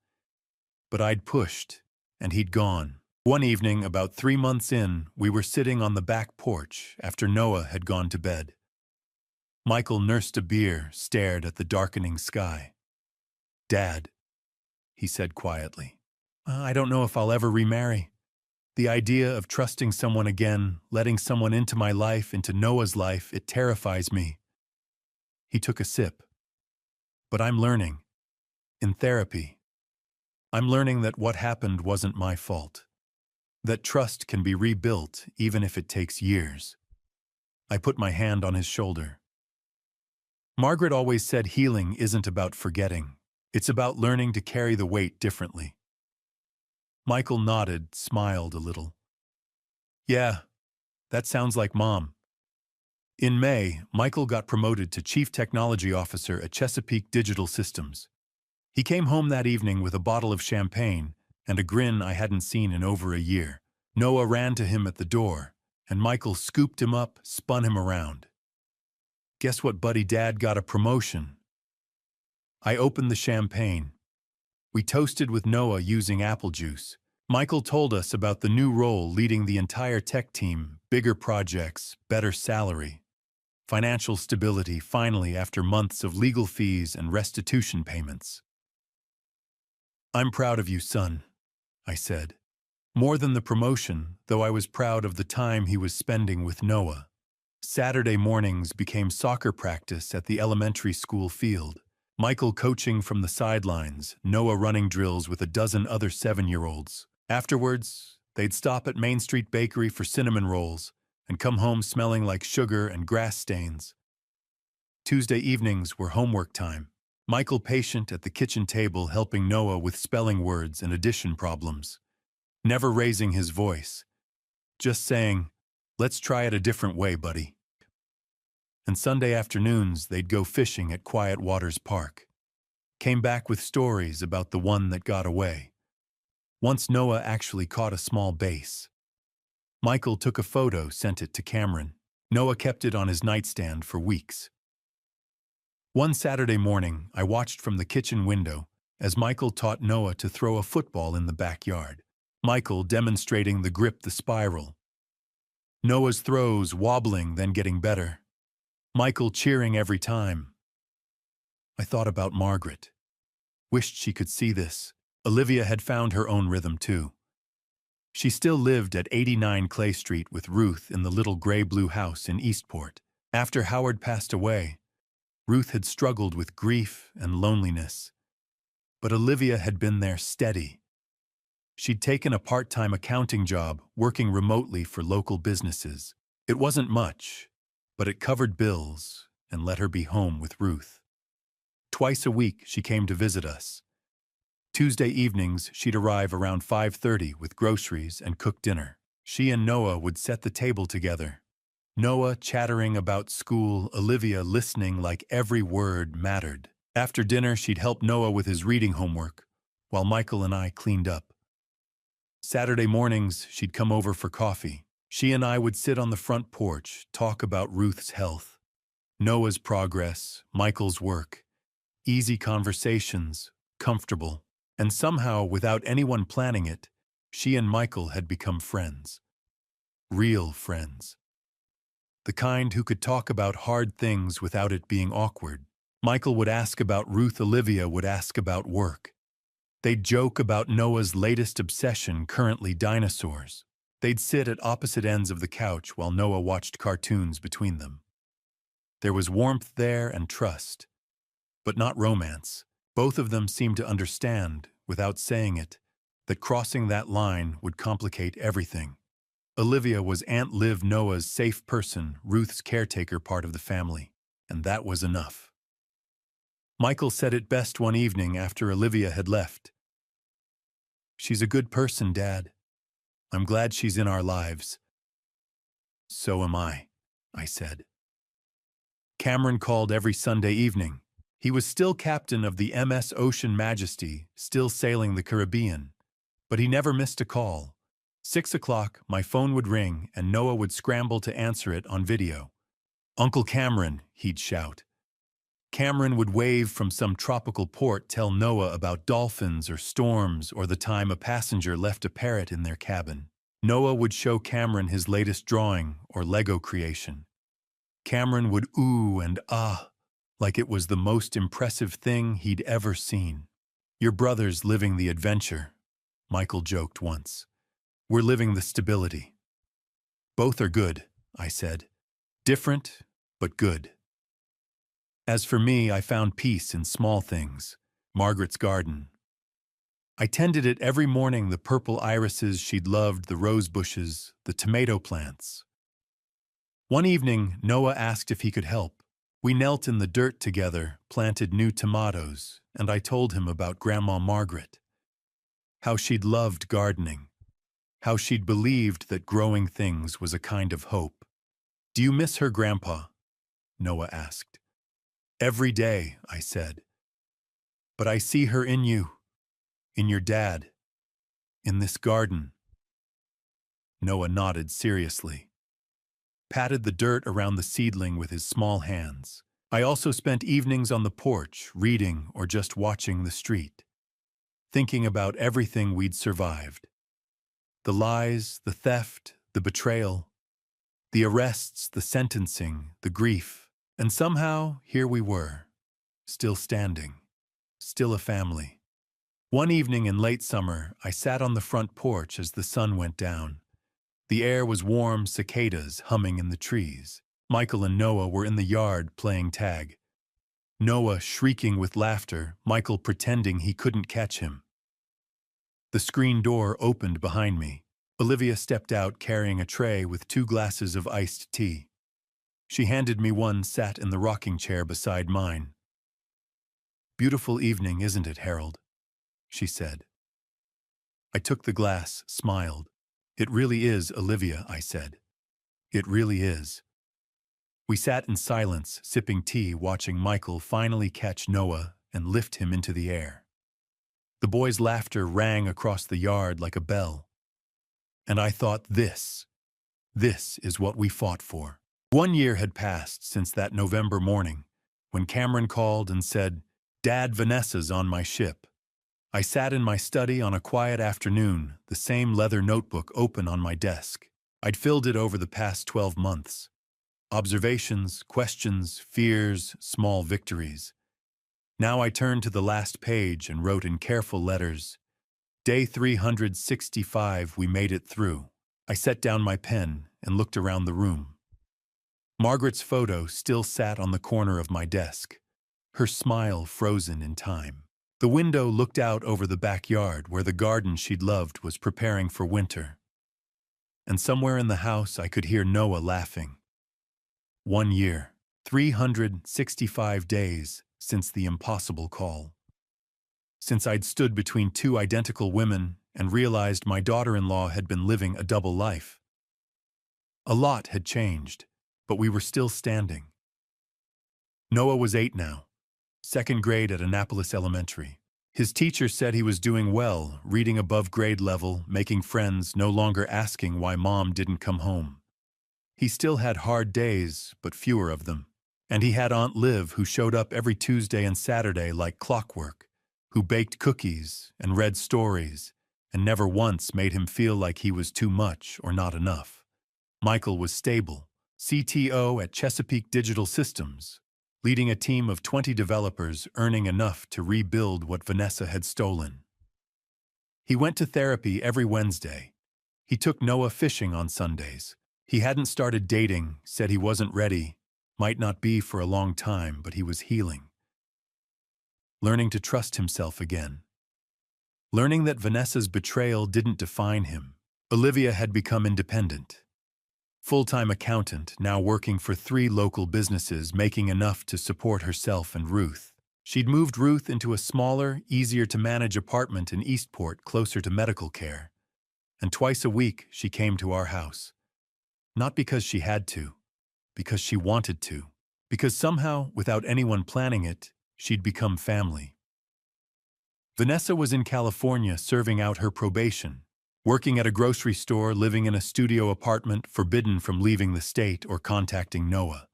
But I'd pushed, and he'd gone. One evening, about 3 months in, we were sitting on the back porch after Noah had gone to bed. Michael nursed a beer, stared at the darkening sky. Dad, he said quietly, I don't know if I'll ever remarry. The idea of trusting someone again, letting someone into my life, into Noah's life, it terrifies me. He took a sip. But I'm learning. In therapy, I'm learning that what happened wasn't my fault. That trust can be rebuilt even if it takes years. I put my hand on his shoulder. Margaret always said healing isn't about forgetting. It's about learning to carry the weight differently. Michael nodded, smiled a little. Yeah, that sounds like Mom. In May, Michael got promoted to Chief Technology Officer at Chesapeake Digital Systems. He came home that evening with a bottle of champagne and a grin I hadn't seen in over a year. Noah ran to him at the door, and Michael scooped him up, spun him around. Guess what, buddy? Dad got a promotion. I opened the champagne. We toasted with Noah using apple juice. Michael told us about the new role leading the entire tech team, bigger projects, better salary, financial stability finally after months of legal fees and restitution payments. I'm proud of you, son, I said. More than the promotion, though I was proud of the time he was spending with Noah. Saturday mornings became soccer practice at the elementary school field. Michael coaching from the sidelines, Noah running drills with a dozen other 7-year-olds. Afterwards, They'd stop at Main Street Bakery for cinnamon rolls and come home smelling like sugar and grass stains. Tuesday evenings were homework time. Michael patient at the kitchen table helping Noah with spelling words and addition problems. Never raising his voice. Just saying, "Let's try it a different way, buddy." And Sunday afternoons, they'd go fishing at Quiet Waters Park. Came back with stories about the one that got away. Once Noah actually caught a small bass. Michael took a photo, sent it to Cameron. Noah kept it on his nightstand for weeks. One Saturday morning, I watched from the kitchen window as Michael taught Noah to throw a football in the backyard. Michael demonstrating the grip, the spiral. Noah's throws wobbling, then getting better. Michael cheering every time. I thought about Margaret. Wished she could see this. Olivia had found her own rhythm too. She still lived at 89 Clay Street with Ruth in the little gray-blue house in Eastport. After Howard passed away, Ruth had struggled with grief and loneliness. But Olivia had been there steady. She'd taken a part-time accounting job, working remotely for local businesses. It wasn't much, but it covered bills and let her be home with Ruth. Twice a week, she came to visit us. Tuesday evenings, she'd arrive around 5:30 with groceries and cook dinner. She and Noah would set the table together. Noah chattering about school, Olivia listening like every word mattered. After dinner, she'd help Noah with his reading homework, while Michael and I cleaned up. Saturday mornings, she'd come over for coffee. She and I would sit on the front porch, talk about Ruth's health, Noah's progress, Michael's work. Easy conversations, comfortable. And somehow, without anyone planning it, she and Michael had become friends. Real friends. The kind who could talk about hard things without it being awkward. Michael would ask about Ruth, Olivia would ask about work. They'd joke about Noah's latest obsession, currently dinosaurs. They'd sit at opposite ends of the couch while Noah watched cartoons between them. There was warmth there and trust, but not romance. Both of them seemed to understand, without saying it, that crossing that line would complicate everything. Olivia was Aunt Liv, Noah's safe person, Ruth's caretaker part of the family, and that was enough. Michael said it best one evening after Olivia had left. "She's a good person, Dad. I'm glad she's in our lives." "So am I," said. Cameron called every Sunday evening. He was still captain of the MS Ocean Majesty, still sailing the Caribbean. But he never missed a call. 6 o'clock, my phone would ring, and Noah would scramble to answer it on video. "Uncle Cameron," he'd shout. Cameron would wave from some tropical port, tell Noah about dolphins or storms or the time a passenger left a parrot in their cabin. Noah would show Cameron his latest drawing or Lego creation. Cameron would ooh and ah, like it was the most impressive thing he'd ever seen. "Your brother's living the adventure," Michael joked once. "We're living the stability." "Both are good," I said. "Different, but good." As for me, I found peace in small things. Margaret's garden. I tended it every morning, the purple irises she'd loved, the rose bushes, the tomato plants. One evening, Noah asked if he could help. We knelt in the dirt together, planted new tomatoes, and I told him about Grandma Margaret. How she'd loved gardening. How she'd believed that growing things was a kind of hope. "Do you miss her, Grandpa?" Noah asked. "Every day," I said. "But I see her in you, in your dad, in this garden." Noah nodded seriously. Patted the dirt around the seedling with his small hands. I also spent evenings on the porch, reading or just watching the street, thinking about everything we'd survived. The lies, the theft, the betrayal, the arrests, the sentencing, the grief. And somehow, here we were, still standing, still a family. One evening in late summer, I sat on the front porch as the sun went down. The air was warm, cicadas humming in the trees. Michael and Noah were in the yard playing tag. Noah shrieking with laughter, Michael pretending he couldn't catch him. The screen door opened behind me. Olivia stepped out carrying a tray with 2 glasses of iced tea. She handed me one, sat in the rocking chair beside mine. "Beautiful evening, isn't it, Harold?" she said. I took the glass, smiled. "It really is, Olivia," I said. "It really is." We sat in silence, sipping tea, watching Michael finally catch Noah and lift him into the air. The boy's laughter rang across the yard like a bell. And I thought, this is what we fought for. 1 year had passed since that November morning, when Cameron called and said, "Dad, Vanessa's on my ship." I sat in my study on a quiet afternoon, the same leather notebook open on my desk. I'd filled it over the past 12 months. Observations, questions, fears, small victories. Now I turned to the last page and wrote in careful letters, "Day 365, we made it through." I set down my pen and looked around the room. Margaret's photo still sat on the corner of my desk, her smile frozen in time. The window looked out over the backyard where the garden she'd loved was preparing for winter. And somewhere in the house I could hear Noah laughing. 1 year, 365 days since the impossible call. Since I'd stood between 2 identical women and realized my daughter-in-law had been living a double life. A lot had changed, but we were still standing. Noah was 8 now, 2nd grade at Annapolis Elementary. His teacher said he was doing well, reading above grade level, making friends, no longer asking why Mom didn't come home. He still had hard days, but fewer of them. And he had Aunt Liv, who showed up every Tuesday and Saturday like clockwork, who baked cookies and read stories, and never once made him feel like he was too much or not enough. Michael was stable, CTO at Chesapeake Digital Systems, leading a team of 20 developers, earning enough to rebuild what Vanessa had stolen. He went to therapy every Wednesday. He took Noah fishing on Sundays. He hadn't started dating, said he wasn't ready, might not be for a long time, but he was healing. Learning to trust himself again. Learning that Vanessa's betrayal didn't define him. Olivia had become independent. Full-time accountant, now working for 3 local businesses, making enough to support herself and Ruth. She'd moved Ruth into a smaller, easier-to-manage apartment in Eastport, closer to medical care. And twice a week, she came to our house. Not because she had to, because she wanted to. Because somehow, without anyone planning it, she'd become family. Vanessa was in California serving out her probation, working at a grocery store, living in a studio apartment, forbidden from leaving the state or contacting Noah.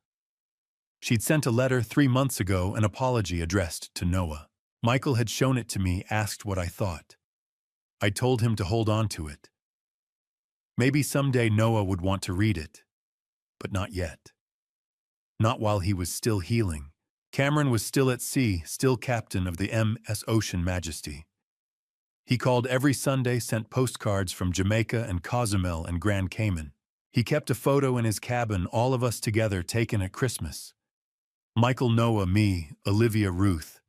She'd sent a letter 3 months ago, an apology addressed to Noah. Michael had shown it to me, asked what I thought. I told him to hold on to it. Maybe someday Noah would want to read it, but not yet. Not while he was still healing. Cameron was still at sea, still captain of the MS Ocean Majesty. He called every Sunday, sent postcards from Jamaica and Cozumel and Grand Cayman. He kept a photo in his cabin, all of us together, taken at Christmas. Michael, Noah, me, Olivia, Ruth.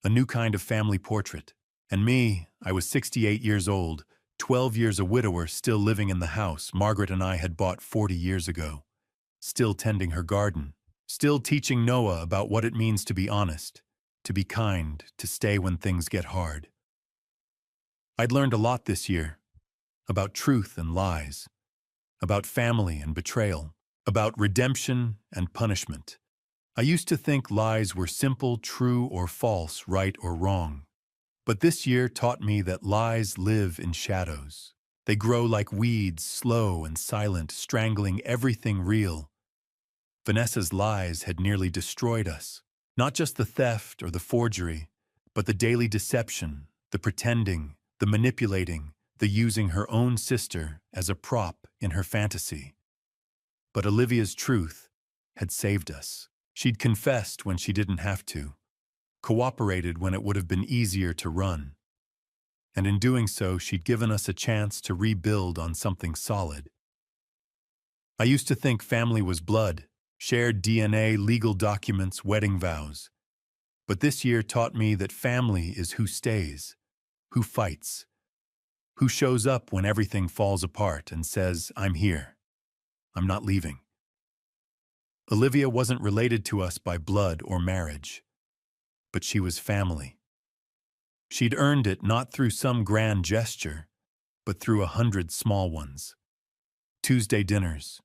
A new kind of family portrait. And me, I was 68 years old, 12 years a widower, still living in the house Margaret and I had bought 40 years ago. Still tending her garden. Still teaching Noah about what it means to be honest, to be kind, to stay when things get hard. I'd learned a lot this year. About truth and lies. About family and betrayal. About redemption and punishment. I used to think lies were simple, true or false, right or wrong. But this year taught me that lies live in shadows. They grow like weeds, slow and silent, strangling everything real. Vanessa's lies had nearly destroyed us. Not just the theft or the forgery, but the daily deception, the pretending, the manipulating, the using her own sister as a prop in her fantasy. But Olivia's truth had saved us. She'd confessed when she didn't have to, cooperated when it would have been easier to run. And in doing so, she'd given us a chance to rebuild on something solid. I used to think family was blood, shared DNA, legal documents, wedding vows. But this year taught me that family is who stays, who fights, Who shows up when everything falls apart and says, "I'm here. I'm not leaving." Olivia wasn't related to us by blood or marriage, but she was family. She'd earned it not through some grand gesture, but through 100 small ones. Tuesday dinners,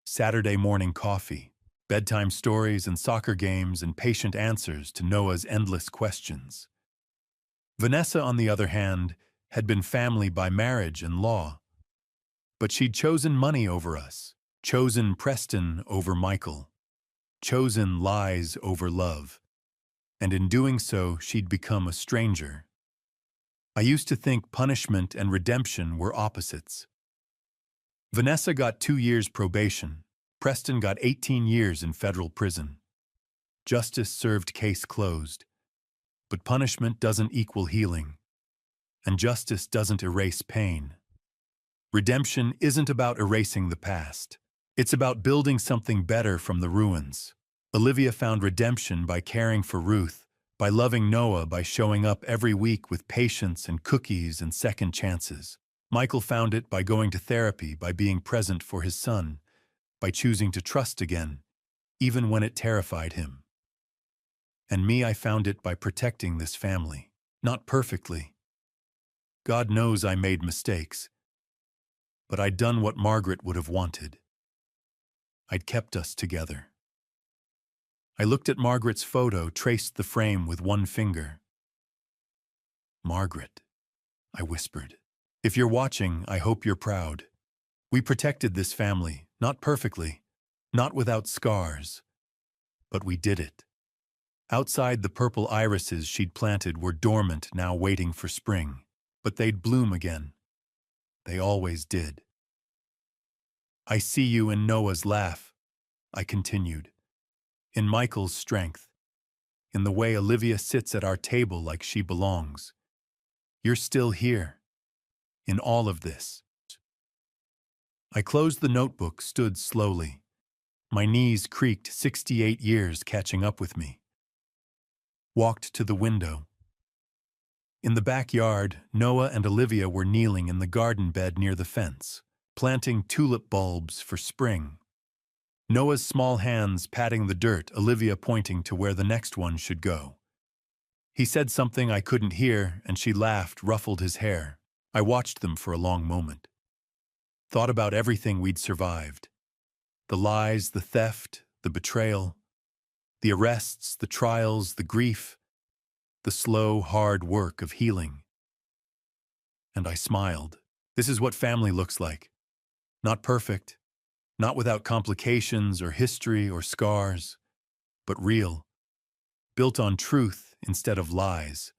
Saturday morning coffee, bedtime stories and soccer games and patient answers to Noah's endless questions. Vanessa, on the other hand, had been family by marriage and law. But she'd chosen money over us, chosen Preston over Michael, chosen lies over love, and in doing so she'd become a stranger. I used to think punishment and redemption were opposites. Vanessa got 2 years probation, Preston got 18 years in federal prison. Justice served, case closed. But punishment doesn't equal healing, and justice doesn't erase pain. Redemption isn't about erasing the past. It's about building something better from the ruins. Olivia found redemption by caring for Ruth, by loving Noah, by showing up every week with patience and cookies and second chances. Michael found it by going to therapy, by being present for his son, by choosing to trust again, even when it terrified him. And me, I found it by protecting this family. Not perfectly. God knows I made mistakes. But I'd done what Margaret would have wanted. I'd kept us together. I looked at Margaret's photo, traced the frame with one finger. "Margaret," I whispered. "If you're watching, I hope you're proud. We protected this family, not perfectly, not without scars, but we did it." Outside, the purple irises she'd planted were dormant, now waiting for spring. But they'd bloom again. They always did. "I see you in Noah's laugh," I continued. "In Michael's strength. In the way Olivia sits at our table like she belongs. You're still here. In all of this." I closed the notebook, stood slowly. My knees creaked, 68 years catching up with me. Walked to the window. In the backyard, Noah and Olivia were kneeling in the garden bed near the fence, planting tulip bulbs for spring. Noah's small hands patting the dirt, Olivia pointing to where the next one should go. He said something I couldn't hear, and she laughed, ruffled his hair. I watched them for a long moment. Thought about everything we'd survived. The lies, the theft, the betrayal, the arrests, the trials, the grief, the slow, hard work of healing. And I smiled. This is what family looks like. Not perfect, not without complications or history or scars, but real, built on truth instead of lies,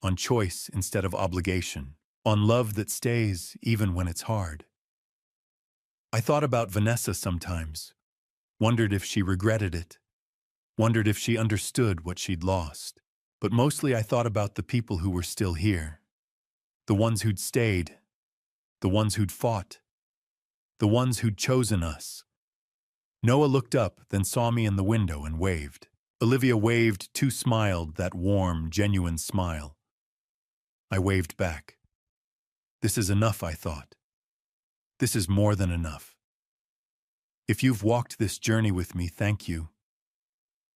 on choice instead of obligation, on love that stays even when it's hard. I thought about Vanessa sometimes, wondered if she regretted it, wondered if she understood what she'd lost. But mostly I thought about the people who were still here, the ones who'd stayed, the ones who'd fought, the ones who'd chosen us. Noah looked up, then saw me in the window and waved. Olivia waved, too, smiled, that warm, genuine smile. I waved back. This is enough, I thought. This is more than enough. If you've walked this journey with me, thank you.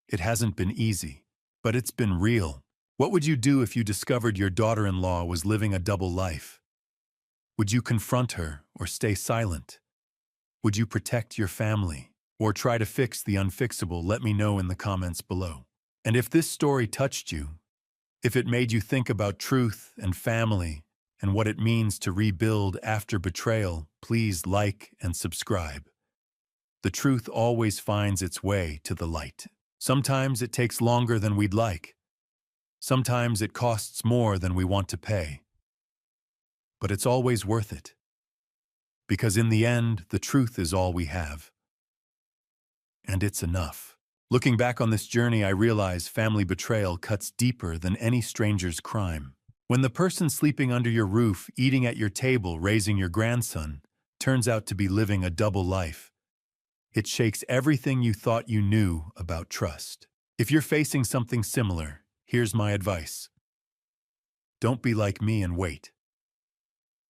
It hasn't been easy. But it's been real. What would you do if you discovered your daughter-in-law was living a double life? Would you confront her or stay silent? Would you protect your family or try to fix the unfixable? Let me know in the comments below. And if this story touched you, if it made you think about truth and family and what it means to rebuild after betrayal, please like and subscribe. The truth always finds its way to the light. Sometimes it takes longer than we'd like. Sometimes it costs more than we want to pay. But it's always worth it. Because in the end, the truth is all we have. And it's enough. Looking back on this journey, I realize family betrayal cuts deeper than any stranger's crime. When the person sleeping under your roof, eating at your table, raising your grandson, turns out to be living a double life, it shakes everything you thought you knew about trust. If you're facing something similar, here's my advice. Don't be like me and wait.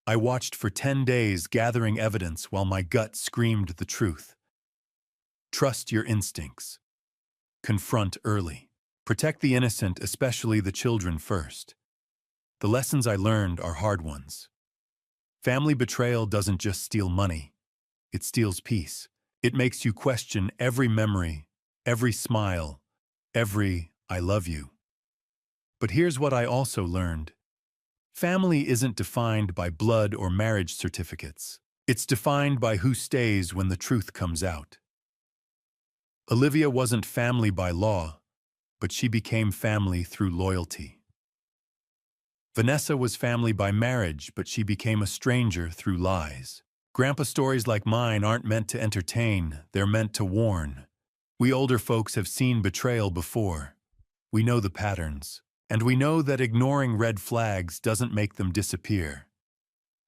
I watched for 10 days gathering evidence while my gut screamed the truth. Trust your instincts. Confront early. Protect the innocent, especially the children, first. The lessons I learned are hard ones. Family betrayal doesn't just steal money. It steals peace. It makes you question every memory, every smile, every "I love you." But here's what I also learned. Family isn't defined by blood or marriage certificates. It's defined by who stays when the truth comes out. Olivia wasn't family by law, but she became family through loyalty. Vanessa was family by marriage, but she became a stranger through lies. Grandpa stories like mine aren't meant to entertain, they're meant to warn. We older folks have seen betrayal before. We know the patterns. And we know that ignoring red flags doesn't make them disappear.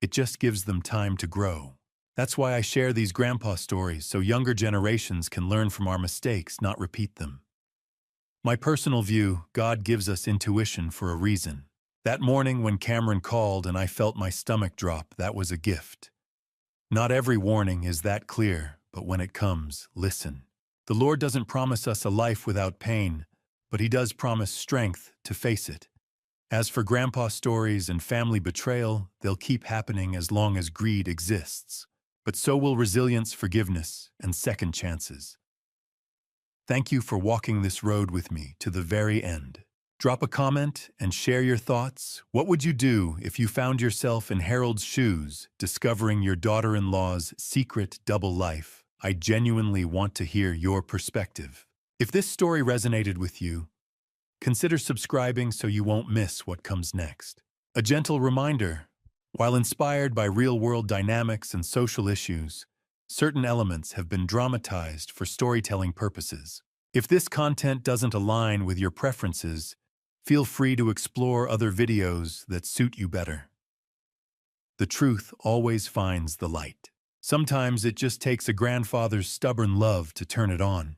It just gives them time to grow. That's why I share these grandpa stories, so younger generations can learn from our mistakes, not repeat them. My personal view, God gives us intuition for a reason. That morning when Cameron called and I felt my stomach drop, that was a gift. Not every warning is that clear, but when it comes, listen. The Lord doesn't promise us a life without pain, but He does promise strength to face it. As for grandpa stories and family betrayal, they'll keep happening as long as greed exists. But so will resilience, forgiveness, and second chances. Thank you for walking this road with me to the very end. Drop a comment and share your thoughts. What would you do if you found yourself in Harold's shoes, discovering your daughter-in-law's secret double life? I genuinely want to hear your perspective. If this story resonated with you, consider subscribing so you won't miss what comes next. A gentle reminder, while inspired by real-world dynamics and social issues, certain elements have been dramatized for storytelling purposes. If this content doesn't align with your preferences, feel free to explore other videos that suit you better. The truth always finds the light. Sometimes it just takes a grandfather's stubborn love to turn it on.